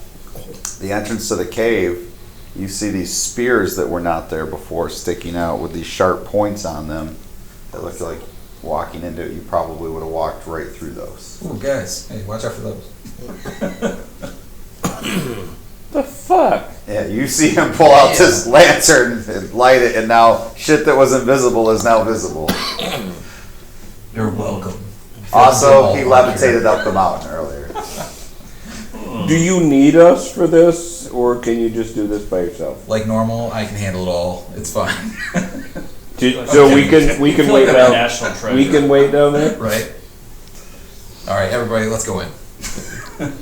the entrance to the cave, you see these spears that were not there before sticking out with these sharp points on them that look like walking into it, you probably would have walked right through those. Ooh, guys, hey, watch out for those. The fuck? Yeah, you see him pull out this lantern and light it, and now shit that was invisible is now visible. You're welcome. Also, he levitated up the mountain earlier. Do you need us for this, or can you just do this by yourself? Like normal, I can handle it all. It's fine. So we can I feel wait like I'm a down. national treasure. We can wait down there. Right? Alright, everybody, let's go in.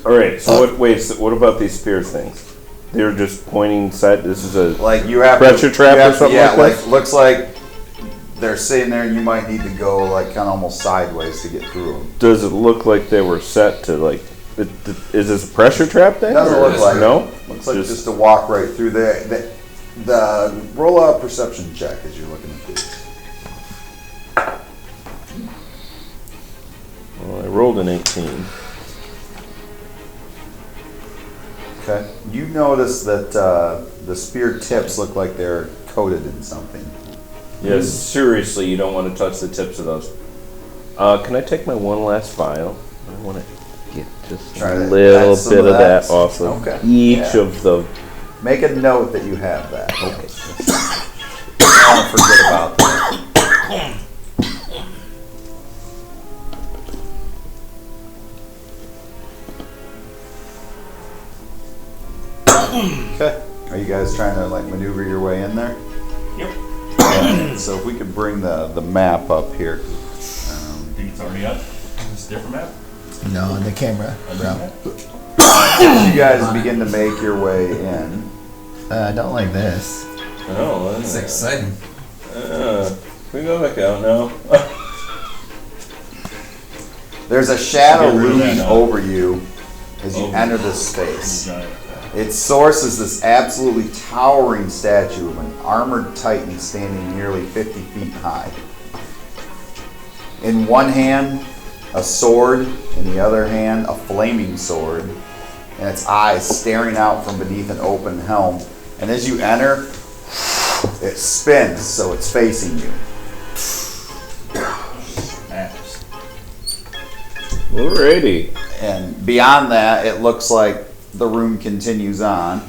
All right. So what? Wait. So what about these spear things? They're just pointing side. This is a Like you have pressure trap you have or something yeah, like this? looks like they're sitting there, and you might need to go like kind of almost sideways to get through them. Does it look like they were set to like? Is this a pressure trap thing? Doesn't or- look like it. no. Looks like just to walk right through the roll a perception check as you're looking at these. Well, I rolled an 18. Okay. You notice that the spear tips look like they're coated in something. Yes. Seriously, you don't want to touch the tips of those. Can I take my one last vial? I want to get just Try a to little add some bit of of that. that off of Okay. each Yeah. of the. Make a note that you have that. Okay. Don't forget about that. Okay. Are you guys trying to like maneuver your way in there? Yep. So if we could bring the map up here. Think it's already up? It's a different map? No, on the camera. A No. different map? As you guys begin to make your way in, I don't like this. Oh, It's exciting. we go back out now. there's a shadow Get rid of that looming now. over you as you Oh. enter this space. Giant. Its source is this absolutely towering statue of an armored titan standing nearly 50 feet high. In one hand, a sword, in the other hand, a flaming sword, and its eyes staring out from beneath an open helm. And as you enter, it spins so it's facing you. Maps. Alrighty. And beyond that, it looks like the room continues on.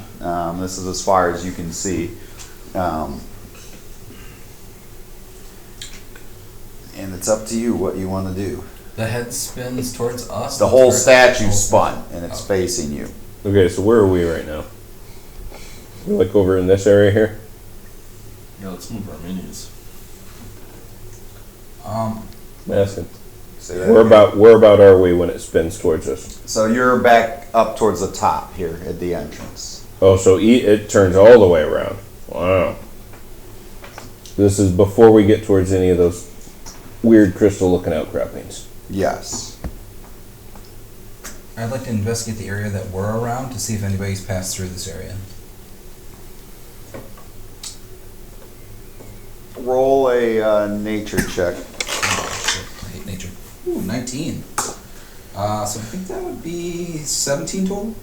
This is as far as you can see. And it's up to you what you want to do. The head spins towards us. The whole Towards- statue spun, and it's facing you. Okay, so where are we right now? We're like over in this area here. Yeah, let's move our minis. I'm asking. Say that Where again. about are we when it spins towards us? So you're back up towards the top here at the entrance. Oh, so it turns all the way around. Wow. This is before we get towards any of those weird crystal-looking outcroppings. Yes. I'd like to investigate the area that we're around to see if anybody's passed through this area. roll a nature check. I hate nature. Ooh, 19. So I think that would be 17 total.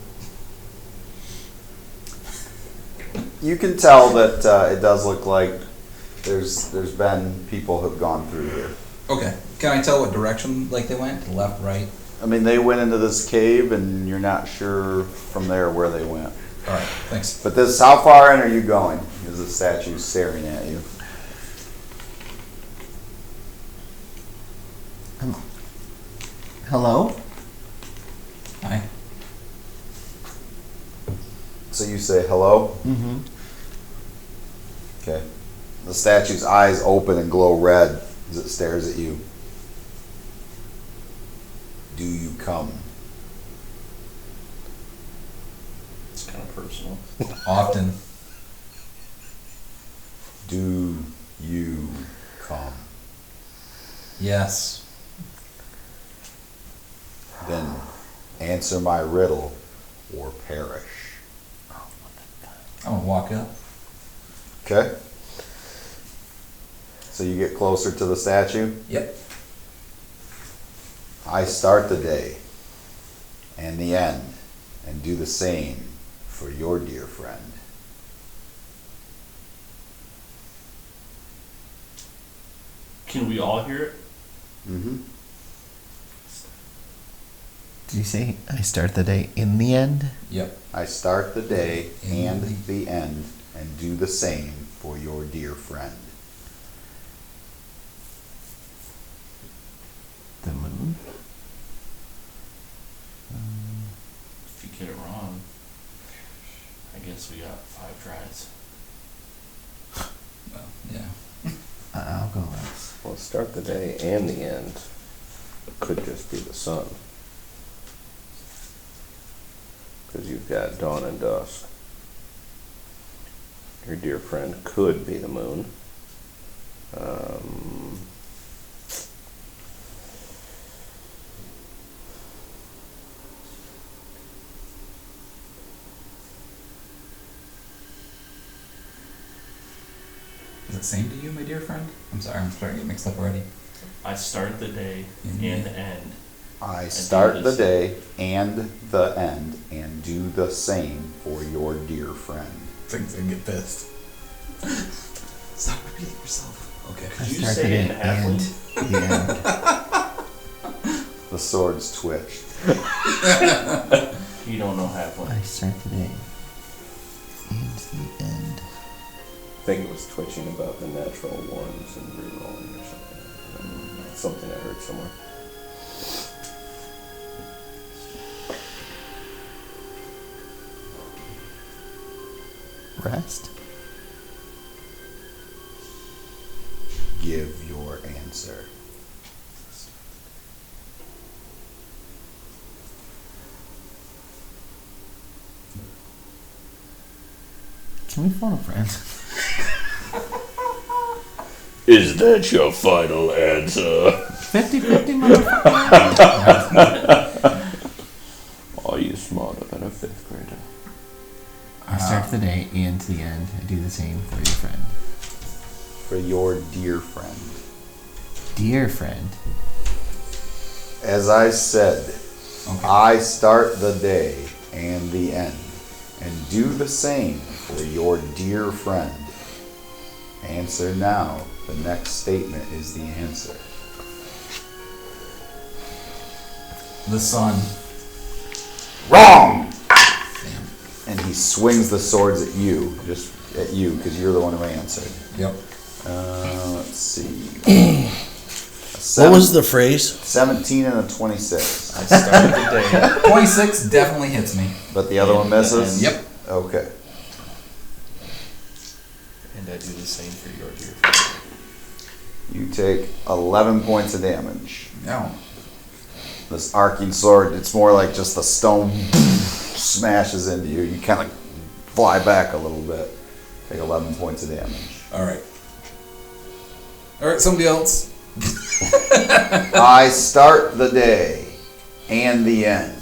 You can tell that it does look like there's been people who've gone through here. Okay. Can I tell what direction like they went? Left, right? I mean, they went into this cave, and you're not sure from there where they went. All right. Thanks. But this, how far in are you going? Is the statue staring at you? Hello? Hi. So you say hello? Mm-hmm. Okay. The statue's eyes open and glow red as it stares at you. Do you come? It's kind of personal. Often. Do you come? Yes. Then answer my riddle or perish. I'm gonna walk up. Okay? So you get closer to the statue? Yep. I start the day and the end and do the same for your dear friend. Can we all hear it? Mm-hmm. Did you say I start the day in the end? Yep. I start the day and the end and do the same for your dear friend. The moon? If you get it wrong, I guess we got 5 tries. Well, yeah. I'll go last. Well, start the day and the end. It could just be the sun. Because you've got dawn and dusk. Your dear friend could be the moon. Is it same to you, my dear friend? I'm sorry, I'm starting to get mixed up already. I start the day Mhm. and the end. I start the day and the end and do the same for your dear friend. Things gonna get pissed. Stop repeating yourself. Okay. I Did you start say the it day in halfling? and the end. The swords twitched. You don't know halfling. I start the day and the end. I think it was twitching about the natural ones and rerolling or something. Something I heard somewhere. Rest? Give your answer. Can we phone a friend? Is that your final answer? 50-50, motherfucker. Are you smarter than a 5th grader? I start the day and the end. I do the same for your friend. For your dear friend. Dear friend. As I said, Okay. I start the day and the end and do the same for your dear friend. Answer now. The next statement is the answer. The sun. Wrong! Damn. And he swings the swords at you, just at you, because you're the one who answered. Yep. Let's see. What was the phrase? 17 and a 26. I started the day 26 definitely hits me. But the other one misses? Yep. Okay. and I do the same for your dear friend. You take 11 points of damage. No. This arcing sword, it's more like just the stone smashes into you. You kind of fly back a little bit. Take 11 points of damage. Alright. Alright, somebody else. I start the day and the end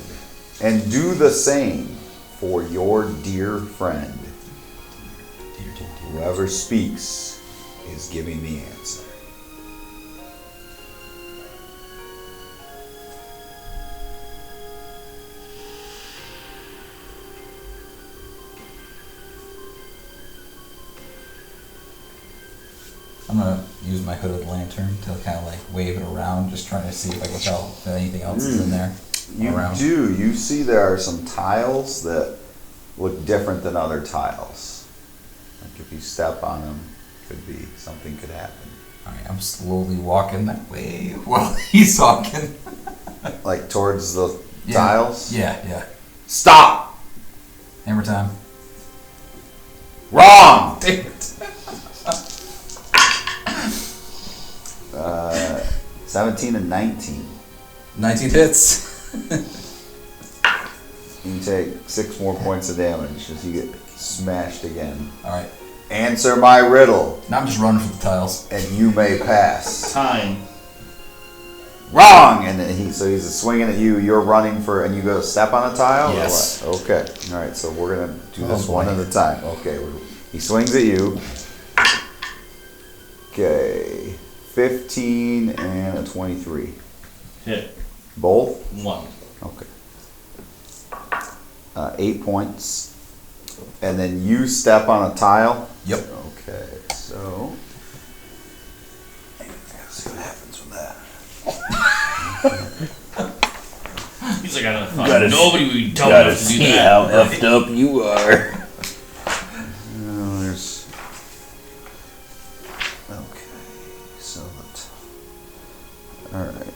and do the same for your dear friend. Whoever speaks is giving the answer. I'm gonna use my hooded lantern to kind of like wave it around, just trying to see if I can tell if anything else is in there. You around. do. You see there are some tiles that look different than other tiles. Like if you step on them, something could happen. Alright, I'm slowly walking that way while he's talking. Like towards the tiles? Yeah. Stop! Hammer time. Wrong! Damn it. 17 and 19. 19 hits. You take 6 more points of damage as you get smashed again. Alright. Answer my riddle, Now I'm just running for the tiles. and you may pass. Time. Wrong! And then he's swinging at you. You're running for, and you go step on a tile. Yes. Or what? Okay. All right. So we're gonna do this Oh, one boy. at a time. Okay. He swings at you. Okay. 15 and a 23. Hit. Both. 1. Okay. 8 points. And then you step on a tile. Yep. Okay. So. Let's see what happens with that. He's like, I Gotta thought nobody would be dumb Gotta enough to do see that. how effed up you are. There's. Okay, so alright.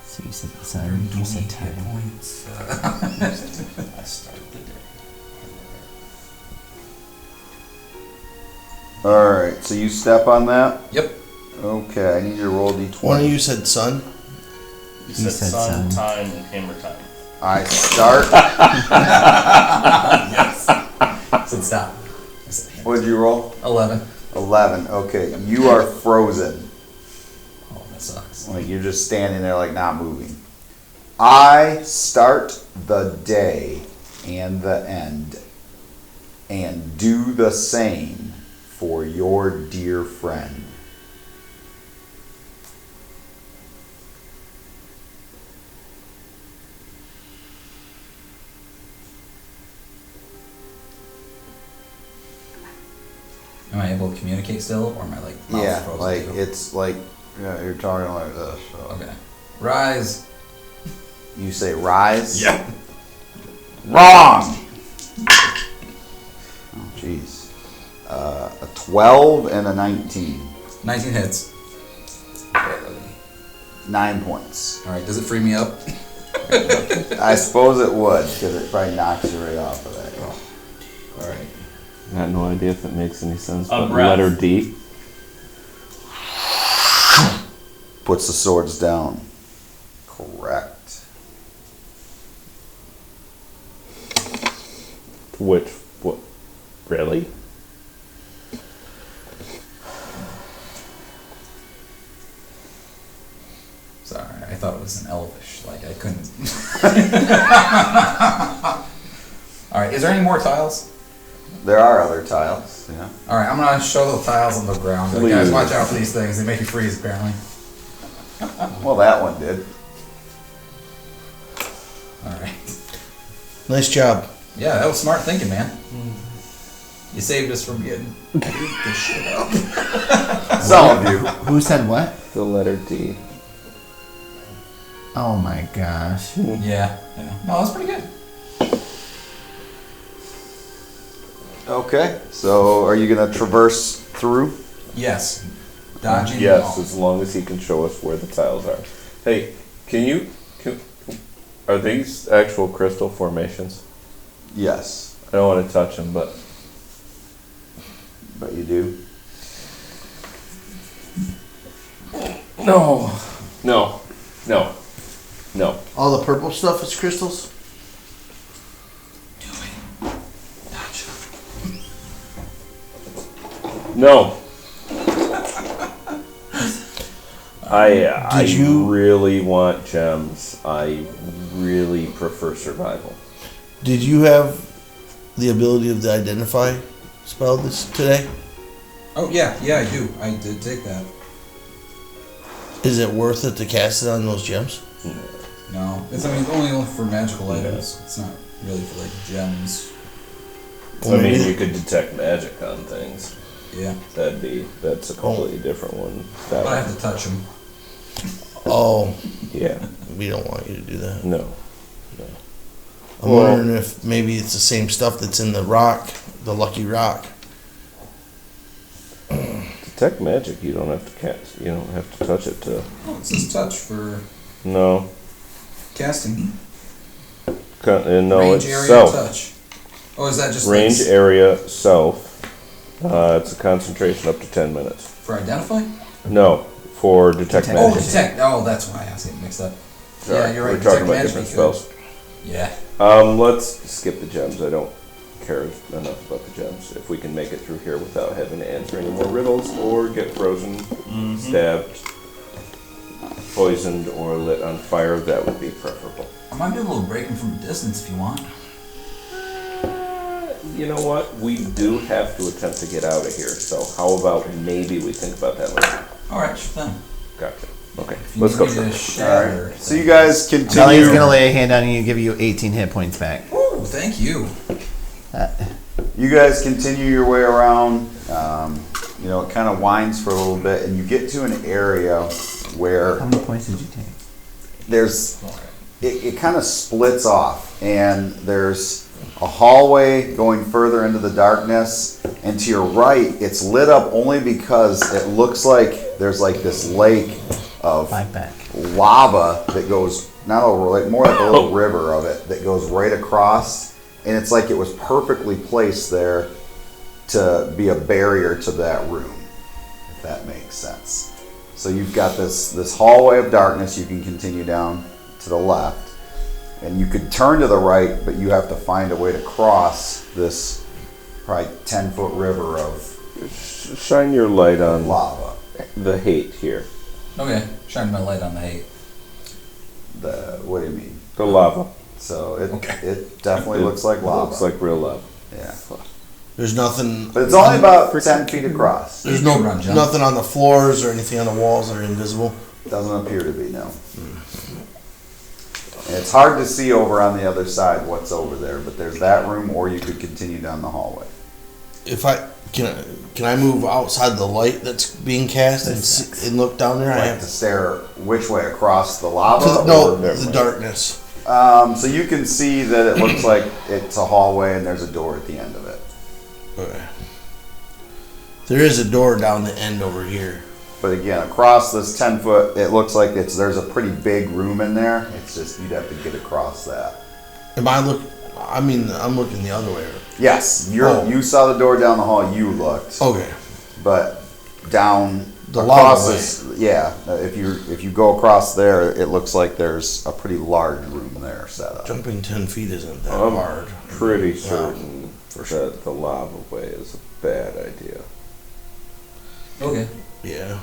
So you said sorry, you said time. points. I started the day. Alright, so you step on that? Yep. Okay, I need you to roll d20. One of you said sun. You He said said sun, sun. time, and hammer time. I start. So stop. I said hammer. What did you roll? 11. 11. Okay, you are frozen. Oh, that sucks. Like you're just standing there, like not moving. I start the day and the end, and do the same for your dear friend. Am I able to communicate still, or am I like mouth Yeah, frozen like too? it's like you're talking like this. So. Okay. Rise. You say rise. Yep. Wrong. Oh jeez. A 12 and a 19. 19 hits. Barely. 9 points. Alright, does it free me up? I suppose it would, because it probably knocks you right off of that. Alright. I have no idea if it makes any sense. A But breath. letter D. Puts the swords down. Correct. Which, what, really? Sorry, I thought it was an elvish. Like, I couldn't. Alright, is there any more tiles? There are other tiles. Yeah. Alright, I'm gonna show the tiles on the ground. Please. Guys, watch out for these things. They make you freeze, apparently. Well, that one did. Alright. Nice job. Yeah, that was smart thinking, man. You saved us from getting beat the shit up. Some of you. Who said what? The letter D. Oh my gosh. Yeah. No, that's pretty good. Okay. So, are you gonna traverse through? Yes. Dodging. Yes, all. as long as he can show us where the tiles are. Hey, are these actual crystal formations? Yes, I don't want to touch them, but but you do. no. All the purple stuff is crystals. Do it. Touch. No. I Did you- really want gems. I really prefer survival. Did you have the ability of the identify spell this today? Oh, yeah, I do. I did take that. Is it worth it to cast it on those gems? No. It's only for magical items. It's not really for, like, gems. I mean, you could detect magic on things. Yeah. That's a completely different one. But I have to touch them. Oh, Yeah. we don't want you to do that. No. I'm wondering if maybe it's the same stuff that's in the rock, the lucky rock. Detect magic, you don't have to cast. You don't have to touch it to. Oh, it says touch for No. casting. No, Range it's area self. touch. Oh, is that just Range like, area self. It's a concentration up to 10 minutes. for identify? No, for detect Oh, magic. detect. Oh, that's why I was getting mixed up. Sorry, Yeah, you're right. We're talking Detect about magic different be good. spells. Yeah. Let's skip the gems. I don't care enough about the gems. If we can make it through here without having to answer any more riddles or get frozen, stabbed, poisoned, or lit on fire, that would be preferable. I might be able to break them from a distance if you want. You know what? We do have to attempt to get out of here, so how about maybe we think about that later? Alright, sure thing. Gotcha. Okay, If you let's need go. me to First. shatter. So you guys Sully's continue. gonna lay a hand on you and give you 18 hit points back. Ooh, thank you. You guys continue your way around. It kind of winds for a little bit, and you get to an area where How many points did you take? there's it kind of splits off, and there's a hallway going further into the darkness, and to your right it's lit up only because it looks like there's like this lake of 5 back. lava that goes not over, like more like a little river of it that goes right across, and it's like it was perfectly placed there to be a barrier to that room, if that makes sense. So you've got this hallway of darkness you can continue down to the left, and you could turn to the right, but you have to find a way to cross this probably 10-foot river of Shine your light on lava. the hate here. Okay, shine my light on the hate. What do you mean? The lava. So it Okay. it definitely looks like lava. Looks like real lava. Yeah. There's nothing. But it's only about 10 feet across. There's Good run, John. nothing on the floors or anything on the walls that are invisible. Doesn't appear to be, no. And it's hard to see over on the other side what's over there, but there's that room, or you could continue down the hallway. If I can I move outside the light that's being cast and look down there? I Like have to stare which way, across the lava? no, or- the darkness. So you can see that it looks like it's a hallway and there's a door at the end of it. Okay. There is a door down the end over here. But again, across this 10-foot, it looks like there's a pretty big room in there. It's just you'd have to get across that. Am I look? I mean, I'm looking the other way. Yes, Oh. you saw the door down the hall. You looked, Okay. but down The across lava way. this, yeah. If you go across there, it looks like there's a pretty large room there set up. Jumping 10 feet isn't that I'm hard. pretty certain that the lava way is a bad idea. Okay. Yeah.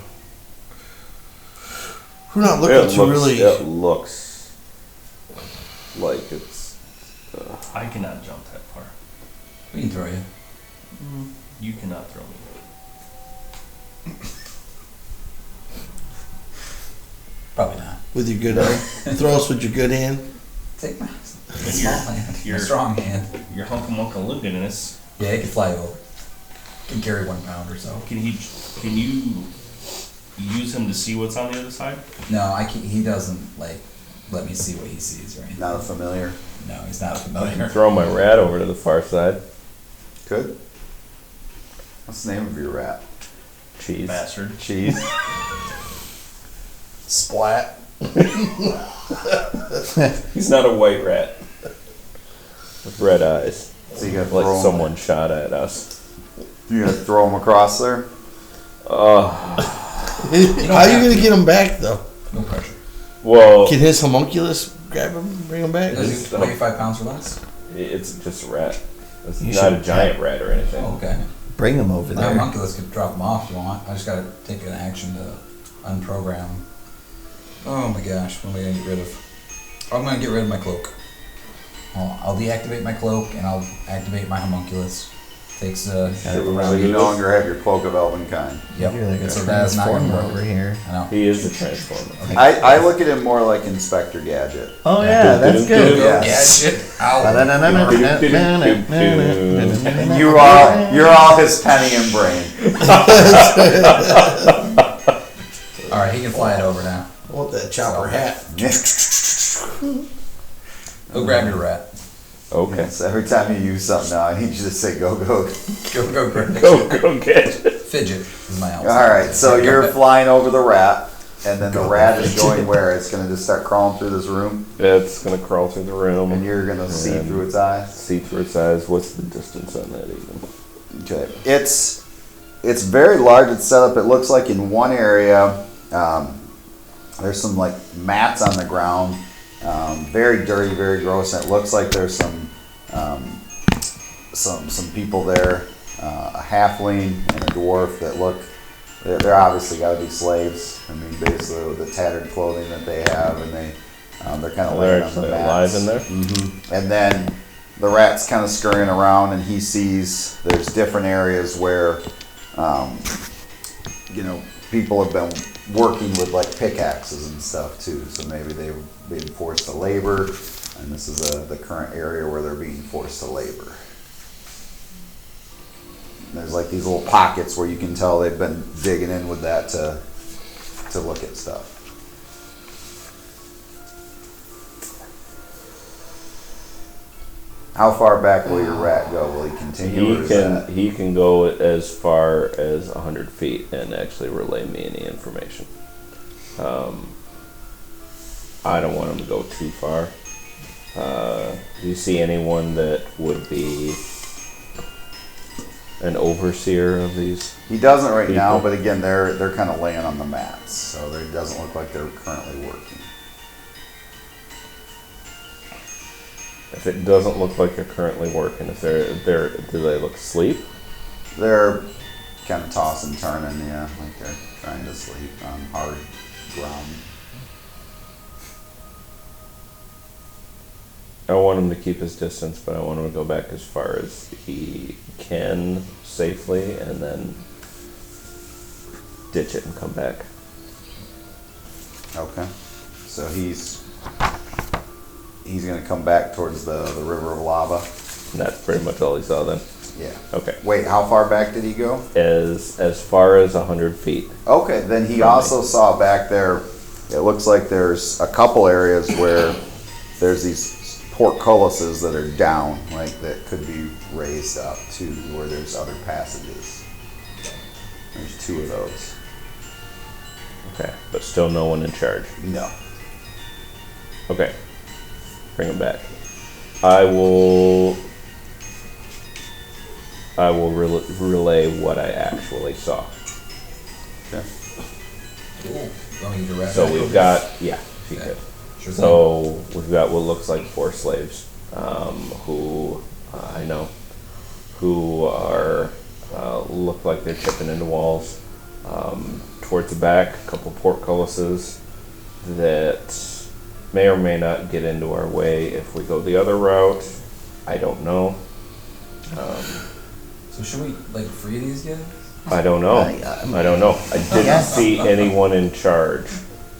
We're not looking to really. It looks like it's. I cannot jump that far. We can throw you. You cannot throw me. Probably not. With your good hand. Throw us with your good hand. Take my small hand. My Your strong hand. Your hunka munka luginous. Yeah, it can fly over. Can carry 1 pound or so. Can you use him to see what's on the other side? No, I can't. He doesn't let me see what he sees or anything. Not a familiar. No, he's not familiar. Throw my rat over to the far side. Good. What's the name of your rat? Cheese. Bastard. Cheese. Splat. He's not a white rat. With red eyes. So you gotta Like throw him. someone shot at us. You gonna throw him across there? How are you gonna get him back though? No pressure. Well, Can his homunculus grab him, bring him back? Does he weigh 5 pounds or less? it's just a rat. It's You not a should giant rat or anything. Oh, okay. Bring them over My there. homunculus could drop him off if you want. I just gotta take an action to unprogram. Oh my gosh, what am I gonna get rid of? I'm gonna get rid of my cloak. I'll deactivate my cloak and I'll activate my homunculus. Takes So around. you no longer have your cloak of elven kind. Yep. You're like a So that is not going to transformer work. over here. I know. He is the transformer. I look at him more like Inspector Gadget. Oh yeah, that's good. Yes. Gadget. Ow. And you're all his penny and brain. All right, he can fly it over now. I want that chopper hat. Go grab your rat. Okay. So every time you use something now, I need you to say go, go. Go grab it. Go get it. Fidget is my else. All right, so you're flying over the rat, and then the rat is going where? It's going to just start crawling through this room, It's gonna crawl through the room. and you're going to see And through its eyes. See through its eyes. What's the distance on that even? Okay, it's very large. It's set up. It looks like in one area, there's some like mats on the ground, very dirty, very gross. And it looks like there's some people there, a halfling and a dwarf that look. They're obviously got to be slaves. I mean, basically with the tattered clothing that they have, and they're kind of They're laying on the actually mats. alive in there. Mm-hmm. And then the rat's kind of scurrying around, and he sees there's different areas where, people have been working with like pickaxes and stuff too. So maybe they've been forced to labor, and this is the current area where they're being forced to labor. And there's like these little pockets where you can tell they've been digging in with that to look at stuff. How far back will your rat go? Will he continue? He can go as far as 100 feet and actually relay me any information. I don't want him to go too far. Do you see anyone that would be an overseer of these? He doesn't right now, people? but again, they're kind of laying on the mats, so it doesn't look like they're currently working. If it doesn't look like they're currently working, if do they look asleep? They're kind of tossing and turning, yeah, like they're trying to sleep on hard ground. I want him to keep his distance, but I want him to go back as far as he can safely, and then ditch it and come back. Okay, so he's gonna come back towards the river of lava. And that's pretty much all he saw then. Yeah. Okay. Wait, how far back did he go? As far as 100 feet. Okay, then he also saw back there, it looks like there's a couple areas where there's these portcullises that are down, like that could be raised up to where there's other passages. There's two of those. Okay, but still no one in charge. No. Okay, bring him back. I will relay what I actually saw. Okay. Cool. Want me to wrap So it we've up? got, if you Okay. could. Sure So we've got what looks like 4 slaves, who I know, who are look like they're chipping into walls. Towards the back, a couple portcullises that may or may not get into our way if we go the other route. I don't know. So should we free these guys? I don't know. I don't know. I didn't Yeah. see anyone in charge,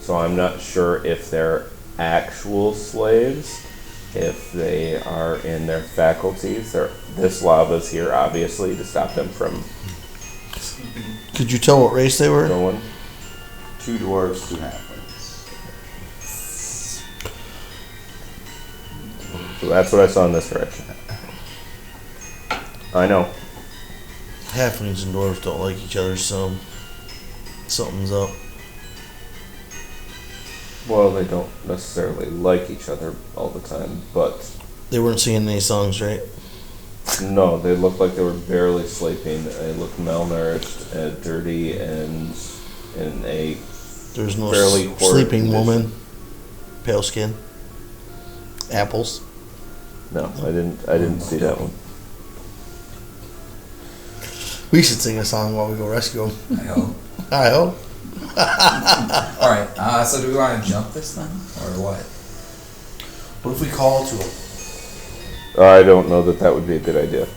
so I'm not sure if they're actual slaves, if they are in their faculties. This lava's here, obviously, to stop them from Could you tell what race they were? going. 2 dwarves, 2 halflings. So that's what I saw in this direction. I know. Halflings and dwarves don't like each other, so something's up. Well, they don't necessarily like each other all the time, but They weren't singing any songs, right? no, they look like they were barely sleeping. They look malnourished, dirty, and in a There's no Fairly horrid sleeping condition. woman, pale skin, apples. no. I didn't see that one. We should sing a song while we go rescue them. I hope. I hope. Alright, so do we want to jump this then? Or what? What if we call to them? I don't know that would be a good idea.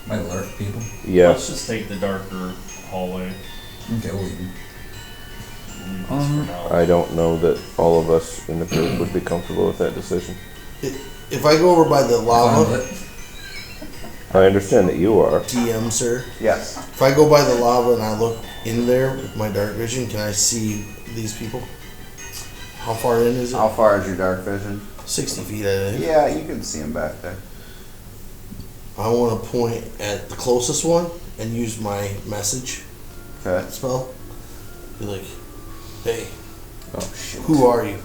Might alert people. Yeah. Let's just take the darker hallway. Okay, we'll leave. We'll leave this for now. I don't know that all of us in the group would be comfortable with that decision. If I go over by the Fine lava, with it. I understand that you are. DM, sir, Yes. if I go by the lava and I look in there with my dark vision, can I see these people? How far in is it? How far is your dark vision? 60 feet, I think. Yeah, you can see him back there. I want to point at the closest one and use my message Okay. spell. Be like, hey, Oh shit. who are you?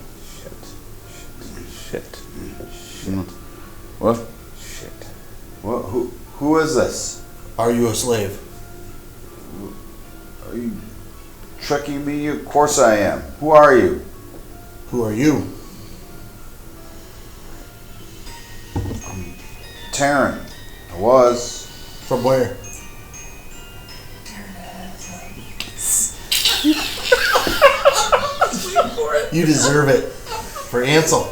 Shit. What? Shit. What? Who is this? Are you a slave? Are you tricking me? Of course I am. Who are you? Who are you? Taryn. I was. From where? You deserve it. For Ansel.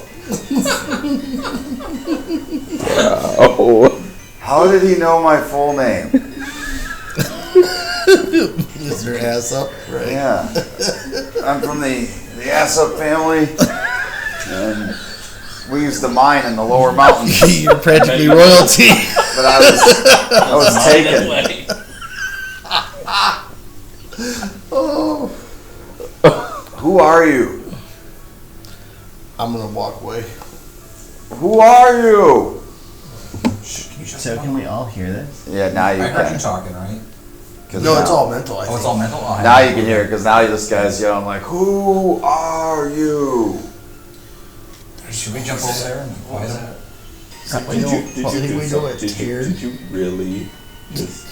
Oh. How did he know my full name? Is your ass up? Right. Yeah. I'm from the Assup family, and we used to mine in the lower mountains, You're practically royalty. but I was taken. Way. Oh. Who are you? I'm gonna walk away. Who are you? Can you shut So that can up? we all hear this? Yeah, now you I heard you can. talking, right? 'Cause No, it's now- all mental. I Oh, think. it's all mental? Oh, I Now have- you can hear it because now this guy's yelling like, "Who are you?" Should we jump over there and quiet him? We know, we know a Taryn. Did you really?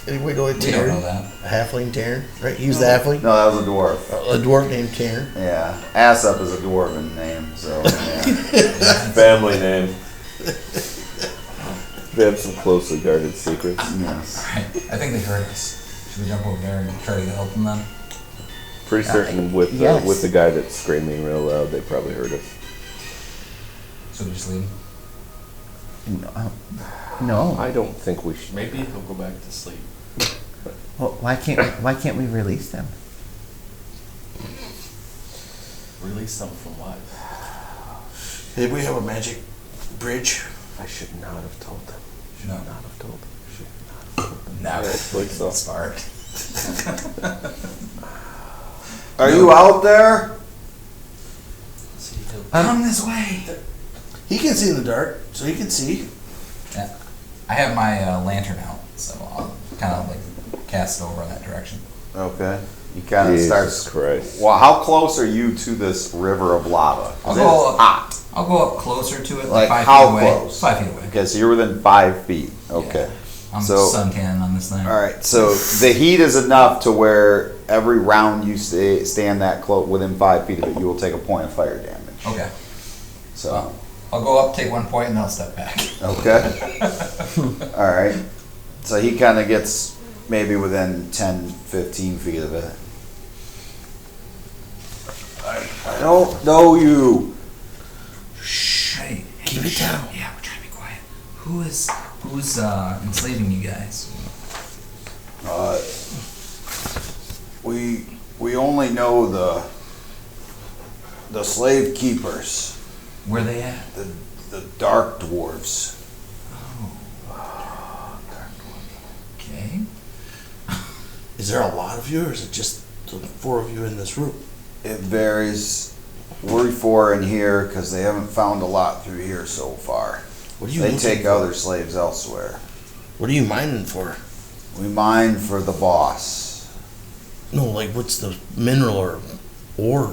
We know a We don't know Taryn. that. A halfling Taryn, right? He was the halfling. No, that was a dwarf. A dwarf named Taryn. Yeah, Assup is a dwarven name, so yeah. Family name. They have some closely guarded secrets. Yes. Alright, I think they heard us. Should we jump over there and try to help them then? Pretty certain with yes. with the guy that's screaming real loud, they probably heard us. So we just leave? No. I don't think we should. Maybe he'll go back to sleep. Well, why can't we release them? Release them from what? Did we have a magic bridge? I should not have told them. Should No. not have told them. Should not have told them. No. It's like so. Smart. Are you out there? See, he'll Come this way! He can see in the dark, so he can see. Yeah. I have my lantern out, so I'll kind of like cast it over in that direction. Okay. He kind of Jesus starts. Christ. Well, how close are you to this river of lava? 'Cause I'll go it's hot. I'll go up closer to it, Like like 5 how feet away. close? 5 feet away. Okay, so you're within 5 feet. Okay. I'm So- sun cannon on this thing. All right. So the heat is enough to where every round you stand that close within 5 feet of it, you will take a point of fire damage. Okay. So. I'll go up, take 1 point, and then I'll step back. Okay. All right. So he kind of gets maybe within 10, 15 feet of it. I don't know you. Hey, Keep it down. Yeah, we're trying to be quiet. Who's enslaving you guys? We only know the slave keepers, Where they at? the dark dwarves. Okay. Is there a lot of you, or is it just the 4 of you in this room? It varies. We're 4 in here because they haven't found a lot through here so far. What are you They looking take for? other slaves elsewhere. What are you mining for? We mine for the boss. No, like what's the mineral or ore?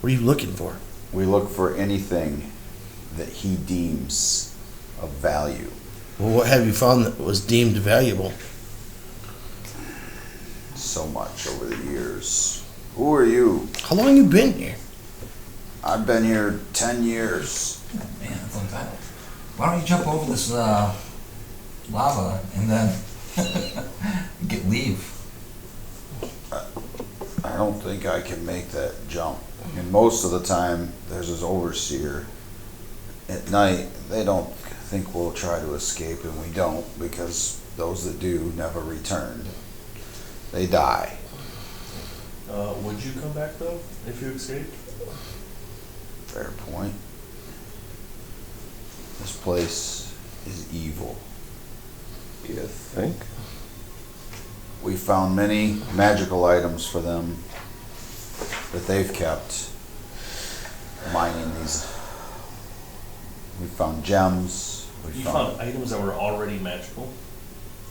What are you looking for? We look for anything that he deems of value. Well, what have you found that was deemed valuable? So much over the years. Who are you? How long you been here? I've been here 10 years. Oh, man, that's a long time. Why don't you jump over this lava and then leave? I don't think I can make that jump. And most of the time, there's this overseer. At night, they don't think we'll try to escape, and we don't, because those that do never return. They die. Would you come back though if you escaped? Fair point. This place is evil. You think? We found many magical items for them that they've kept mining these. We found gems. You found items that were already magical?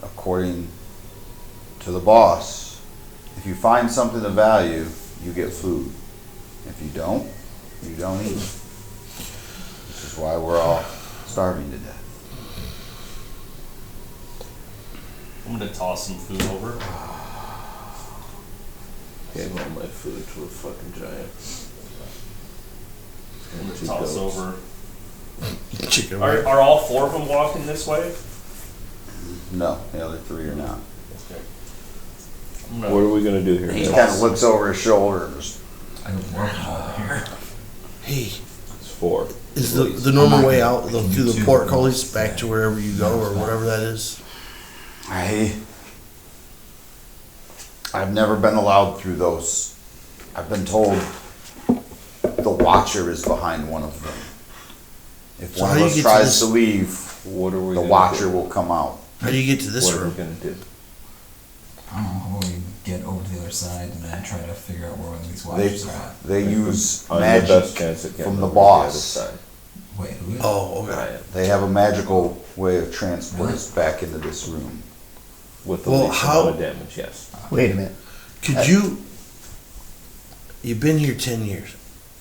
According to the boss, if you find something of value, you get food. If you don't eat. Which is why we're all starving to death. I'm gonna toss some food over. Gave all my food to a fucking giant. I'm gonna Two toss goats. over. Chicken Are all four of them walking this way? No, the other three are not. Okay. What are we gonna do here? He guys? kind of looks over his shoulder and just, I would work over here. Hey, It's 4. is the normal way out through the portcullis back to wherever you go or whatever that is? I've never been allowed through those. I've been told the Watcher is behind one of them. If So one how of do you us get to tries this- to leave, What are we the gonna Watcher do? will come out. How do you get to this What are we room? gonna do? I don't know, how about we get over to the other side and then try to figure out where one of these watchers are at. They use On the best magic chance it from can the over to other boss. side. Wait, who is? Oh, okay. Ryan, They have a magical way of transporting us back into this room. with the Well, least how- amount of damage, yes. Wait a minute. Could you? You've been here 10 years.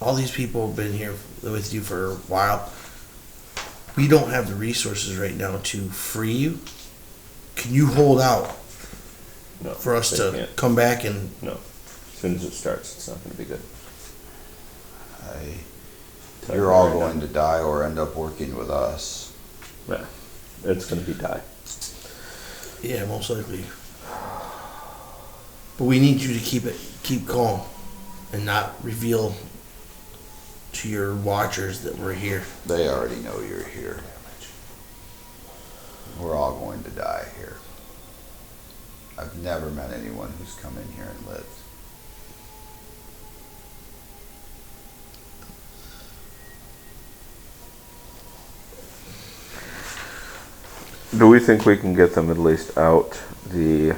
All these people have been here with you for a while. We don't have the resources right now to free you. Can you hold out No, for us they to can't. come back and? No. As soon as it starts, it's not gonna be good. Tell You're you all right going now. to die or end up working with us. Yeah, it's gonna be die. Yeah, most likely. But we need you to keep calm, and not reveal to your watchers that we're here. They already know you're here. We're all going to die here. I've never met anyone who's come in here and lived. Do we think we can get them at least out the...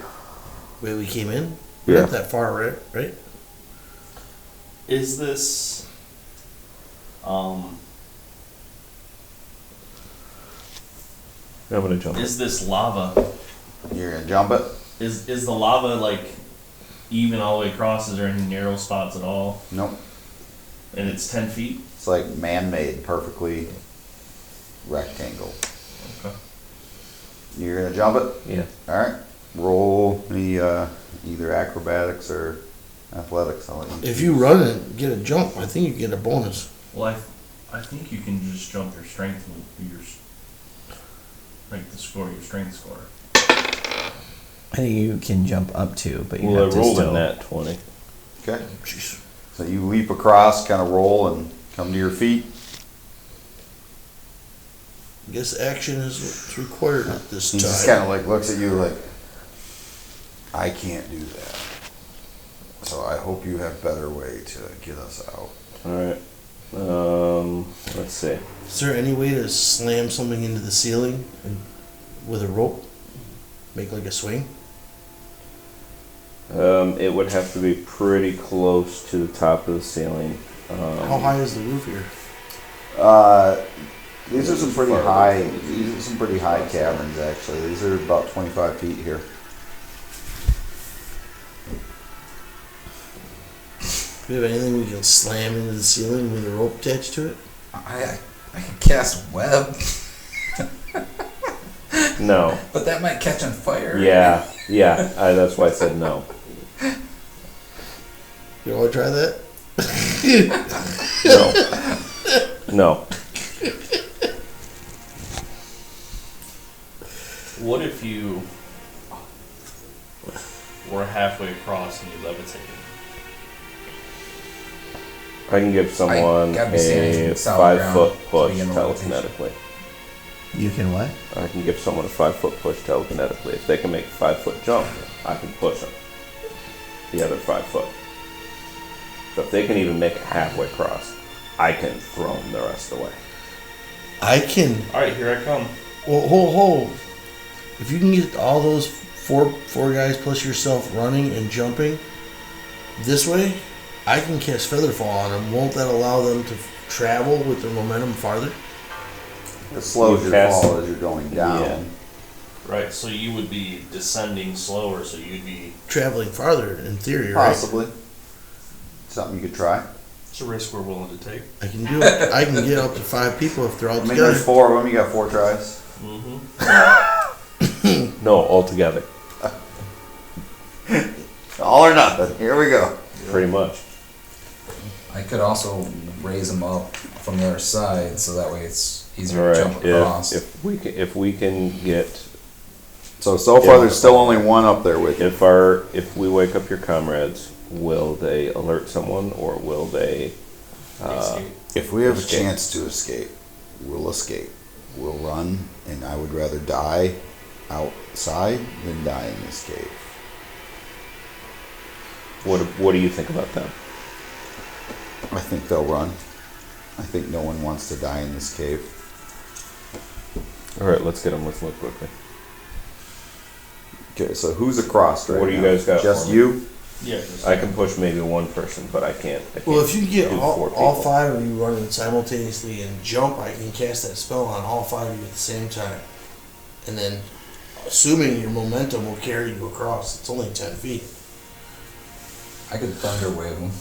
Way we came in. We're Yeah. not that far, right? Is this I'm gonna jump. is this lava? You're gonna jump it? Is the lava like even all the way across? Is there any narrow spots at all? Nope. And it's 10 feet? It's like man-made, perfectly rectangle. Okay. You're gonna jump it? Yeah. Alright. Roll me either acrobatics or athletics. I'll let you If you run and get a jump, I think you get a bonus. Well, I think you can just jump your strength and your like the score, your strength score. I think you can jump up to, but you Well, I have to rolled still. in that 20. Okay. Jeez. So you leap across, kind of roll, and come to your feet. I guess action is what's required at this He just time. kind of like looks at you like, I can't do that. So I hope you have better way to get us out. Alright. Let's see. Is there any way to slam something into the ceiling and, with a rope? Make like a swing? It would have to be pretty close to the top of the ceiling. How high is the roof here? These are some pretty high. These are some pretty high caverns, actually. These are about 25 feet here. Do we have anything we can slam into the ceiling with a rope attached to it? I can cast web, No. but that might catch on fire. Yeah. That's why I said no. You want to try that? No. What if you were halfway across and you levitated? I can give someone gotta be standing a solid ground 5-foot to push begin the levitation. telekinetically. You can what? I can give someone a 5-foot push telekinetically. If they can make a 5-foot jump, I can push them the other 5 foot. So if they can even make it halfway across, I can throw them the rest of the way. I can. All right, here I come. Well, hold. If you can get all those four guys plus yourself running and jumping this way, I can cast Featherfall on them. Won't that allow them to travel with their momentum farther? It slows You your cast- fall as you're going down. Yeah. Right, so you would be descending slower, so you'd be. Traveling farther, in theory, right? Possibly. Something you could try. It's a risk we're willing to take. I can do it. I can get up to 5 people if they're all I mean, together. there's 4 of them. You got 4 tries. No, altogether. All or nothing. Here we go. Pretty much. I could also raise them up from the other side, so that way it's easier All to right. jump across. If we can get So far, Yeah. there's still only one up there with you. if we wake up your comrades, will they alert someone or will they? If we have Escape. a chance to escape, we'll escape. We'll run, and I would rather die outside than die in this cave. What do you think about that? I think they'll run. I think no one wants to die in this cave. All right, let's get them. Let's look quickly. Okay, so who's across right What do you now? guys got Just for me? you? Yeah. I can push maybe one person, but I can't. Well, if you get do 4 all people. 5 of you running simultaneously and jump, I can cast that spell on all 5 of you at the same time. And then, assuming your momentum will carry you across, it's only 10 feet. I could thunder wave them.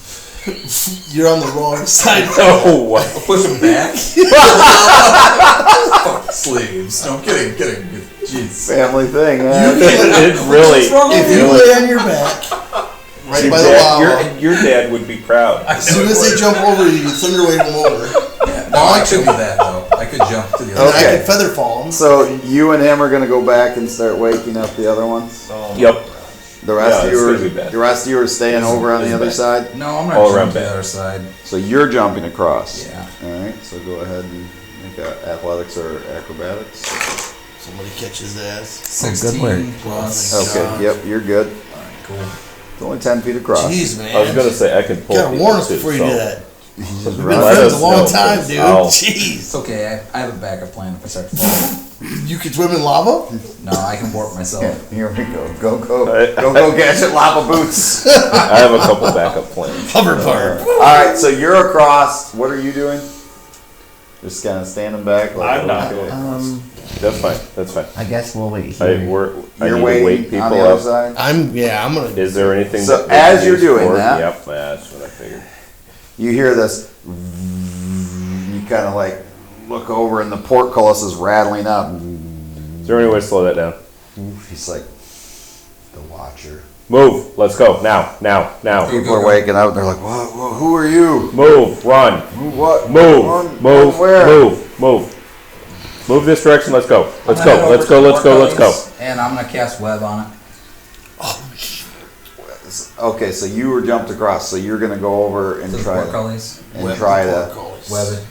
You're on the wrong side. Oh, wow. Push them back. Fuck sleeves. No, I'm kidding. Jeez. Family thing, You huh? can, It really. if you lay on your back, right Your by the dad, lava, your dad would be proud. as soon as they jump over you, you thunder wave them over. Yeah, no, I could do that though. I could jump to the And other Okay. I can feather fall them. So you and him are gonna go back and start waking up the other ones. Yep. The rest Yeah, of you it's are gonna be bad. the rest of you are staying over on the other side. No, I'm All not around jumping to the back. other side. So you're jumping across. Yeah. All right. So go ahead and make a athletics or acrobatics. Somebody catches the ass. 16 work. plus. Okay. God. Yep. You're good. Alright, cool. It's only 10 feet across. Jeez, man. I was gonna say I can pull. You gotta people warn us too, before you so- do that. Just We've been run. Let friends us a long know, time, Chris. dude. I'll- Jeez. It's okay. I have a backup plan if I start to fall. You can swim in lava? No, I can warp myself. Yeah, here we go. Go gadget lava boots. I have a couple backup plans. Hover part. All right. So you're across. What are you doing? Just kind of standing back. Like, I'm not. okay. That's fine. That's fine. I guess we'll wait I here. need You're to waiting wake on people the other up. side. I'm gonna. Is there anything? So that they as can you're use doing for- that- Yep, that's what I figured. You hear this. You kind of like look over, and the portcullis is rattling up. Is there any way to slow that down? He's like, the Watcher. Move. Let's go now. People are waking up. And they're like, "What? Who are you? Move. Run. What? Move. Run Move. where?" Move this direction. Let's go. Let's I'm gonna go. head Let's over go. to Let's go. Let's go. Portcullis, And I'm gonna cast web on it. Okay, so you were jumped across. So you're gonna go over and To the try portcullis. and try to. Web it.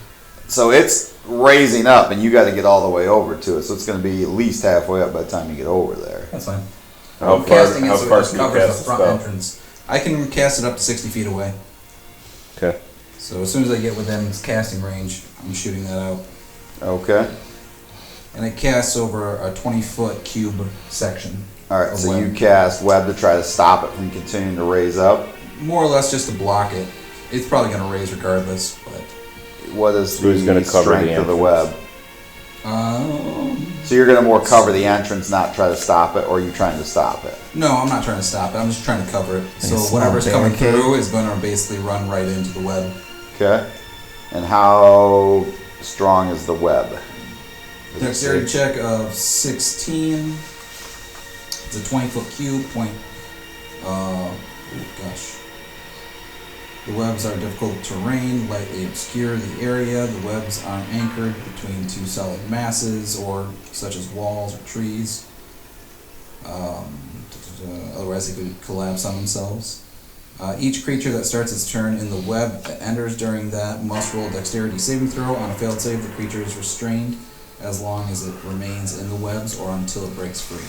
So it's raising up, and you got to get all the way over to it. So it's going to be at least halfway up by the time you get over there. That's fine. How I'm far? casting it How so it far just can you covers the cast the front spell? entrance. I can cast it up to 60 feet away. Okay. So as soon as I get within its casting range, I'm shooting that out. Okay. And it casts over a 20-foot cube section. All right. Of So you web. cast web to try to stop it from continuing to raise up. More or less just to block it. It's probably going to raise regardless, but... What is Who's the gonna cover the strength of the entrance? web? So you're going to more cover the entrance, not try to stop it, or are you trying to stop it? No, I'm not trying to stop it. I'm just trying to cover it. So a small whatever's coming barricade? through is going to basically run right into the web. Okay. And how strong is the web? Does it Dexterity say? check of 16. It's a 20-foot cube. Gosh. The webs are difficult terrain, lightly obscure the area. The webs aren't anchored between two solid masses, or such as walls or trees. Otherwise, they could collapse on themselves. Each creature that starts its turn in the web that enters during that must roll a dexterity saving throw. On a failed save, the creature is restrained as long as it remains in the webs or until it breaks free.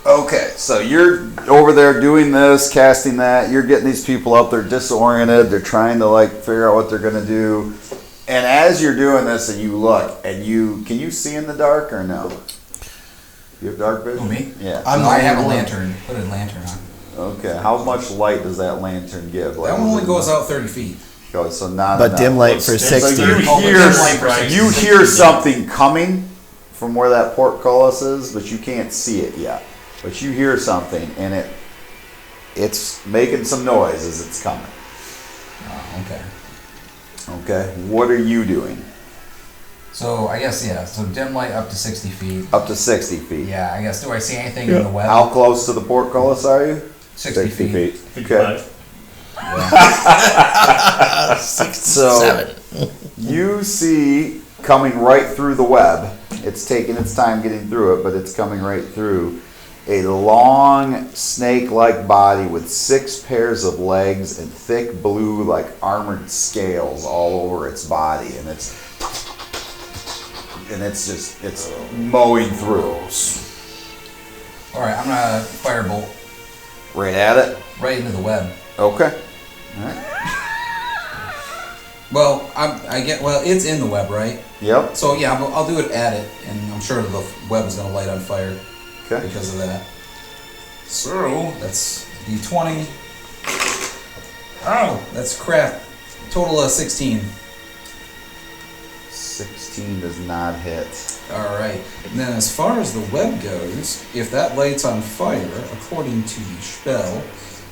Okay, so you're over there doing this, casting that. You're getting these people up. They're disoriented. They're trying to like figure out what they're gonna do. And as you're doing this, and you look, and can you see in the dark or no? You have dark vision? Who, me? Yeah. I have a lantern. Put a lantern on. Okay. How much light does that lantern give? Like, That one only goes out 30 feet. So not But enough. dim light for So 60. So you hear something coming from where that portcullis is, but you can't see it yet. But you hear something, and it's making some noise as it's coming. Oh, okay. Okay. What are you doing? So I guess, yeah, so dim light up to 60 feet. Up to 60 feet. Yeah, I guess, do I see anything in the web? How close to the portcullis are you? 60 feet. 55. So you see coming right through the web. It's taking its time getting through it, but it's coming right through. A long snake-like body with 6 pairs of legs and thick blue, like armored scales all over its body, and it's mowing through. All right, I'm gonna firebolt Right at it. right into the web. Okay. All right. Well, it's in the web, right? Yep. So yeah, I'll do it at it, and I'm sure the web is gonna light on fire Okay. because of that. So that's D20. Oh, that's crap. Total of 16. 16 does not hit. All right. And then as far as the web goes, if that lights on fire, according to the spell,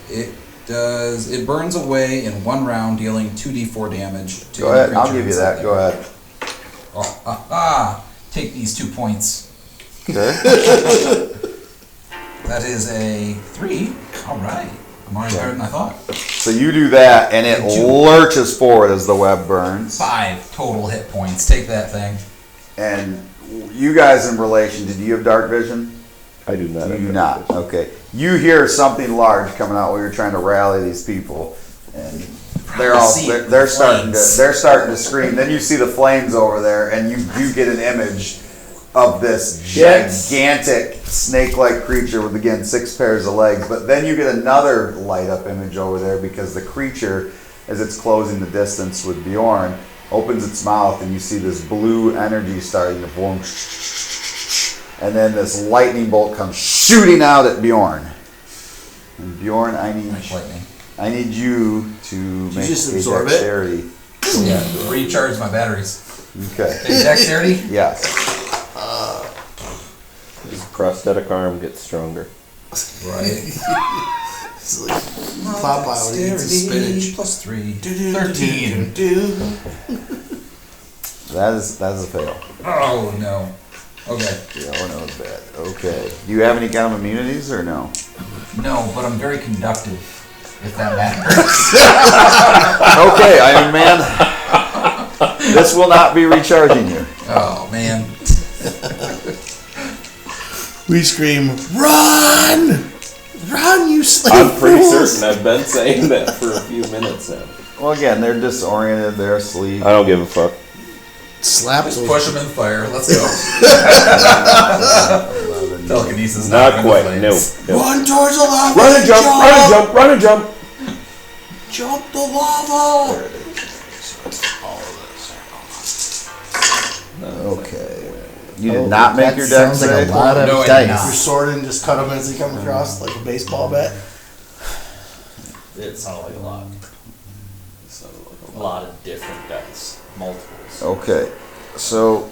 it burns away in 1 round, dealing 2d4 damage to Go any ahead. I'll creature give you inside that. Go there. ahead. Oh, take these 2 points. Okay. That is a 3. All right. I'm already better than I thought. So you do that, and it lurches forward as the web burns. 5 total hit points. Take that thing. And you guys in relation, did you have dark vision? I do not. You do not. Okay. You hear something large coming out while you're trying to rally these people, and they're starting to scream. Then you see the flames over there, and you do get an image of this gigantic snake-like creature with, again, 6 pairs of legs. But then you get another light-up image over there because the creature, as it's closing the distance with Bjorn, opens its mouth, and you see this blue energy starting to form. And then this lightning bolt comes shooting out at Bjorn. And Bjorn, I need you to make just a absorb it? dexterity. Yeah. Recharge my batteries. Okay. Okay, dexterity? Yes. His prosthetic arm gets stronger. Right. It's like Popeye when he eats his spinach. Plus 3. 13. That is a fail. Oh, no. Okay. Yeah, oh no, it's bad. Okay. Do you have any kind of immunities or no? No, but I'm very conductive, if that matters. Okay, Iron Man. This will not be recharging you. Oh, man. We scream, "Run! Run, you slave I'm pretty fools!" certain I've been saying that for a few minutes now. Well, again, they're disoriented. They're asleep. I don't give a fuck. Slap Just those- push them in the fire. Let's go. Telekinesis. Not in the quite. flames. No. Run towards the lava! Run and jump! Run and jump! Run and jump! Jump the lava! Okay. You did not make That your dex sounds like save? a lot of No, I did dice. not. Your sword and just cut them as they come across like a baseball bat. It sounded like a lot. It sounded like a lot of different dice. Multiples. Okay. So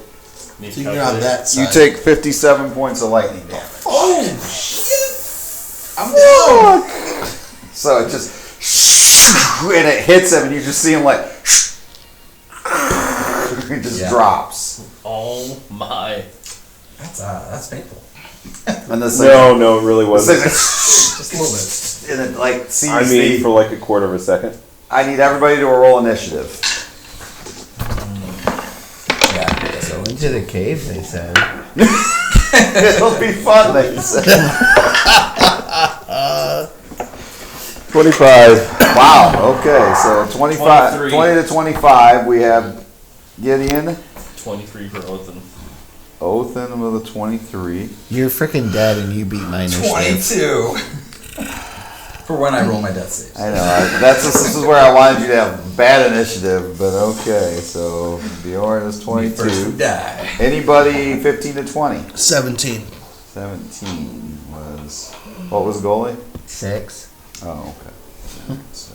Need So to you're on calculate. that side. you take 57 points of lightning damage. Oh shit! I'm down. So it just and it hits him, and you just see him like it just drops. Oh my. That's painful. And this thing, No, it really this wasn't. thing Just a little bit. and it like sees I mean, for like a quarter of a second. I need everybody to roll initiative. Yeah. So Into the cave, they said. It'll be fun, they said. 25. Wow. Okay, so 25, 23. 20 to 25. We have Gideon, 23 for both of them. Othin with a 23. You're freaking dead and you beat my initiative. 22. For when I roll my death saves. I know. This is where I wanted you to have bad initiative, but okay. So Bjorn is 22. First to die. Anybody 15 to 20? 17. 17 was. What was goalie? 6. Oh, okay. So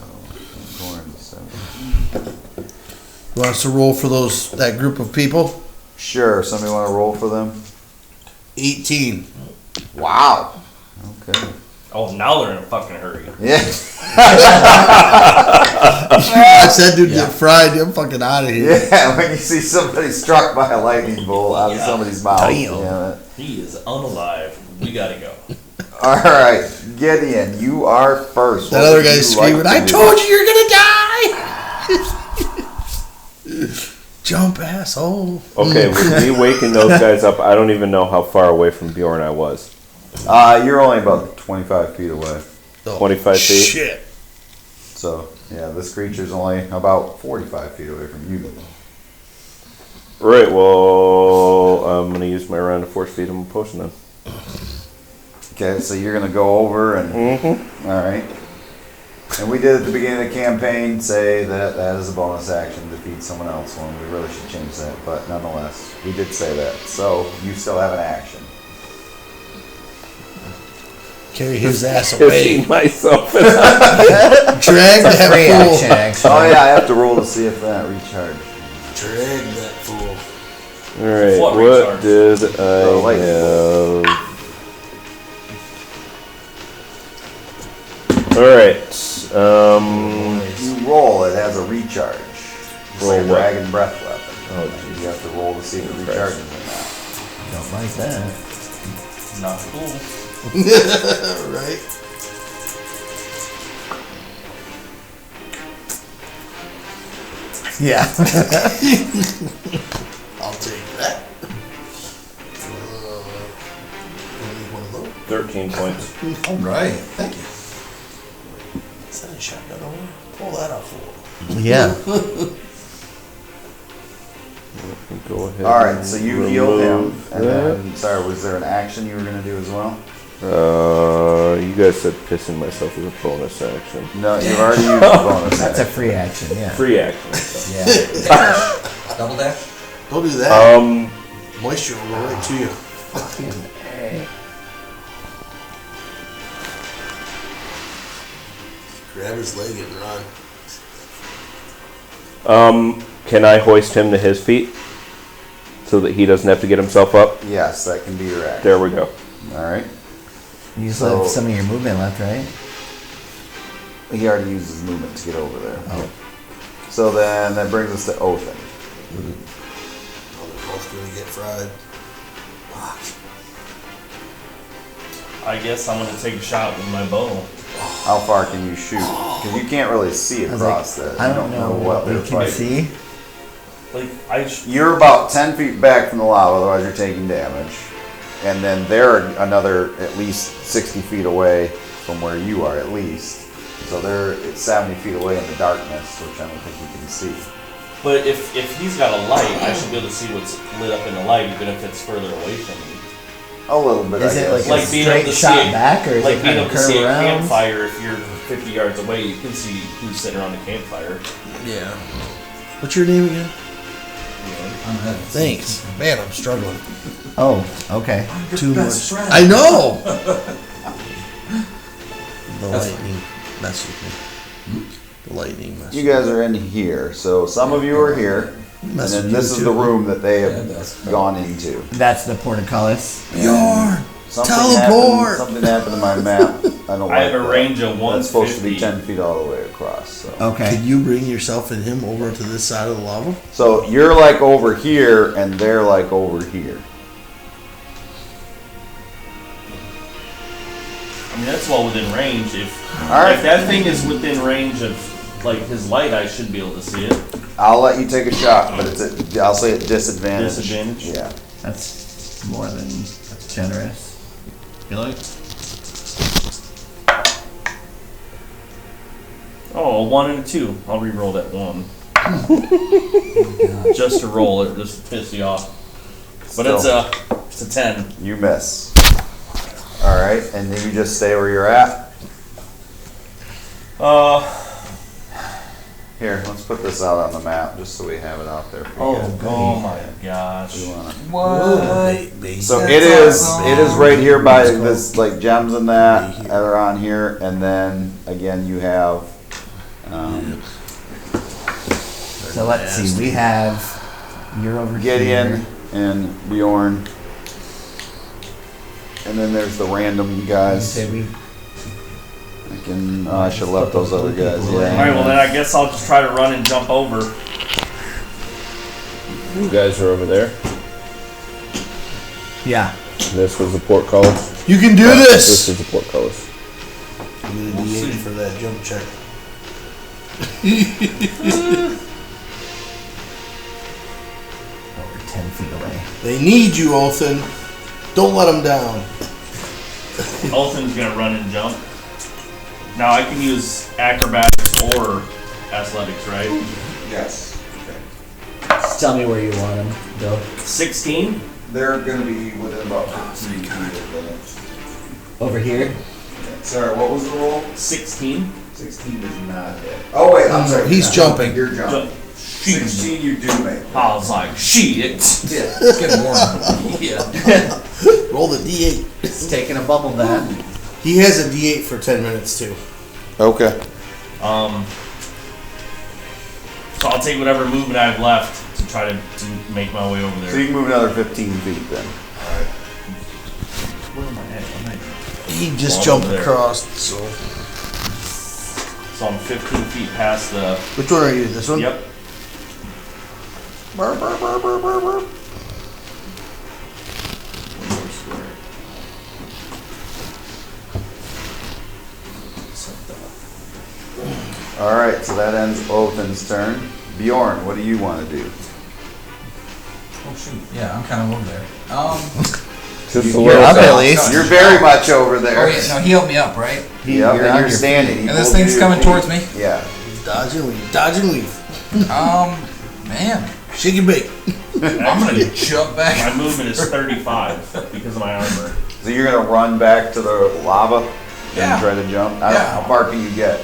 Bjorn is 17. You want us to roll for that group of people? Sure. Somebody want to roll for them? 18. Wow. Okay. Oh, now they're in a fucking hurry. Yeah. I said, dude, get fried. I'm fucking out of here. Yeah. When you see somebody struck by a lightning bolt out of somebody's mouth. Damn it. He is unalive. We gotta go. All right, Gideon, you are first. That What other would guy's you like screaming, to I do? told you you're gonna die! Jump, asshole. Okay, with me waking those guys up, I don't even know how far away from Bjorn I was. You're only about 25 feet away. 25 feet? Shit. So, yeah, this creature's only about 45 feet away from you. Right, well, I'm going to use my round to force feed him a potion then. Okay, so you're going to go over and... Mm-hmm. All right. And we did at the beginning of the campaign say that that is a bonus action to defeat someone else when we really should change that. But nonetheless, we did say that. So, you still have an action. Carry his ass Pissing away. myself. Drag It's a that free action, fool. actually. Oh, yeah, I have to roll to see if that recharged. Drag that fool. Alright, What what recharge? did Oh, I lightning have? Alright, You roll, it has a recharge. It's Roll like a what? dragon breath weapon. Oh, You have to roll to see if it Christ. recharges or Don't like that. Not cool. Right? Yeah. I'll take that. One of those. 13 points. All right. Thank you. Is that a shotgun over? Pull that off. Fool. Yeah. Go ahead. not. Alright, so you heal him. remove And that. then, sorry, was there an action you were going to do as well? You guys said pissing myself is a bonus action. No, you've already used the bonus That's a action. free action, yeah. Free action. Yeah. Double dash? Don't do that. Um, Moisture will go right to you. Grab his leg and run. can I hoist him to his feet? So that he doesn't have to get himself up? Yes, that can be your action. There we go. Alright. You still have So- some of your movement left, right? He already used his movement to get over there. Oh. So then that brings us to Othin. Oh, they're both gonna get fried. Fuck. I guess I'm gonna take a shot with my bow. How far can you shoot? Because you can't really see I was across like, that. I You don't know what we they're can fighting. see. Like You're about 10 feet back from the lava, otherwise you're taking damage. And then they're another at least 60 feet away from where you are, at least. So they're 70 feet away in the darkness, which I don't think you can see. But if he's got a light, I should be able to see what's lit up in the light, even if it's further away from me. A little bit, Is I it guess. like a being able straight to shot see back, or is like it being kind able of to see curve a around? campfire. If you're 50 yards away, you can see who's sitting around the campfire. Yeah. What's your name again? I'm ahead. Thanks. Man, I'm struggling. Oh, okay. Too best much. friend. I know! The lightning messed with me. The lightning messed You guys are in here, so some of you are here, and Messed then with this you is too. the room that they Yeah, have that's- gone into. That's the portcullis. Bjorn! Something Teleport! Something happened to my map. I don't I like have a that. range of 150. That's supposed to be 10 feet all the way across. So. Okay. Could you bring yourself and him over to this side of the lava? So you're like over here, and they're like over here. I mean, that's well within range. All right. If that thing is within range of like his light, I should be able to see it. I'll let you take a shot, but it's I'll say at disadvantage. Disadvantage? Yeah. That's more than generous. You like? Oh, a 1 and a 2. I'll re-roll that 1. Just to roll it, just to piss you off. But it's a 10. You miss. All right, and then you just stay where you're at. Here, let's put this out on the map just so we have it out there for you guys. Oh my gosh. We wanna- What? So That's it is awesome. right here by this, like, gems and that are on here, and then again you have. So let's see. We have you're over Gideon here. and Bjorn. And then there's the random You guys. say we. I should have left those other guys. Alright, Yeah. well then I guess I'll just try to run and jump over. You guys are over there. Yeah. This was the portcullis. You can do This this! is the portcullis. I'm gonna D8 for that jump check. We're 10 feet away. They need you, Othin. Don't let them down. Ultim's gonna run and jump. Now I can use acrobatics or athletics, right? Yes. Just tell me where you want them, Bill. 16? They're going to be within about 15 feet of Over here? the. Sorry, what was the roll? 16? 16 does not hit. Oh, wait, I'm sorry. he's you're not. jumping. You're jumping. Jump. 16 you do make. I was like, shit. Yeah. It's getting warm. Yeah. Roll the D8. It's taking a bubble bath. He has a D8 for 10 minutes, too. Okay. So I'll take whatever movement I have left to try to make my way over So there. you can move another 15 feet then. Where am I at? He just Well, jumped over there. across, so. So I'm 15 feet past the. Which one are you? This one? Yep. All right, so that ends Othin's turn. Bjorn, what do you want to do? Oh shoot. Yeah, I'm kind of over there. Just a You're little up bit. at least. You're very much over Oh there. yeah, no, he helped me up, right? Yep, You're and on you're your standing. He And this pulled thing's you coming feet. towards me. Yeah. Dodge and leave. Dodge and leave. Man, Shake and bake. I'm gonna jump My back. movement is 35 because of my armor. So you're gonna run back to the lava and Yeah. try to jump? Yeah. How far can you get?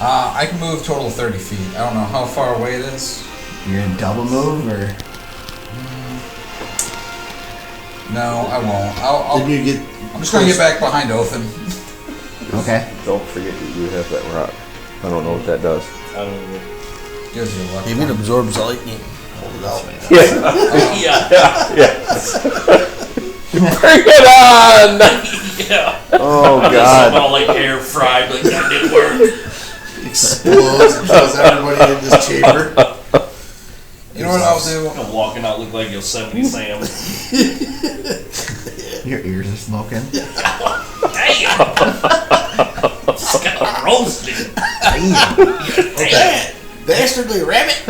I can move total 30 feet. I don't know how far away it is. You're in double move or? No, I won't. I'll Then you get. I'm just gonna get back behind Othin. Okay. Don't forget that you have that rock. I don't know what that does. I don't know. Gives you a luck. If it absorbs lightning, hold it out. Yeah. Bring it on! Yeah. Oh I'm God. all like air fried, like that didn't work. Explodes and kills everybody in this chamber. You know what I'll do? I'm walking out look like Yosemite Sam. Your ears are smoking. Damn! Just got roasted. Damn! Dastardly rabbit.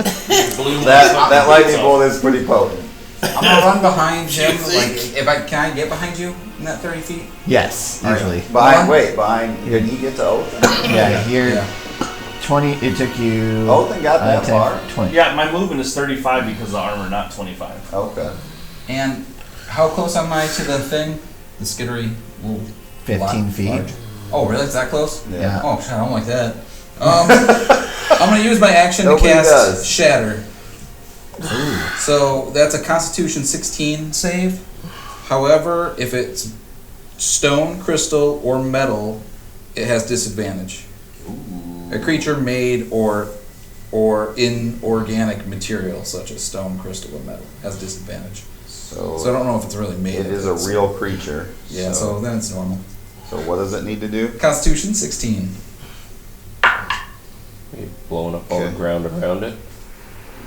Blew my That fucking lightning boots bolt is pretty potent. I'm gonna run behind him. You think? Like, can I get behind you in that 30 feet? Yes, usually. Behind, can he get to Othin? Yeah, you're Yeah. 20. It took you. Othin got that 10, far? 20. Yeah, my movement is 35 because of the armor, not 25. Okay. And how close am I to the thing? The skittery little 15 feet. large. Oh, really? It's that close? Yeah. Oh, shit, I don't like that. I'm gonna use my action to Nobody cast does. Shatter. So that's a Constitution 16 save. However, if it's stone, crystal, or metal, it has disadvantage. A creature made or inorganic material such as stone, crystal, or metal has disadvantage. So I don't know if it's really made. It of is a real creature. Yeah, so then it's normal. So what does it need to do? Constitution 16. You blowing up all the Okay. ground around it.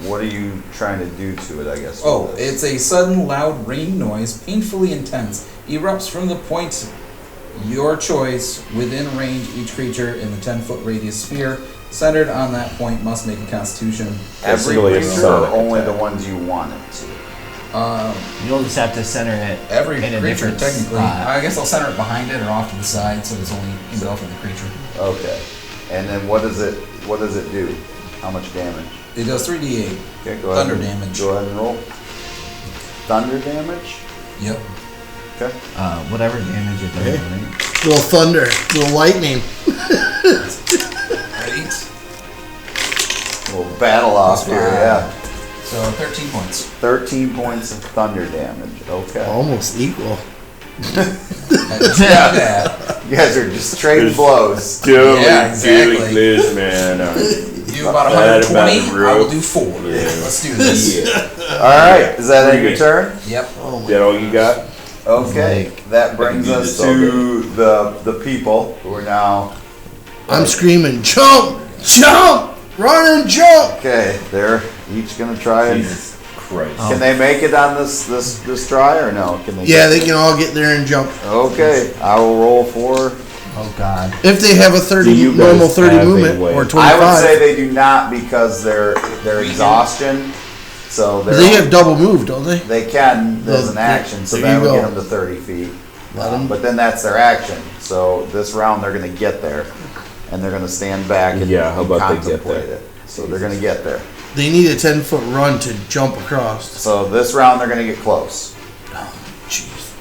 What are you trying to do to it, I guess? Oh, with this? it's a sudden loud ringing noise, painfully intense, erupts from the point your choice within range. Each creature in the 10-foot radius sphere centered on that point must make a Constitution. Every Basically, a creature or sonic only attack. the ones you want it to? You'll just have to center it. Every in a creature, different technically. spot. I guess I'll center it behind it or off to the side, so it's only engulfing the creature. Okay. And then what does it do? How much damage? It does 3d8. Okay, go ahead. Thunder and- damage. Go ahead and roll. thunder damage. Yep. Okay. Whatever damage it does, Okay. right? Little thunder, little lightning. Right. We'll battle off here, yeah. So 13 points. 13 points of thunder damage. Okay. Almost equal. Yeah. You guys are just trading blows. Yeah, exactly. This, man. You do about That 120, about I will rope. do 4. Let's do this. Alright, is that end of your turn? Yep. Oh Is my that all you got? Okay, that brings I can do us this all to the people who are now. I'm screaming, jump! Jump! Run and jump! Okay, they're each gonna try and. Jesus Christ. Can they make it on this try or no? Can they? Yeah, they can all get there and jump. Okay, I will roll for. Oh God. If they have a Do you guys normal 30 have a movement way? or I 25. would say they do not because their exhaustion. So They have double move, don't they? They can as an There- action, so there that you would go. get them to 30 feet. Let 'em- But then that's their action. So this round they're going to get there, and they're going to stand back and, Yeah, how and about they get contemplate there? it. So they're going to get there. They need a 10-foot run to jump across. So this round they're going to get close. Jeez.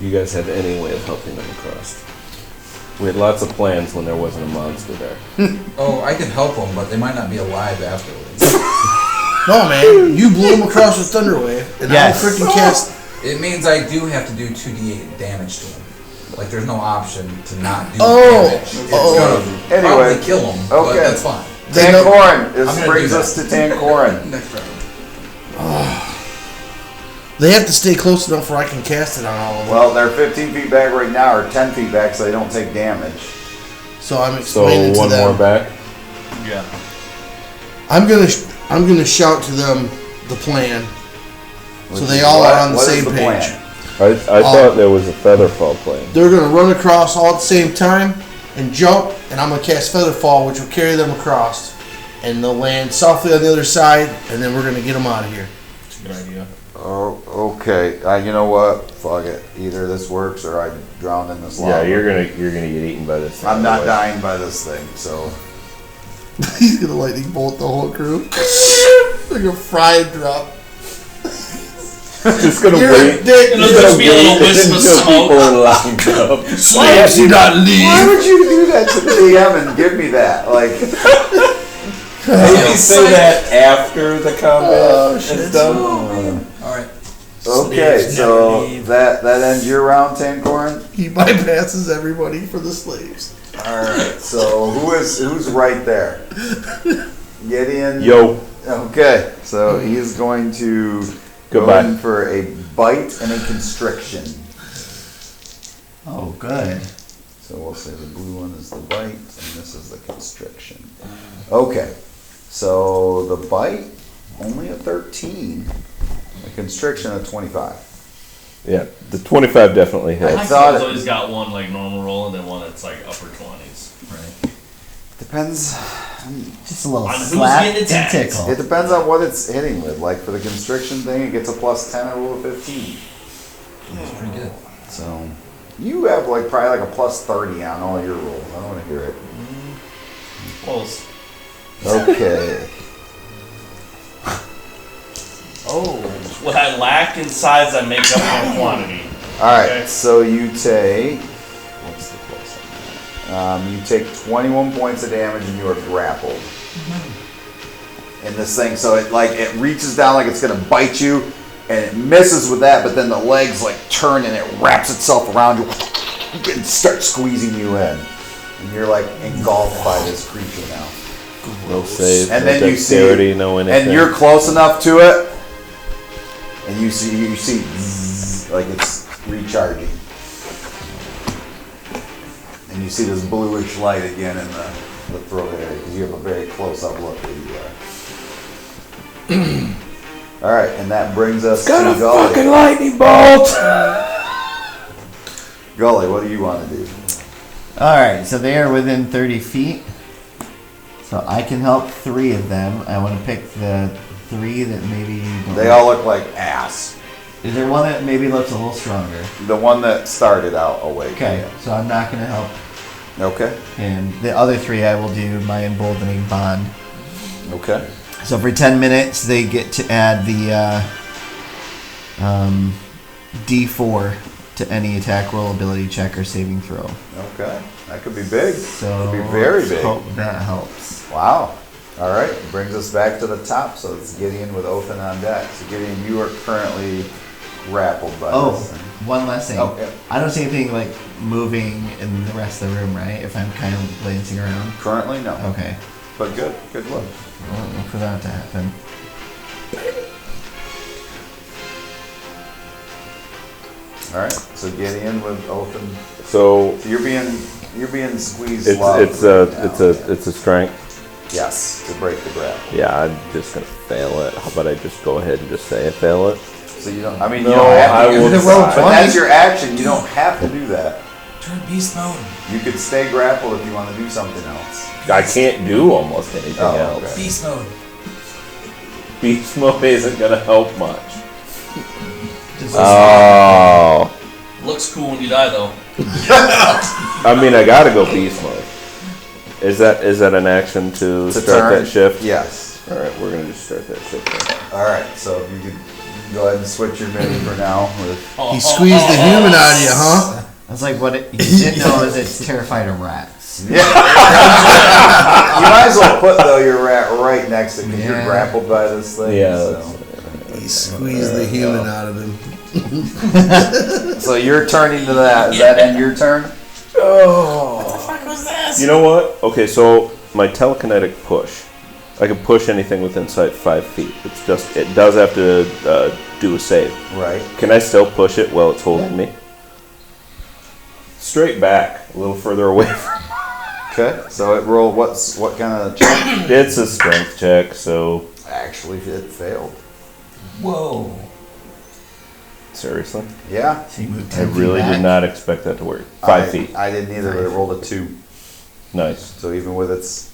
You guys have any way of helping them across? We had lots of plans when there wasn't a monster there. Oh, I can help them, but they might not be alive afterwards. No, man. You blew them across with Thunder Wave, and Yes. I'll freaking cast. It means I do have to do 2d8 damage to them. Like, there's no option to not do Oh. damage. It's Oh. gonna Anyway. probably kill them, but Okay. that's fine. They know- Tankorin. I'm This gonna brings do us to Tankorin. Next round. They have to stay close enough where I can cast it on all of them. Well, they're 15 feet back right now, or 10 feet back, so they don't take damage. So I'm So explaining to one them. more back. Yeah. I'm gonna shout to them the plan, so Which they is all what? are on the What is same the page. plan? I thought there was a Featherfall plan. They're gonna run across all at the same time and jump, and I'm gonna cast Featherfall, which will carry them across, and they'll land softly on the other side, and then we're gonna get them out of here. That's a good idea. Oh, okay. You know what? Fuck it. Either this works or I drown in this lava. Yeah, you're gonna get eaten by this thing. I'm not otherwise. dying by this thing, so. He's gonna lightning bolt the whole crew. Like a fried drop. Just gonna You're wait. a dick. It'll just be a little wisp of until smoke. people are lined up. Slaves do not Why leave. would you do that to the DM and give me that? Like, Maybe say that after the combat Oh, shit. is done. Alright. okay, Slaves so never leave. that ends your round, Tankorin. He bypasses everybody for the slaves. All right. So who's right there? Gideon. Yo, Okay, so he is going to Goodbye. go in for a bite and a constriction. Oh, good. So we'll say the blue one is the bite, and this is the constriction. Okay, so the bite, only a 13. A constriction of 25. yeah, the 25 definitely I hits. thought He's it always got one like normal roll and then one that's like upper 20s. Right. depends. Just a little On who's slap getting and attacked. tickle. It depends on what it's hitting with. Like for the constriction thing, it gets a plus 10 or rule of 15. That's pretty good. So you have like probably like a plus 30 on all your rolls. I don't want to hear it. Close. Okay. Oh. What I lack in size, I make up in quantity. All right. Okay. So you take. What's the plus on that? You take 21 points of damage and you are grappled. In this thing, so it reaches down like it's gonna bite you, and it misses with that, but then the legs like turn and it wraps itself around you and starts squeezing you in, and you're like engulfed by this creature now. No save, And no then you see, dexterity, no anything. and you're close enough to it, and you see zzz, like it's recharging, and you see this bluish light again in the throat area because you have a very close-up look where you are. All right, and that brings us to Gully. lightning bolt! Gully, what do you want to do? Alright, so they are within 30 feet. So I can help 3 of them. I want to pick the 3 that maybe don't. They all look like ass. Is there one that maybe looks a little stronger? The one that started out awake. Okay, so I'm not going to help Okay. him. The other 3 I will do my emboldening bond. Okay. So for 10 minutes they get to add the D4 to any attack roll, ability check, or saving throw. Okay, that could be big. So could be very big. Hope that helps. Wow. All right, brings us back to the top. So it's Gideon with Othin on deck. So Gideon, you are currently grappled by this thing. One last thing. Oh, yeah. I don't see anything like moving in the rest of the room, right? If I'm kind of glancing around. Currently, no. Okay. But good look. I'll look for that to happen. All right, so Gideon with Othin. So So you're being squeezed. it's love it's right a now. it's a strength. Yes, to break the grapple. Yeah, I'm just gonna fail it. How about I just go ahead and just say I fail it? So you don't. I mean, No, you don't have I to use will the decide. But that's your action. You don't have to do that. Turn beast mode. You could stay grappled if you want to do something else. I can't do almost anything Oh, else. okay. Beast mode. Beast mode isn't gonna help much. Just Oh, Looks cool when you die, though. I mean, I gotta go beast mode. Is that an action to To start turn? that shift? Yes. All right, we're gonna just start that shift. Then. All right. So if you could go ahead and switch your menu for now. With He squeezed the human out of you, huh? I was like, what you didn't know is it's terrified of rats. you might as well put though your rat right next to it because you're Yeah. grappled by this thing. Yeah. So. He squeezed the human out of him. So you're turning to that. Does that end your turn? You know what? Okay, so my telekinetic push. I can push anything within sight 5 feet. It's just it does have to do a save. Right. Can I still push it while it's holding me? Straight back, a little further away from. Okay. So it roll. What kind of check? It's a strength check, so Actually, it failed. Whoa. seriously, Yeah. So you moved I 10 feet really back. did not expect that to work. 5 feet, I didn't either, but it rolled a 2. nice. So even with its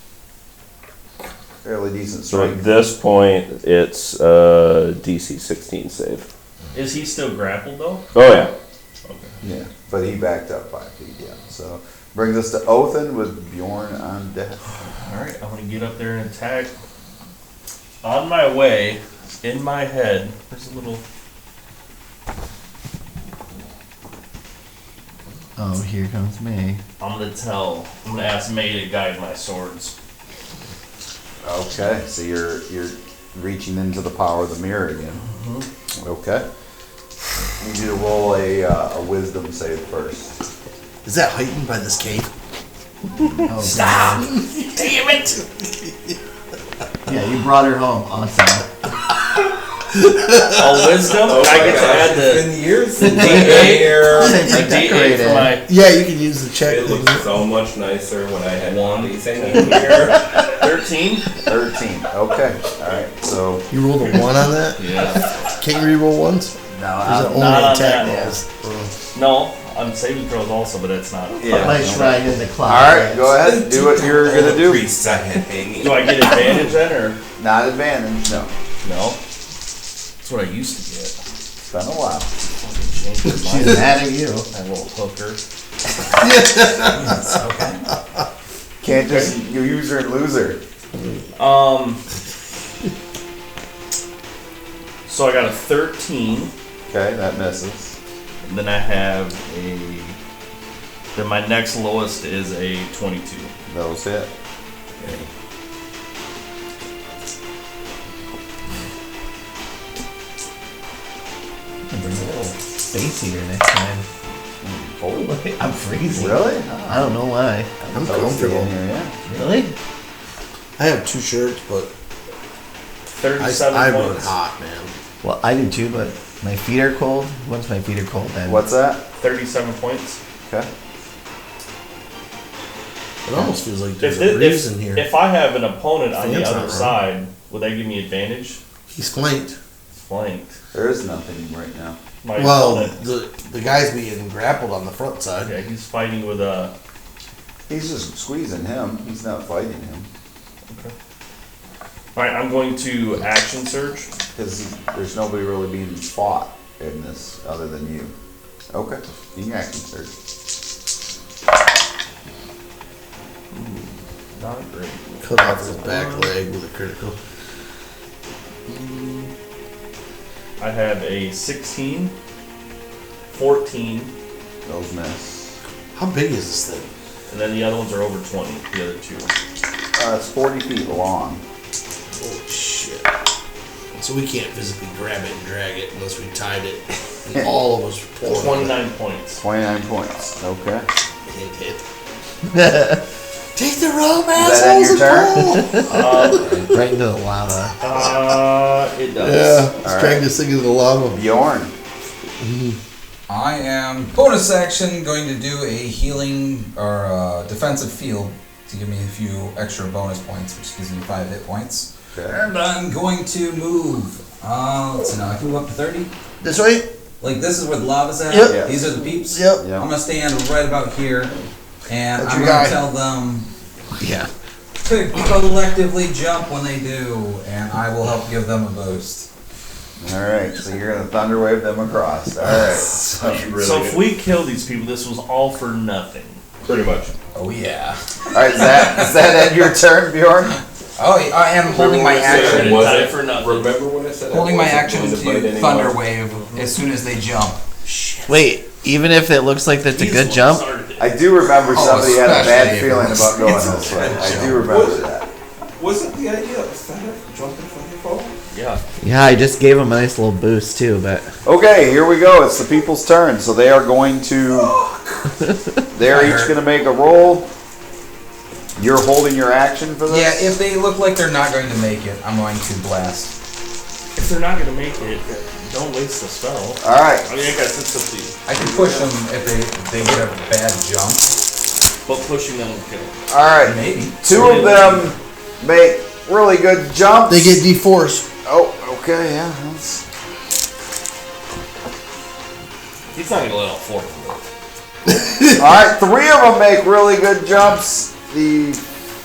fairly decent So at strength. this point, it's DC 16 save. Is he still grappled, though? Oh yeah. Yeah. But he backed up 5 feet. Yeah. So brings us to Othin with Bjorn on deck. Alright, I'm gonna get up there and attack. On my way, in my head, there's a little. Oh, here comes May. I'm gonna ask May to guide my swords. Okay. So you're reaching into the power of the mirror again. Okay. Need you to roll a wisdom save first. Is that heightened by this cave? Oh, Stop! God. Damn it! Yeah, you brought her home. Awesome. All wisdom? I get to add the years. D8 for my. Yeah, you can use the check. It looks so much nicer when I had Anything in here? 13? 13. Okay. All right. So You rolled a 1 on that? Yeah. Can't you reroll ones? no. Or is it I'm only not on attack that. rolls? No, on saving throws also, but it's not. Yeah. My shrine in the cloud. All right. Go ahead. Do what you're gonna do. Do I get advantage then, or Not advantage. No. no? That's what I used to get. It's been a while. Changed my She's mad at you. that little hooker. Can't just you user and loser. So I got a 13. Okay, that misses. And then I have a. Then my next lowest is a 22. Those hit. Okay. Bring a little space heater next time. Cold. I'm freezing. Really? I don't know why. I'm Toasty comfortable. in here, yeah. Really? I have 2 shirts, but 37 I run points. hot, man. Well, I do too, but my feet are cold. Once my feet are cold, then What's that? 37 points. Okay. It almost feels like If, there's thi- a breeze in here. if I have an opponent on the Fans other aren't side, would that give me advantage? He's flanked. Flanked. There is nothing right now. My Well, opponent. the guy's being grappled on the front side. Okay, he's fighting with a. He's just squeezing him. He's not fighting him. Alright, I'm going to action surge. Because there's nobody really being fought in this other than you. Okay. You can action search. Not great. Cut off his back leg with a critical. I have a 16, 14, Those miss. How big is this thing? and then the other ones are over 20, the other two. It's 40 feet long. Holy shit. So we can't physically grab it and drag it unless we tied it. And all of us pull it. 29 points. 29 points. Okay. Hint, hint. Take the rope, Is that end assholes, your and pull! Right into the lava. It does. Yeah, let's All drag right. this thing into the lava. Bjorn. I am bonus action going to do a healing or defensive field to give me a few extra bonus points, which gives me 5 hit points. Okay. And I'm going to move. Let's see now. I can move up to 30. This way? Like this is where the lava's at. Yep. Yeah. These are the peeps. Yep. Yeah. I'm gonna stand right about here, and That's I'm your gonna guy. tell them Yeah. to collectively jump when they do, and I will help give them a boost. Alright, so you're gonna thunder wave them across. Alright. So if we kill these people, this was all for nothing. Pretty much. Oh yeah. Alright, is that end your turn, Bjorn? Oh, I am holding my action. Was Time it? for nothing. Remember when I said I Holding my wasn't action going to bite anyone? thunder wave as soon as they jump. Wait, even if it looks like that's a He's good the one jump? who started it. I do remember somebody had a bad especially if feeling it was- about going this way. I do remember that. Wasn't the idea of feather jumping from the fall? Yeah. Yeah, I just gave him a nice little boost too, but Okay, here we go. It's the people's turn. So they are going to. They're each going to make a roll. You're holding your action for this? Yeah, if they look like they're not going to make it, I'm going to blast. If they're not gonna make it, don't waste the spell. Alright. I mean, I guess it's up to you. I can push them if they get a bad jump. But pushing them will kill. Alright. Maybe. 2 of them make really good jumps. They get D4s. Oh, okay, yeah. That's... He's not gonna let all 4 of them work. Alright, 3 of them make really good jumps. The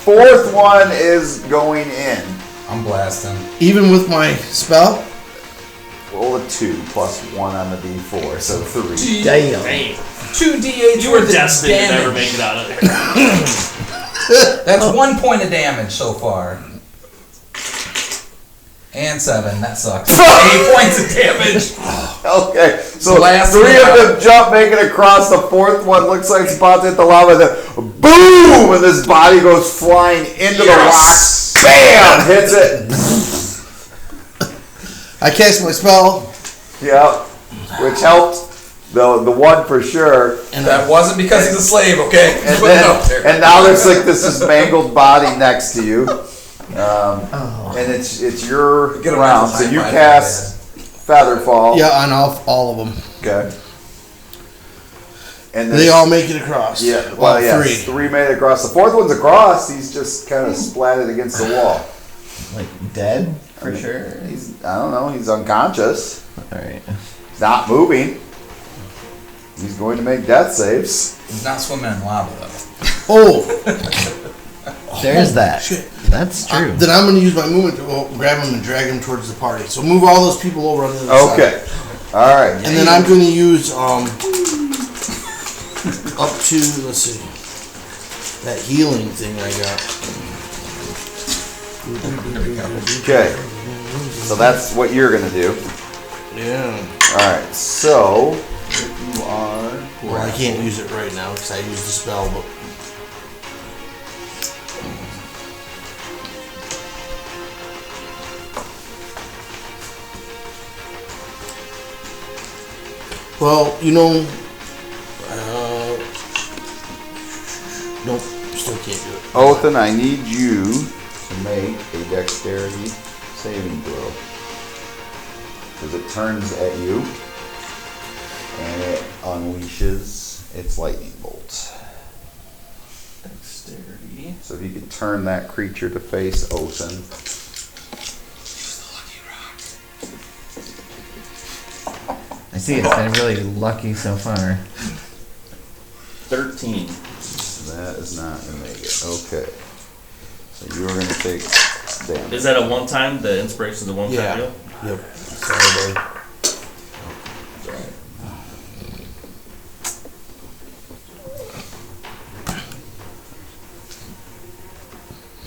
4th one is going in. I'm blasting. Even with my spell? Roll a 2 plus 1 on the d4, so 3. damn. Dang. 2d8 You were worth of destined to never damage. make it out of there. That's 1 point of damage so far. And 7, that sucks. 8 points of damage. Okay, so Blast 3 me of out. them jump, make it across. The 4th one looks like it's about to hit the lava. Then boom! And this body goes flying into the rock. Bam! Hits it. I cast my spell, Yep. Which helped the one for sure. and That wasn't because he's a slave, okay? And, Put it out there. and now there's like this mangled body next to you. And it's your Get a round, mental so you high five cast Featherfall. yeah, on all of them. Okay. And They all make it across. Yeah, well, yeah, 3. 3 made it across. The 4th one's across. He's just kind of splatted against the wall. Like dead for sure. I don't know. He's unconscious. Alright. He's not moving. He's going to make death saves. He's not swimming in lava, though. Oh, There's that. shit. That's true. Then I'm going to use my movement to grab him and drag him towards the party. So move all those people over on the other side. Okay. All right. And then I'm going to use up to, let's see, that healing thing I got. Okay. So that's what you're going to do. Yeah. All right. So if you are. Well, I can't use it right now because I used the spell, but. Well, you know, nope, still can't do it. Othan, I need you to make a dexterity saving throw. Because it turns at you and it unleashes its lightning bolt. Dexterity. So if you could turn that creature to face Othan. I see it's been really lucky so far. 13. That is not going to make it. Okay. So you are going to take damage. Is that a one time? The inspiration's a one time Yeah. deal? Yep. Sorry, buddy.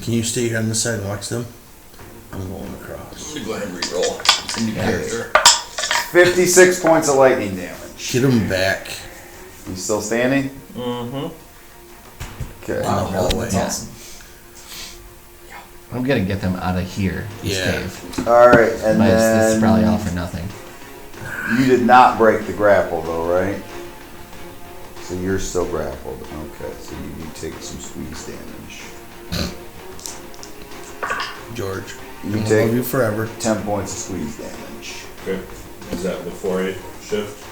Can you stay here on this side and watch them? I'm going across. Let me go ahead and reroll. It's a new character. 56 points of lightning damage. Get him back. You still standing? Mm-hmm. Okay. Wow, all the way. That's awesome. I'm gonna get them out of here. This Yeah. cave. All right, and This is probably then all for nothing. you did not break the grapple, though, right? So you're still grappled. Okay, so you take some squeeze damage. George. You I love take you forever. 10 points of squeeze damage. Okay. Is that before I shift?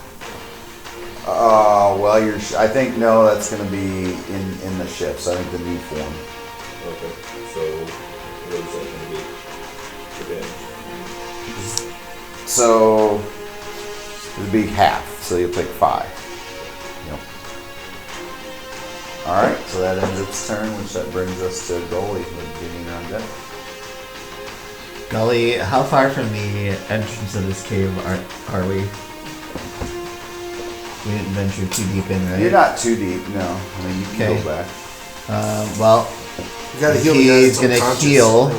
Well, I think no, that's going to be in the shifts. I think the new form. Okay. So what is that going to be for damage? So it'd be half. So you'll take 5. Yep. All right. So that ends its turn, which that brings us to Goalie with getting on deck. Gully, how far from the entrance of this cave are we? We didn't venture too deep in, right? You're not too deep. No. I mean, you can Okay. go back. Well, You gotta heal the guy he's that's gonna unconscious. heal.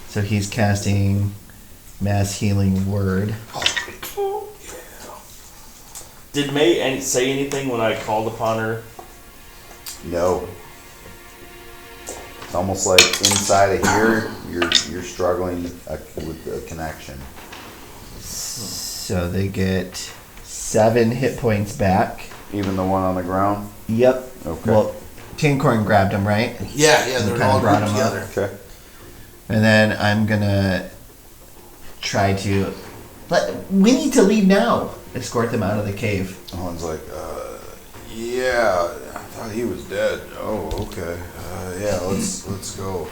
So he's casting Mass Healing Word. Did May say anything when I called upon her? No. It's almost like inside of here, you're struggling with the connection. So they get 7 hit points back. Even the one on the ground. Yep. Okay. Well, Tincorn grabbed him, right? Yeah, And they're kinda all brought grouped him up. together. Okay. And then I'm gonna try to. We need to leave now. Escort them out of the cave. Owen's like, yeah, I thought he was dead. Oh, okay. Yeah, let's go.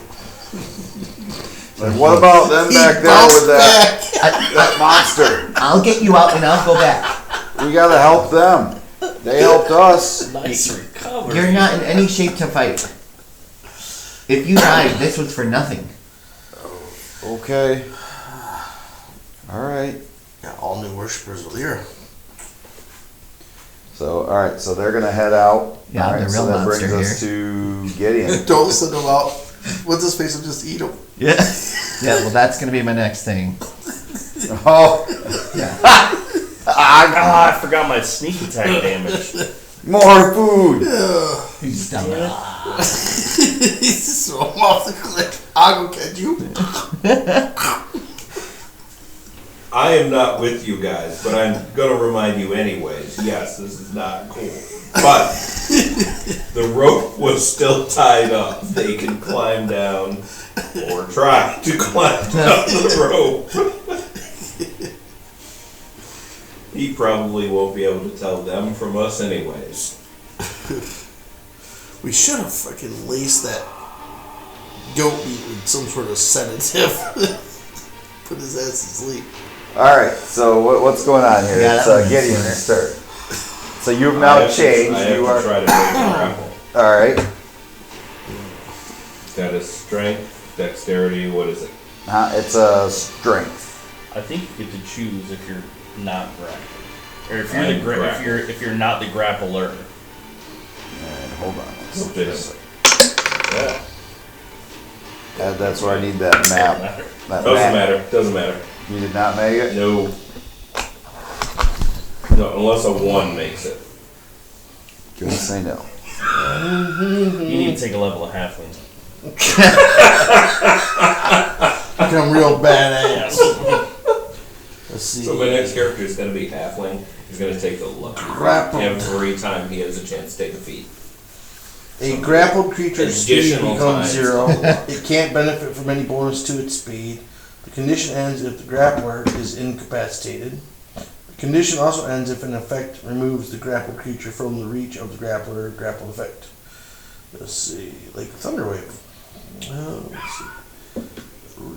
Like, what about them back there with that monster? I'll get you out and I'll go back. We gotta help them. They helped us. Nice recovery. You're not in any shape to fight. If you died, this was for nothing. Okay. All right. Got all new worshippers of Lyra. So, all right. So they're gonna head out. Yeah, all right, the real so that brings monster us to Gideon. Don't send them out. What's his face? Will just eat him. Yeah. Yeah, well, that's gonna be my next thing. Oh, Yeah. I forgot my sneak attack damage. more food. He's dumb. He's just throw him off the cliff. I'll go catch you. I am not with you guys, but I'm gonna remind you anyways. Yes, this is not cool. But the rope was still tied up. They can climb down or try to climb down the rope. He probably won't be able to tell them from us anyways. We should have fucking laced that goat meat with some sort of sedative. Put his ass to sleep. All right. So what's going on here? Yeah, It's that was Gideon's better. turn. So you've now changed. I have You to are try to break the grapple. all right. That is strength, dexterity. What is it? It's a strength. I think you get to choose if you're not grappled, or if you're I'm the grappled. if you're not the grappler. And hold on. So just- Yeah. That's where I need that map. That Doesn't map. matter. Doesn't matter. You did not make it. No. No, unless a 1 makes it. Just say no. You need to take a level of halfling. Become real badass. Let's see. So my next character is going to be halfling. He's going to take the lucky Grapple. every time he has a chance to take a feat. A grappled creature's speed Additional becomes times. 0. It can't benefit from any bonus to its speed. The condition ends if the grappler is incapacitated. The condition also ends if an effect removes the grappled creature from the reach of the grappler grapple effect. Let's see. Like Thunderwave. Let's see.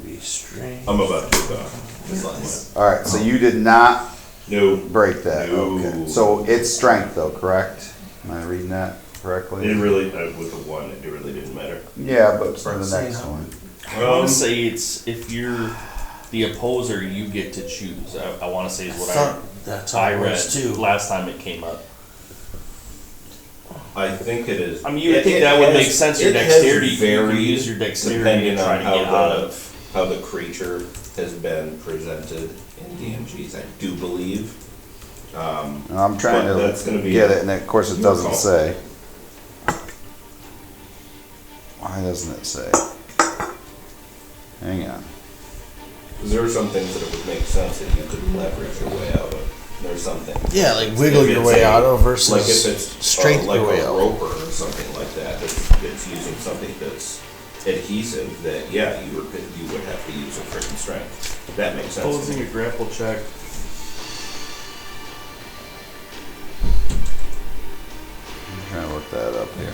Restrain. I'm about to go. All right. So you did not No. break that. No. Okay. So it's strength though, correct? Am I reading that correctly? It really, with the 1, it really didn't matter. Yeah, but for the Saying next how- one. I want to say it's if you're the opposer, you get to choose. I want to say is what That's how I it read was too. last time it came up. I think it is. I mean, you would think that would make sense. Your it has dexterity, you varied can use your dexterity depending to try on to how get out the of. how the creature has been presented in DMGs. I do believe. I'm trying But to that's gonna be get it, and of course it your doesn't call. say. Why doesn't it say? Hang on. Because there are some things that it would make sense that you could leverage your way out of. There's some things. Yeah, like wiggle If your it's way a- out of versus like if it's strength like your way a out. roper or something like that that's using something that's adhesive, that yeah, you would have to use a freaking strength. That makes sense. Posing a grapple check. I'm trying to look that up here.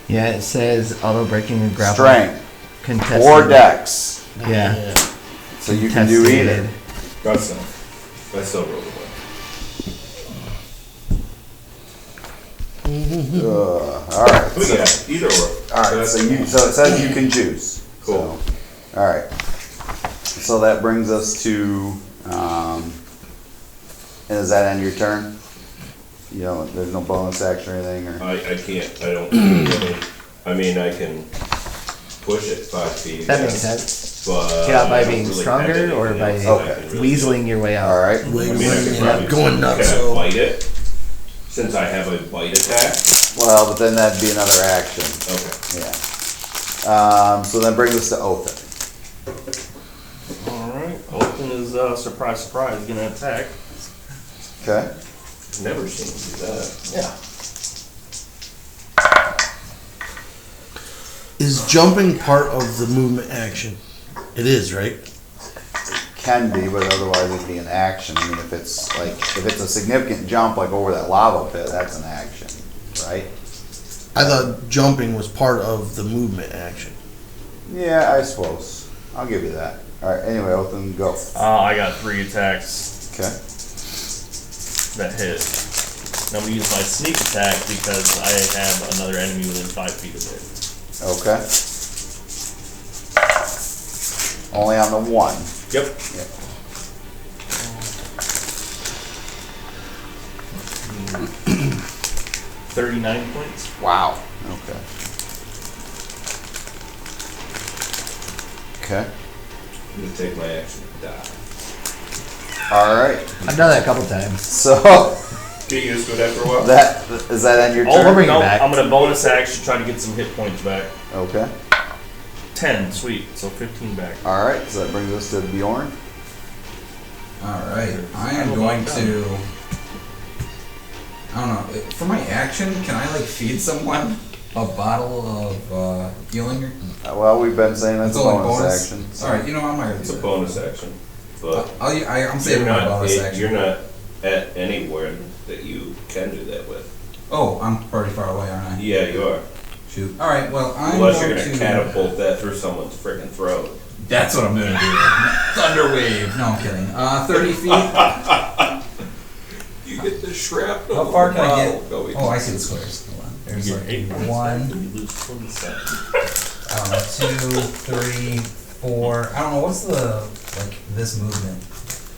Yeah, it says although breaking a grapple. Strength. Contested. Or dex. Yeah. So you can do either. Contested. I still roll the one. Alright. But yeah, either or. Alright, so it says you can choose. Cool. So, alright. So that brings us to, and does that end your turn? You know, there's no bonus action or anything, or? I can't. I don't. I mean, I can push it 5 feet. That makes sense. But Yeah, by I don't being really stronger have or anything by else that I Okay. can really do. weaseling your way out. Alright. I mean, I could Yeah, probably going nuts. Can I So bite it? Since I have a bite attack. Well, but then that'd be another action. Okay. Yeah. So that brings us to Othin. All right. Open is surprise, surprise, gonna attack. Okay? Never seen him do that. Yeah. is jumping part of the movement action? It is, right? Can be, but otherwise it'd be an action. I mean, if it's a significant jump, like over that lava pit, that's an action, right? I thought jumping was part of the movement action. Yeah, I suppose. I'll give you that. Alright, anyway, Othin, go. I got 3 attacks Okay. that hit. And I'm gonna use my sneak attack because I have another enemy within 5 feet of it. Okay. Only on the one. Yep. Yep. Mm. 39 points. Wow. Okay. Okay. I'm gonna take my action to die. Alright. I've done that a couple times. So Get used to it after a while. is that end your Oh, turn? bring it no, back. I'm gonna bonus action try to get some hit points back. Okay. 10, sweet. So 15 back. Alright, so that brings us to Bjorn. Alright, I am going to... I don't know, for my action, can I like feed someone a bottle of healing? Well, we've been saying that's It's a only bonus bonus. action. Alright, you know, I'm not gonna It's do a that. bonus action, but I'm saving my bonus action. you're not at anywhere that you can do that with. Oh, I'm pretty far away, aren't I? Yeah, you are. Shoot. Alright, well, I'm Unless going you're gonna to... catapult that through someone's freaking throat. That's what I'm gonna do. Thunderwave. No, I'm kidding. 30 feet. You get the shrapnel. How far can I get? Go Oh, I see the squares. Hold on. There's You like get 8 points back, 1, then you lose 27. I don't know, 2, 3, 4. I don't know, what's the, like, this movement?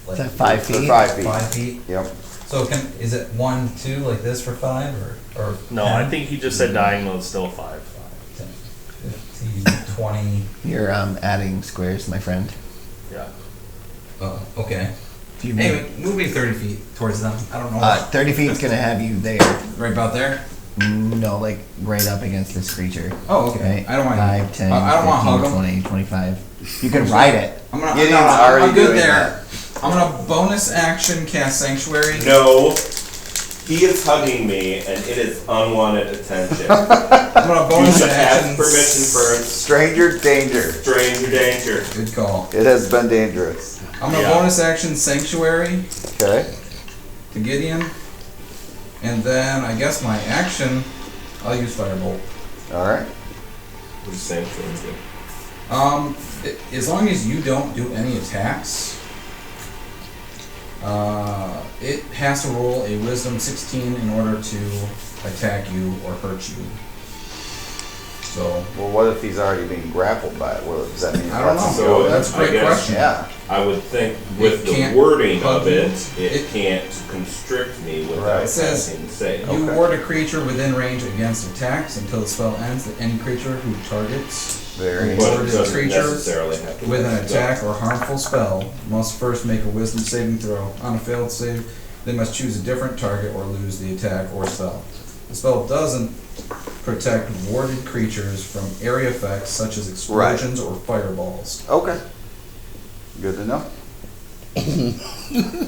Like, Is that 5 For feet? 5 feet. 5 feet? Yep. So is it 1, 2, like this for 5, or No, 10? I think he just said diagonal is still 5. 10, 15, 20. You're adding squares, my friend. Yeah. Okay. If you Anyway, move me 30 feet towards them. I don't know. 30 feet is gonna have you there. Right about there? No, like right up against this creature. Oh, okay. Right? I don't want 5, 10, I don't want to hug 15, them. 20, 25. You can ride it. I'm gonna. Gideon's no, already I'm good doing there. I'm gonna bonus action cast Sanctuary. No, he is hugging me, and it is unwanted attention. I'm gonna You bonus should ask action. permission first. Stranger danger. Stranger danger. Good call. It has been dangerous. I'm gonna Yeah. bonus action Sanctuary Okay. to Gideon, and then I guess my action, I'll use Firebolt. Alright. The same thing. As long as you don't do any attacks, it has to roll a Wisdom 16 in order to attack you or hurt you. So Well, what if he's already being grappled by it? What does that mean? I don't know. So That's a I great guess- question. Yeah. I would think with It the can't wording hug of you. it, it It- can't constrict me Right. without It says, casting say. You Okay. ward a creature within range against attacks until the spell ends. That any creature who targets Very But it warded doesn't creature necessarily have to with an work. attack or harmful spell must first make a wisdom saving throw. On a failed save, they must choose a different target or lose the attack or spell. The spell doesn't protect warded creatures from area effects such as explosions or fireballs. Okay. Good to know.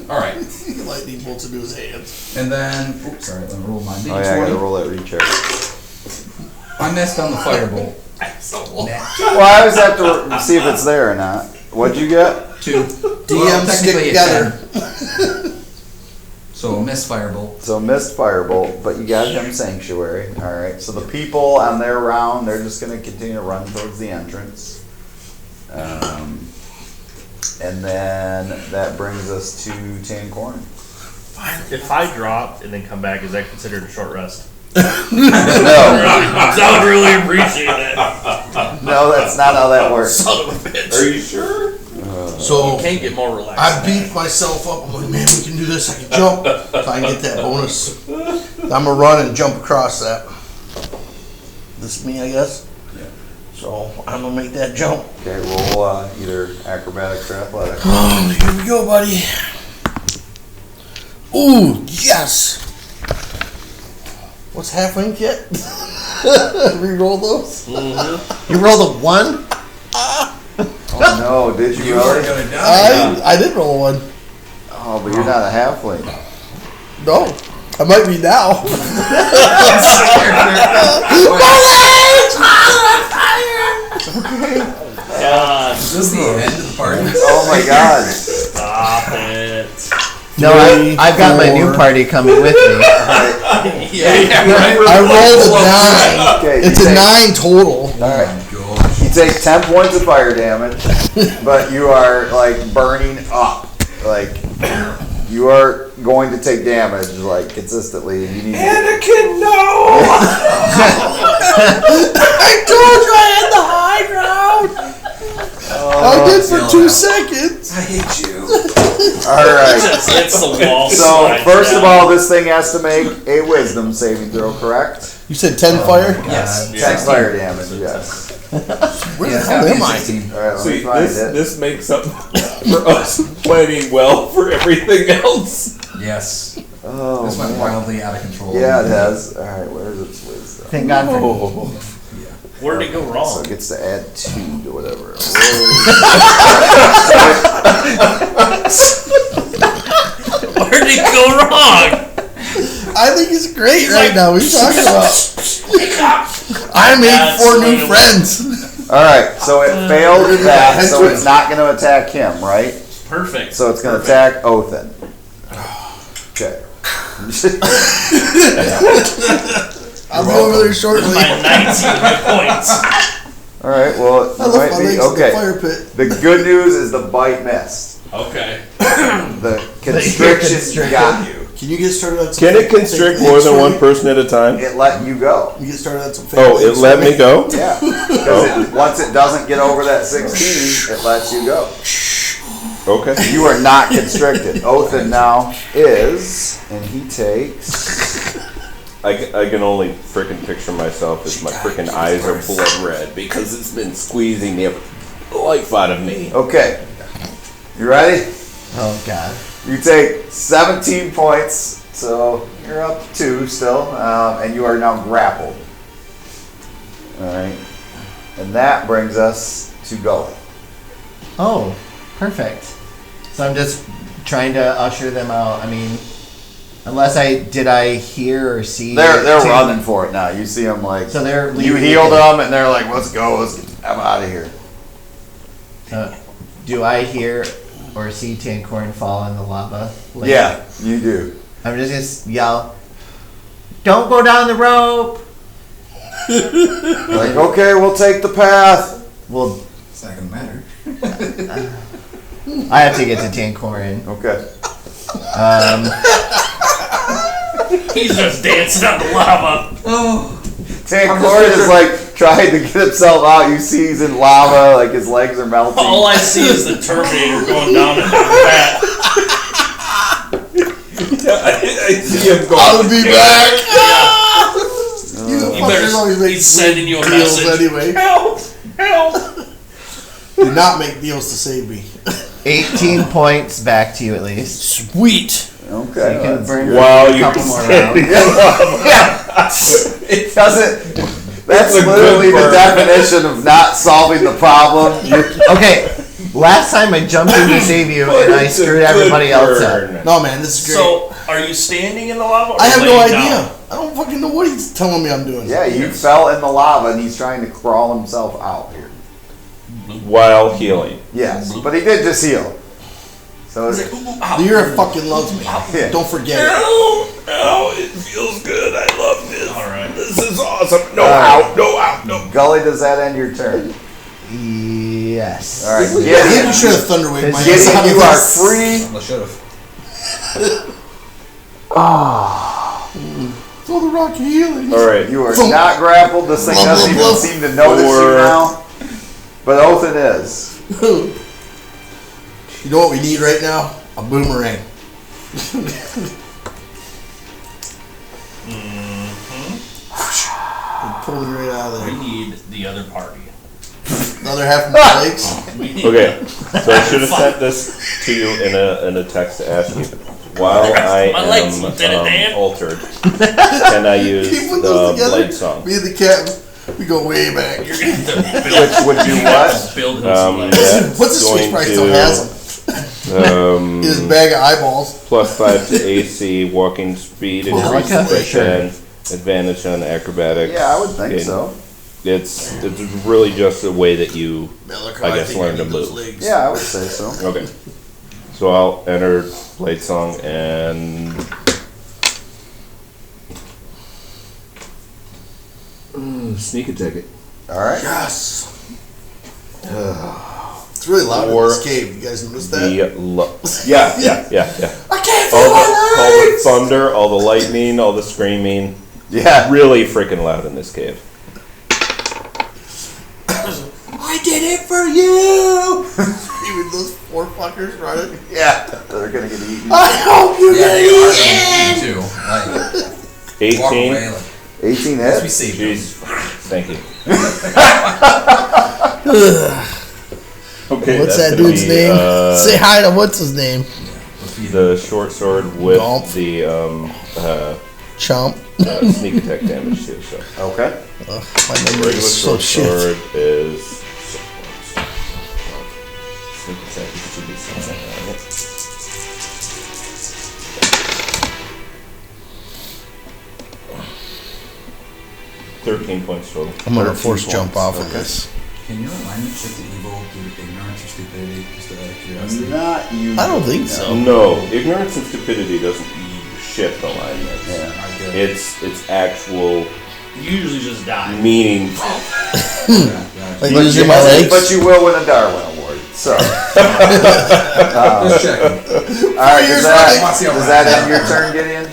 All right, Lightning bolts into his hands. and then oops, sorry, let me roll my Oh yeah, I gotta d20. roll that recharge. I missed on the firebolt. Well, I always have to see if it's there or not. What'd you get? 2. DM stick technically it's together. 10. So a missed firebolt. So missed firebolt, but you got him sanctuary. All right. So the people on their round, they're just gonna continue to run towards the entrance. And then that brings us to Tancorn. If I drop and then come back, is that considered a short rest? No, I would really appreciate that. no, that's not how that works. Son of a bitch. Are you sure? So Can't get more relaxed. I beat myself up. I'm like, man, we can do this. I can jump. So I can get that bonus. I'm gonna run and jump across that. This is me, I guess. Yeah. So I'm gonna make that jump. Okay, roll either acrobatics or athletics. Oh, here we go, buddy. Ooh, yes. What's half length yet? Re-roll those. You rolled a 1? Oh no, did you really? gonna die. I did roll one. Oh, but you're not a halfling. No, I might be now. God, Is this the end of the party? Oh my god. stop it. No, Three, I've got my new four. party coming with me. I rolled a 9. Okay, It's you a take- 9 total. Alright. Gosh. You take 10 points of fire damage, but you are like burning up. Like you are going to take damage like consistently, and you need. Anakin, no! I told you I had the high ground. I did for 2 seconds. I hate you. All right. Just hits the wall. So slides first of down. all, this thing has to make a Wisdom saving throw, correct? You said 10 fire? Yes. 10 fire damage, yes. Where Yeah, the it's hell gotta be am a I? 16. All right, let me See, find this, it. this makes up for us planning well for everything else. Yes. Oh, This went man. wildly out of control. Yeah, it has. All right, where's its Wisdom? Thank God for Where'd it go So wrong? it gets to add 2 to whatever. Where'd it go wrong? I think it's great right now. What are you talking about? I made That's 4 what new it was. friends. All right, so it failed that, so it's not going to attack him, right? Perfect. So it's going to attack Othin. Okay. I'll be over there shortly. My 19 hit points. All right. Well, I it left might my be legs in the okay. fire pit. The good news is the bite missed. Okay. The constriction got you. Can you get started on some Can it constrict more than one person at a time? It let you go. You get started on some Oh, it let me go? Yeah. Because once it doesn't get over that 16, it lets you go. Okay. You are not constricted. Othin now is, and he takes. I can only frickin' picture myself as my frickin' eyes are blood red because it's been squeezing the life out of me. Okay. You ready? Oh God. You take 17 points, so you're up 2 still, and you are now grappled. Alright. And that brings us to Gully. Oh, perfect. So I'm just trying to usher them out. I mean, unless did I hear or see? They're Tim- running for it now. You see them like, So they're you leaving healed it. them, and they're like, let's go, I'm out of here. Do I hear or see Tancorn fall in the lava? Like, Yeah, you do. I'm just gonna yell, "Don't go down the rope!" Like, okay, we'll take the path. Well, It's not gonna matter. I have to get to Tancorn. Okay. He's just dancing on the lava. Tank Court is like trying to get himself out. You see he's in lava, like his legs are melting. All I see is the Terminator going down in that I see him going. I'll be back. You You fuckers always better, make he's sending you a deals message. anyway. Help! Help! Do not make deals to save me. 18 points back to you at least. Sweet. Okay. You can that's burn good. While a you're couple more standing rounds. in lava. It doesn't. That's It's a literally good the burn. definition of not solving the problem. Okay, last time I jumped in to save you and I It's a screwed good everybody else up. burn. No, man, this is great. So, are you standing in the lava? Or I have no laying idea. down? I don't fucking know what he's telling me I'm doing. Yeah, you fell in the lava and he's trying to crawl himself out here. While healing. Yes, but he did just heal. So He's it's, like, ooh, ow. The Earth fucking loves me. Yeah. Don't forget it. No, it feels good. I love this. All right. This is awesome. No Alright. out, no out, no. Gully, does that end your turn? Yes. All right, Maybe you Gideon, should have thunderwaved my ass Gideon, out of you are this. free. I should have. Throw the rock of healing. Alright. You are Boom. not grappled. This thing Blah, doesn't blah, even blah. seem to notice you Four. now. But Othin is. You know what we need right now? A boomerang. And pull it right out of We there. need the other party. The other half of my legs. We need Okay, so I should have sent this to you in a text to ask you. While I My legs, Lieutenant Dan. am altered, can I use Keep putting the those together. blade song? Me and the cat, we go way back. You're gonna have to build. Which would do what? Build him some legs. That's What's his switch going price still has him? His bag of eyeballs. plus 5 to AC, walking speed, increased Metallica? vision, advantage on acrobatics. Yeah, I would think gain- so. It's really just a way that you. Malachi, I guess think learn to need those move. legs. Yeah, I would say so. Okay. So I'll enter blade song and. Sneak attack it. All right. Yes. It's really loud in Or this cave. You guys notice that? Yeah. I can't All feel the my legs. thunder, all the lightning, all the screaming. Yeah. Really freaking loud in this cave. I did it for you. Even those poor fuckers running. Yeah. They're gonna get eaten. I hope you Yeah, get you are eaten. going to like 18. walk away like 18 yes, we hits. saved you. Jeez. Thank you. Okay, What's that's that gonna dude's be, name? Say hi to what's his name? The short sword with Golf. the Chomp. sneak attack damage too. So Okay. My memory regular is so short shit. sword is sneak attack is 2d6. Right? 13 points total. I'm gonna 13 force jump points. off of Okay. this. Can your alignment shift to evil due to ignorance or stupidity? Just out of curiosity. Not you. I don't think so. No, ignorance and stupidity doesn't shift alignments. Yeah. Alright, good. It's actual You usually just die. meaning. Yeah, Like But using you, my legs. but you will win a Darwin Award. So. Just checking. All right. Years Does running. that end your turn, Gideon?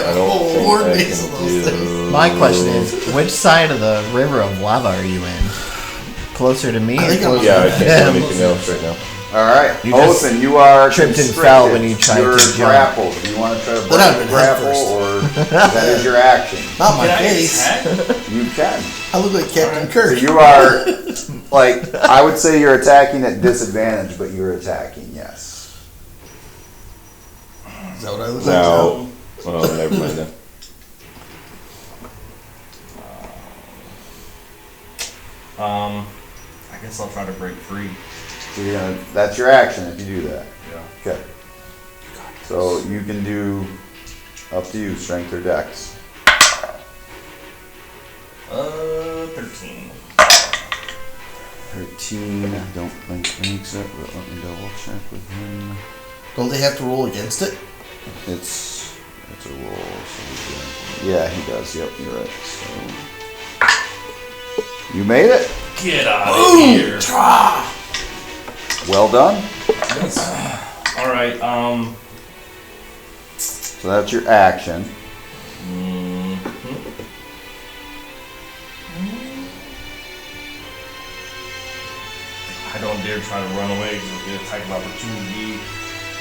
I don't War think I base can of those do. My question is, which side of the river of lava are you in? Closer to me I or think I'm- closer Yeah, I to can't do him? anything else right now. All right. You just Othin, you are tripped and constricted. fell when you tried You're to jump. grappled. Do you want to try to Then I've break been grapple, head first. or that is your action? Not my Can I face. attack? You can. I look like Captain So Kirk. you are, like, I would say you're attacking at disadvantage, but you're attacking, yes. Is that what I look like? Now, oh, never mind then. I guess I'll try to break free. So you're gonna, that's your action if you do that. Yeah. Okay. So you can do, up to you, strength or dex. 13. 13, I don't think makes it, but let me double check with him. Don't they have to roll against it? It's a roll, so he's gonna, yeah, he does, yep, you're right, so. You made it, Get out of here. well done. Alright, So that's your action. dare try to run away because it'll get a type of opportunity.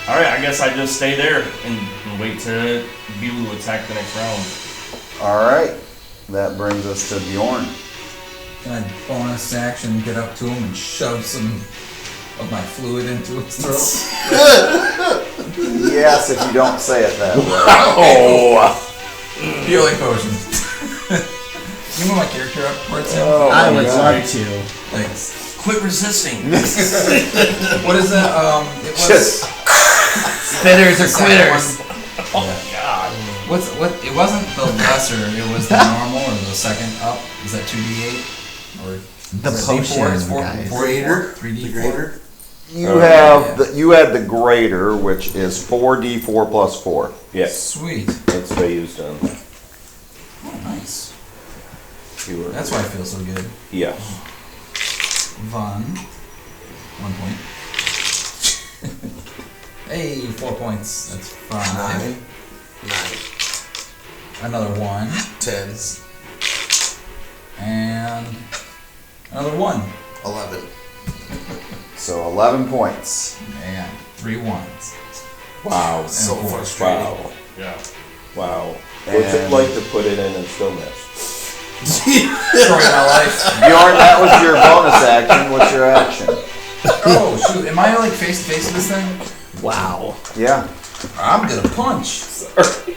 Alright, I guess I just stay there and wait to be able to attack the next round. Alright, that brings us to Bjorn. Can I bonus action get up to him and shove some of my fluid into his throat? Yes, if you don't say it that way. Oh! Healing potion. Can you move my character up towards him? Oh, I my would God. love to. Thanks. Quit resisting. What is that? It was. Just- Spitters or quitters. Oh God. What? It wasn't the lesser. It was the normal or the second up. Is that 2d8 or The is it potion, D4? It's 4 guys. 4 3d4. You have you had the greater, which is 4d4 plus 4. Yes, Sweet. that's what I used on. Oh, nice. You were. That's why I feel so good. Yeah. Von. 1 point. Hey, 4 points. That's 5. 9. Another 1. 10. And another 1. 11. So 11 points. And 3 1s. Wow. So And 4. frustrating. Wow. Yeah. Wow. What's it And- like to put it in and still miss? Story of my life. Bjorn, that was your bonus action. What's your action? Oh, shoot. Am I like face to face with this thing? Wow. Yeah. I'm gonna punch.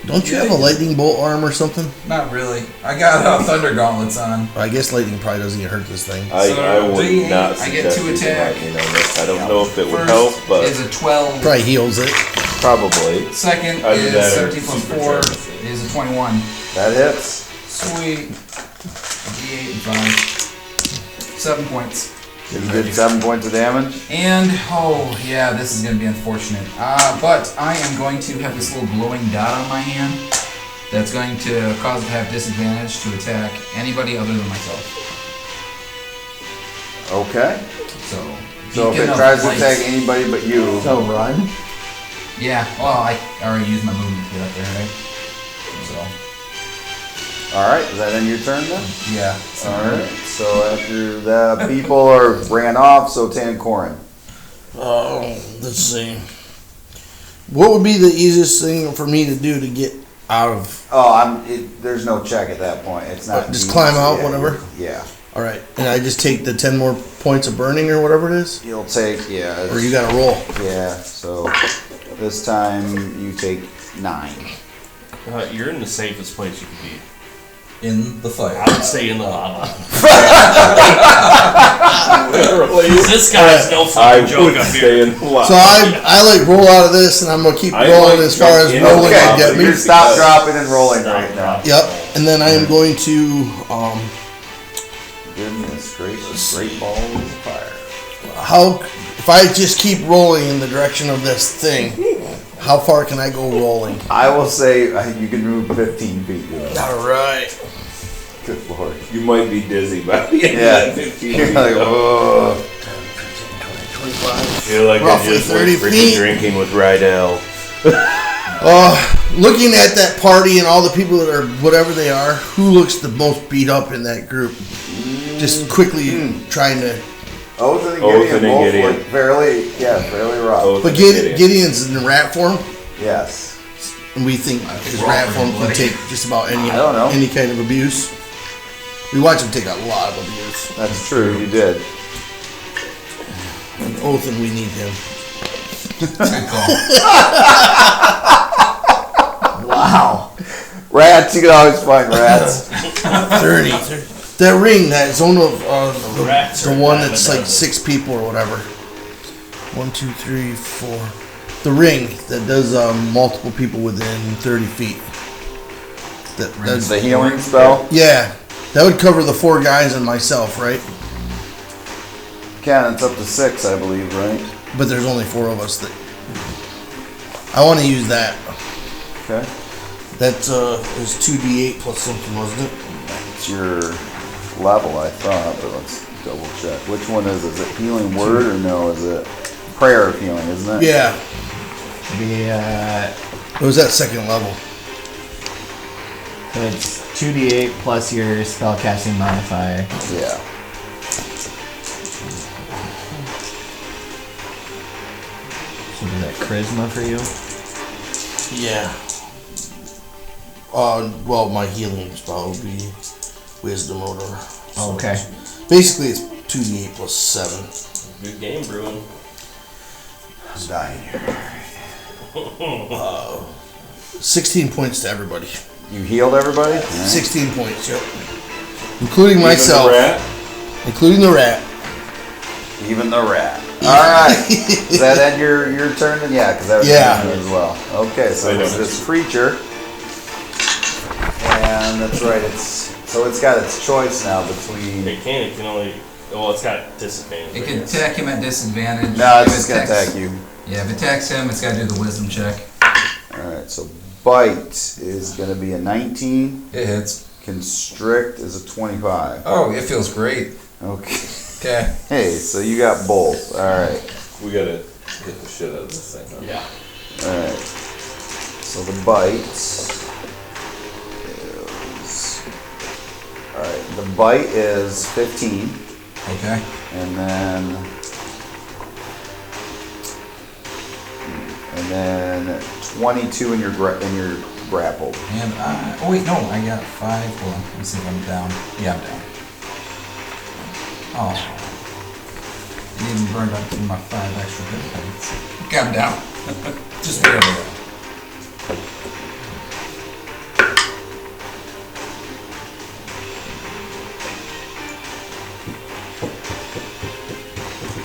Don't you have a lightning bolt arm or something? Not really. I got thunder gauntlets on. I guess lightning probably doesn't even hurt this thing. I So, would D8, not I get suggest 2 you attack. lightning on this. I don't know if it would First help, but is a 12. Probably heals it. probably. Second Either is that or 17 plus super 4 charge. is a 21. That hits. Sweet. D8 and 5. 7 points. You did 7 points of damage. And, oh, yeah, this is going to be unfortunate. But I am going to have this little glowing dot on my hand that's going to cause it to have disadvantage to attack anybody other than myself. Okay. So So if beacon it of tries to light. attack anybody but you, So run. Yeah, well, I already used my movement to get up there, right? So, alright, is that in your turn then? yeah. Alright, so after the people ran off, so Tancorin. Let's see. What would be the easiest thing for me to do to get out of? Oh, there's no check at that point. It's not. Just climb out, yeah, whatever? Yeah. All right, and I just take the 10 more points of burning or whatever it is, You'll take, yeah. or you got to roll. Yeah, so this time you take 9. You're in the safest place you could be. In the fire. I would say in the lava. Literally. This guy's no I fucking joke would up stay here. in the lava. So I like roll out of this, and I'm gonna keep I rolling might as far jump as in. rolling Okay, can get me. you're stop, dropping, and rolling right now. Yep, and then I am going to Goodness gracious, great balls of fire. how if I just keep rolling in the direction of this thing, how far can I go rolling? I will say you can move 15 feet. All right. Good lord. You might be dizzy by the end Yeah. of that 15 You're like, whoa. 25. You're like I Roughly just 30 went freaking feet. drinking with Rydell. Looking at that party and all the people that are whatever they are, who looks the most beat up in that group? Just quickly trying to. Othan and Othan Gideon and both Gideon. look fairly rough. Oh, But Gideon. Gideon's in rat form, Yes. and we think his we're all rat form pretty can take just about I don't know. any kind of abuse. We watch him take a lot of abuse. That's true, you did. And Othan, we need him. Good call. Wow. Rats, you can always find rats. 30. That ring, that zone of Rats the are one bad, that's but like 6 people or whatever. 1, 2, 3, 4. The ring that does multiple people within 30 feet. That's The healing spell. yeah. That would cover the 4 guys and myself, right? Ken, it's up to 6, I believe, right? But there's only 4 of us that. I want to use that. Okay. That is 2d8 plus something, wasn't it? It's your level, I thought, but let's double check. Which one is it? Is it healing word or no? Is it prayer of healing, isn't it? Yeah. The It was that second level. so it's 2d8 plus your spellcasting modifier. Yeah. charisma for you? Yeah. Well, my healing spell would be wisdom or whatever. So Okay. basically, it's 2d8 plus 7. Good game, Bruin. I'm dying here. 16 points to everybody. You healed everybody? All right. 16 points, yep. Including Even myself. the rat? Including the rat. Even the rat. Alright. Does that end your turn then? Yeah, because that was Yeah. mine as well. Okay, so I know. it's this creature. And that's right, it's got its choice now between. It can only. Well, it's got disadvantage. It I can guess. attack him at disadvantage. No, it's If just gonna attacks- attack you. Yeah, if it attacks him, it's got to do the wisdom check. Alright, so bite is gonna be a 19. It hits. Constrict is a 25. Oh, it feels great. Okay. Okay. Hey, so you got both. Alright. We gotta get the shit out of this thing. Huh? Yeah. Alright. So the bite is. Alright, the bite is 15. Okay. And then 22 in your grapple. And oh wait, no, I got 5. Hold on, let me see if I'm down. Yeah, I'm down. Oh, it even burned up to my 5 extra hit points. Okay, I'm down. Just barely down.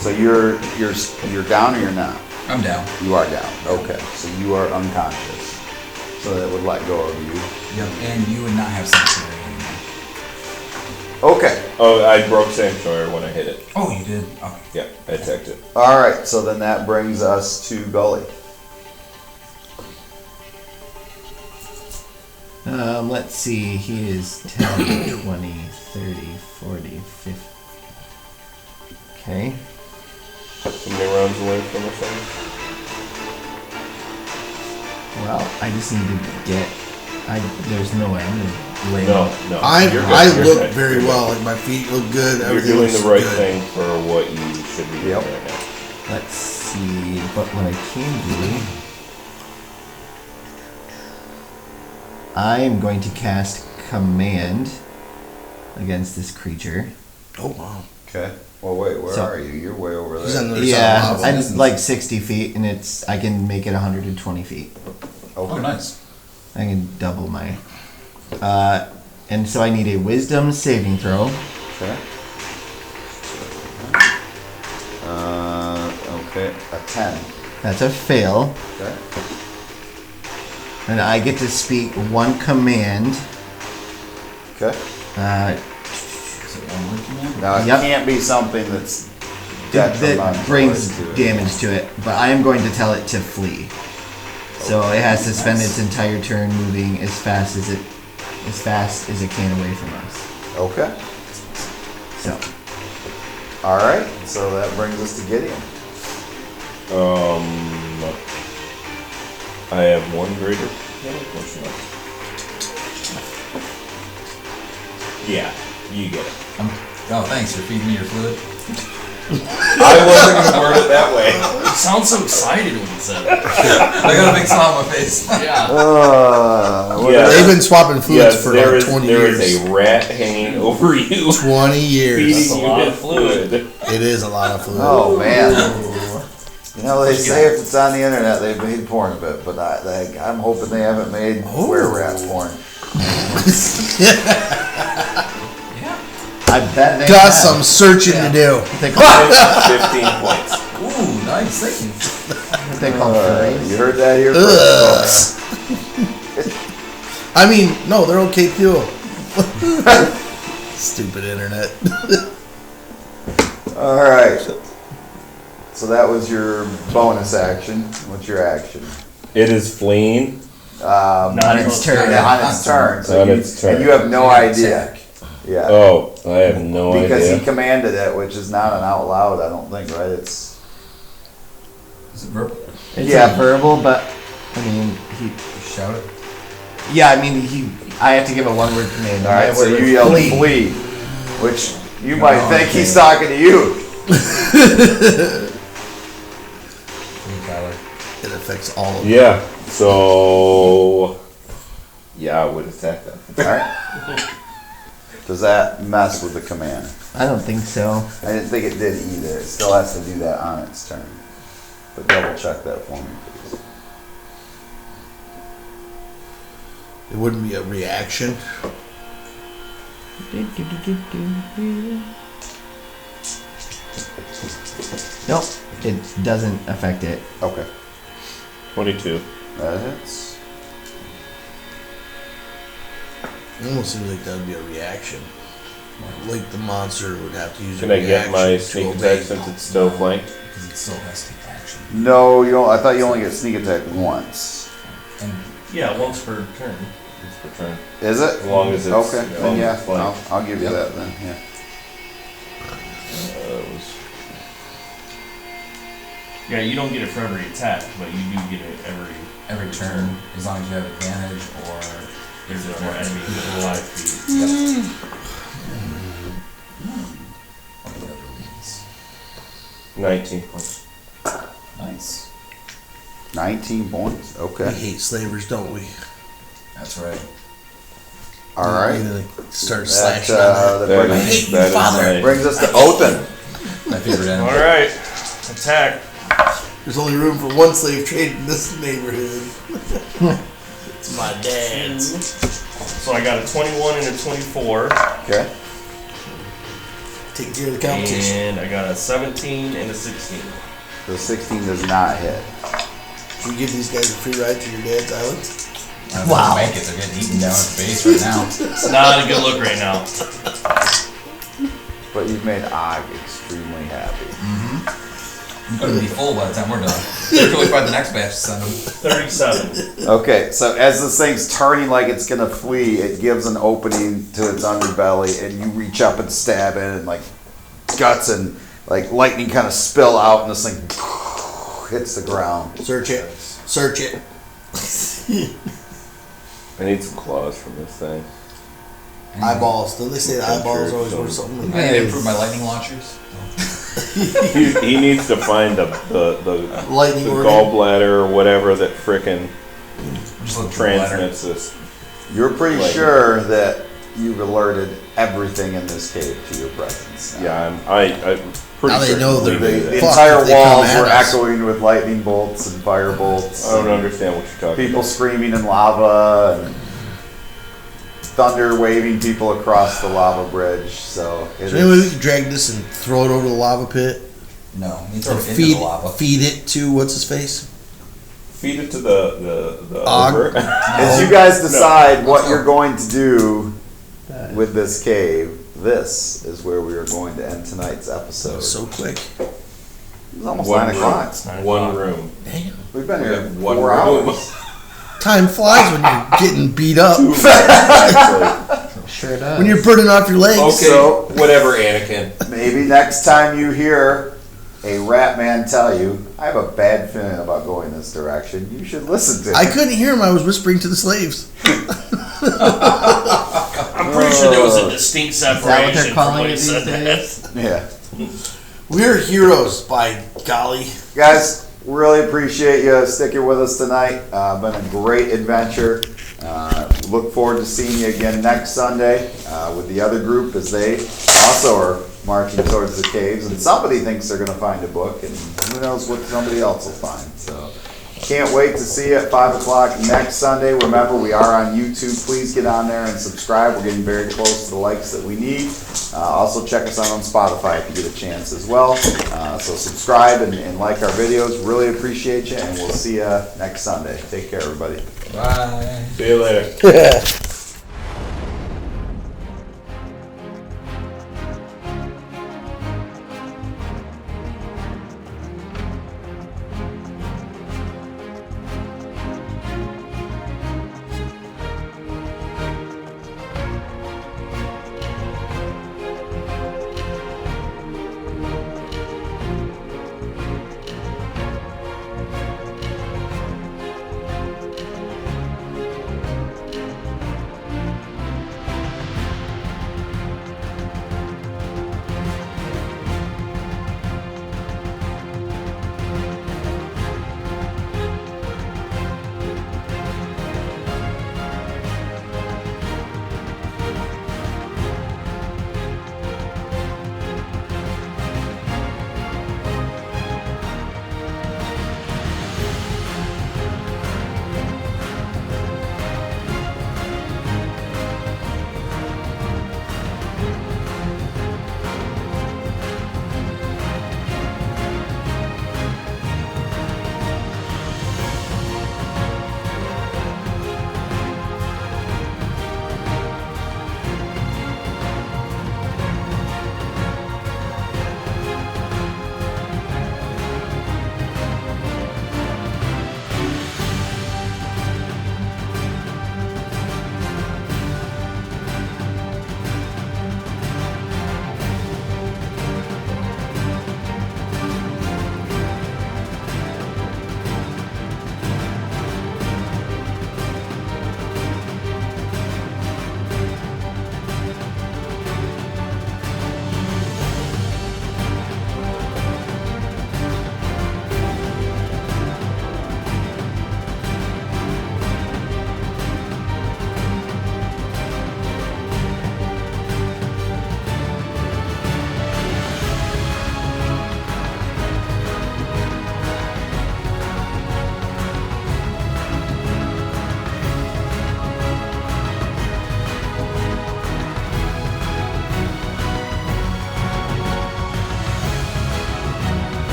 So you're down or you're not? I'm down. You are down. Okay. So you are unconscious. So that would let go of you. Yep, and you would not have sanctuary anymore. Okay. Oh, I broke Sanctuary when I hit it. Oh, you did? Okay. Yeah, I attacked it. Alright, so then that brings us to Gully. Let's see. He is 10, 20, 30, 40, 50. Okay. How many rounds away from the thing? Well, I just need to get. There's no way I'm gonna lay. No. I You're good, I you're look good, very you're good. well. Like my feet look good. You're Everything doing looks the right good. thing for what you should be doing Yep. right now. Let's see. But what I can do. I am going to cast Command against this creature. Oh wow. Okay. Well, wait, where So- are you? You're way over He's there. on the other Yeah, side of the I'm lava. like 60 feet, and I can make it 120 feet. Oh, Okay. nice. I can double my. And so I need a Wisdom saving throw. Okay. Okay. A 10. That's a fail, Okay. and I get to speak one command. Okay. Is it one word command? Now it Yep. can't be something that's That detrimental brings to it. damage to it, but I am going to tell it to flee. So it has to spend its entire turn moving as fast as it can away from us. Okay. So All right. So that brings us to Gideon. I have one greater. Yeah, you get it. Oh, thanks for feeding me your fluid. I wasn't gonna word it that way. You sound so excited when you said it. I got a big smile on my face. Yeah. Yeah. They've been swapping fluids Yes, for there like is 20 there years. is a rat hanging over you, 20 years. feeding a you lot with of fluid. It is a lot of fluid. Oh man. You know they say if it's on the internet they've made porn of it, but I'm hoping they haven't made were rat porn. Yeah. I bet they Got have. some searching to do. They call, 15 points. Ooh, nice. Thank you. they call furries. You heard that here Ugh. first, folks. I mean, no, they're okay too. Stupid internet. All right. So that was your bonus action. What's your action? It is fleeing. On its turn. On its turn. So On you, its turn. And you have no idea. Yeah. Oh, I have no Because idea. he commanded it, which is not an out loud, I don't think, right? It's Is it verbal? It's Yeah. a verbal, but I mean, Shout it. I have to give a one-word command. all right. My So word you is yelled flee. flee, which you might think he's talking to you. Tyler. It affects all of them. Yeah. So. Yeah, I would attack them. Alright. Does that mess with the command? I don't think so. I didn't think it did either. It still has to do that on its turn. But double check that for me, please. It wouldn't be a reaction. Nope, it doesn't affect it. Okay. 22. That hits. It almost seems like that would be a reaction. Like the monster would have to use Can a I get reaction my to sneak obey. attack since it's still flanked? Because it still has to take action. No, you don't. I thought you only get sneak attack once. And Yeah, once per turn. It's per turn. Is it? As long as it's. Okay, as long then as yeah, it's flanked. I'll give you Yep. that then, yeah. Yeah, you don't get it for every attack, but you do get it every turn, as long as you have advantage or there's more enemies within 5 feet. what are the other leads? 19 points. Nice. 19 points, We okay. hate slavers, don't we? That's right. Alright. We like start That, slashing on that. that That brings, is, that is my- brings us to Othin. My favorite enemy. Alright, attack. There's only room for one slave trade in this neighborhood. It's my dad's. So I got a 21 and a 24. Okay. Take care of the competition. And I got a 17 and a 16. The 16 does not hit. Should we give these guys a free ride to your dad's island? I don't know if they'll make it. They're getting eaten down at the base right now. It's not a good look right now. But you've made Og extremely happy. I'm going to be full by the time we're done. Until we find the next batch to send them. 37. Okay, so as this thing's turning like it's gonna flee, it gives an opening to its underbelly, and you reach up and stab it, and like guts and like lightning kind of spill out, and this thing hits the ground. Search it. Search it. I need some claws from this thing. Eyeballs. Don't they say the I'm eyeballs sure always so. worth something? I need to improve my lightning launchers. He needs to find the Lightning organ. gallbladder or whatever that frickin' Just look for the ladder. transmits this. You're pretty Lightning. sure that you've alerted everything in this cave to your presence. Yeah, I'm pretty Now they certain know we they're do The that. Fuck, entire if they come walls at were us. echoing with lightning bolts and fire bolts. I don't understand what you're talking People about. screaming in lava and thunder waving people across the lava bridge. So it Is there any way we is. could drag this and throw it over the lava pit? No, you throw And it into the lava. feed it to what's his face? Feed it to the Og. ogre. As you guys decide what you're going to do with this cave, this is where we are going to end tonight's episode. So quick. It's almost One 9 room. o'clock. One room. Damn. We've been We here have one 4 room. hours. Time flies when you're getting beat up. Sure does. When you're burning off your legs. Okay, So- whatever, Anakin. Maybe next time you hear a rat man tell you, I have a bad feeling about going this direction, you should listen to him. I couldn't hear him. I was whispering to the slaves. I'm pretty sure there was a distinct Is that what separation they're from calling when it he these said days? that. Yeah. We're heroes, by golly. Guys, really appreciate you sticking with us tonight. Been a great adventure. Look forward to seeing you again next Sunday with the other group as they also are marching towards the caves. And somebody thinks they're going to find a book, and who knows what somebody else will find. So can't wait to see you at 5 o'clock next Sunday. Remember, we are on YouTube. Please get on there and subscribe. We're getting very close to the likes that we need. Also, check us out on Spotify if you get a chance as well. So subscribe and like our videos. Really appreciate you, and we'll see you next Sunday. Take care, everybody. Bye. See you later.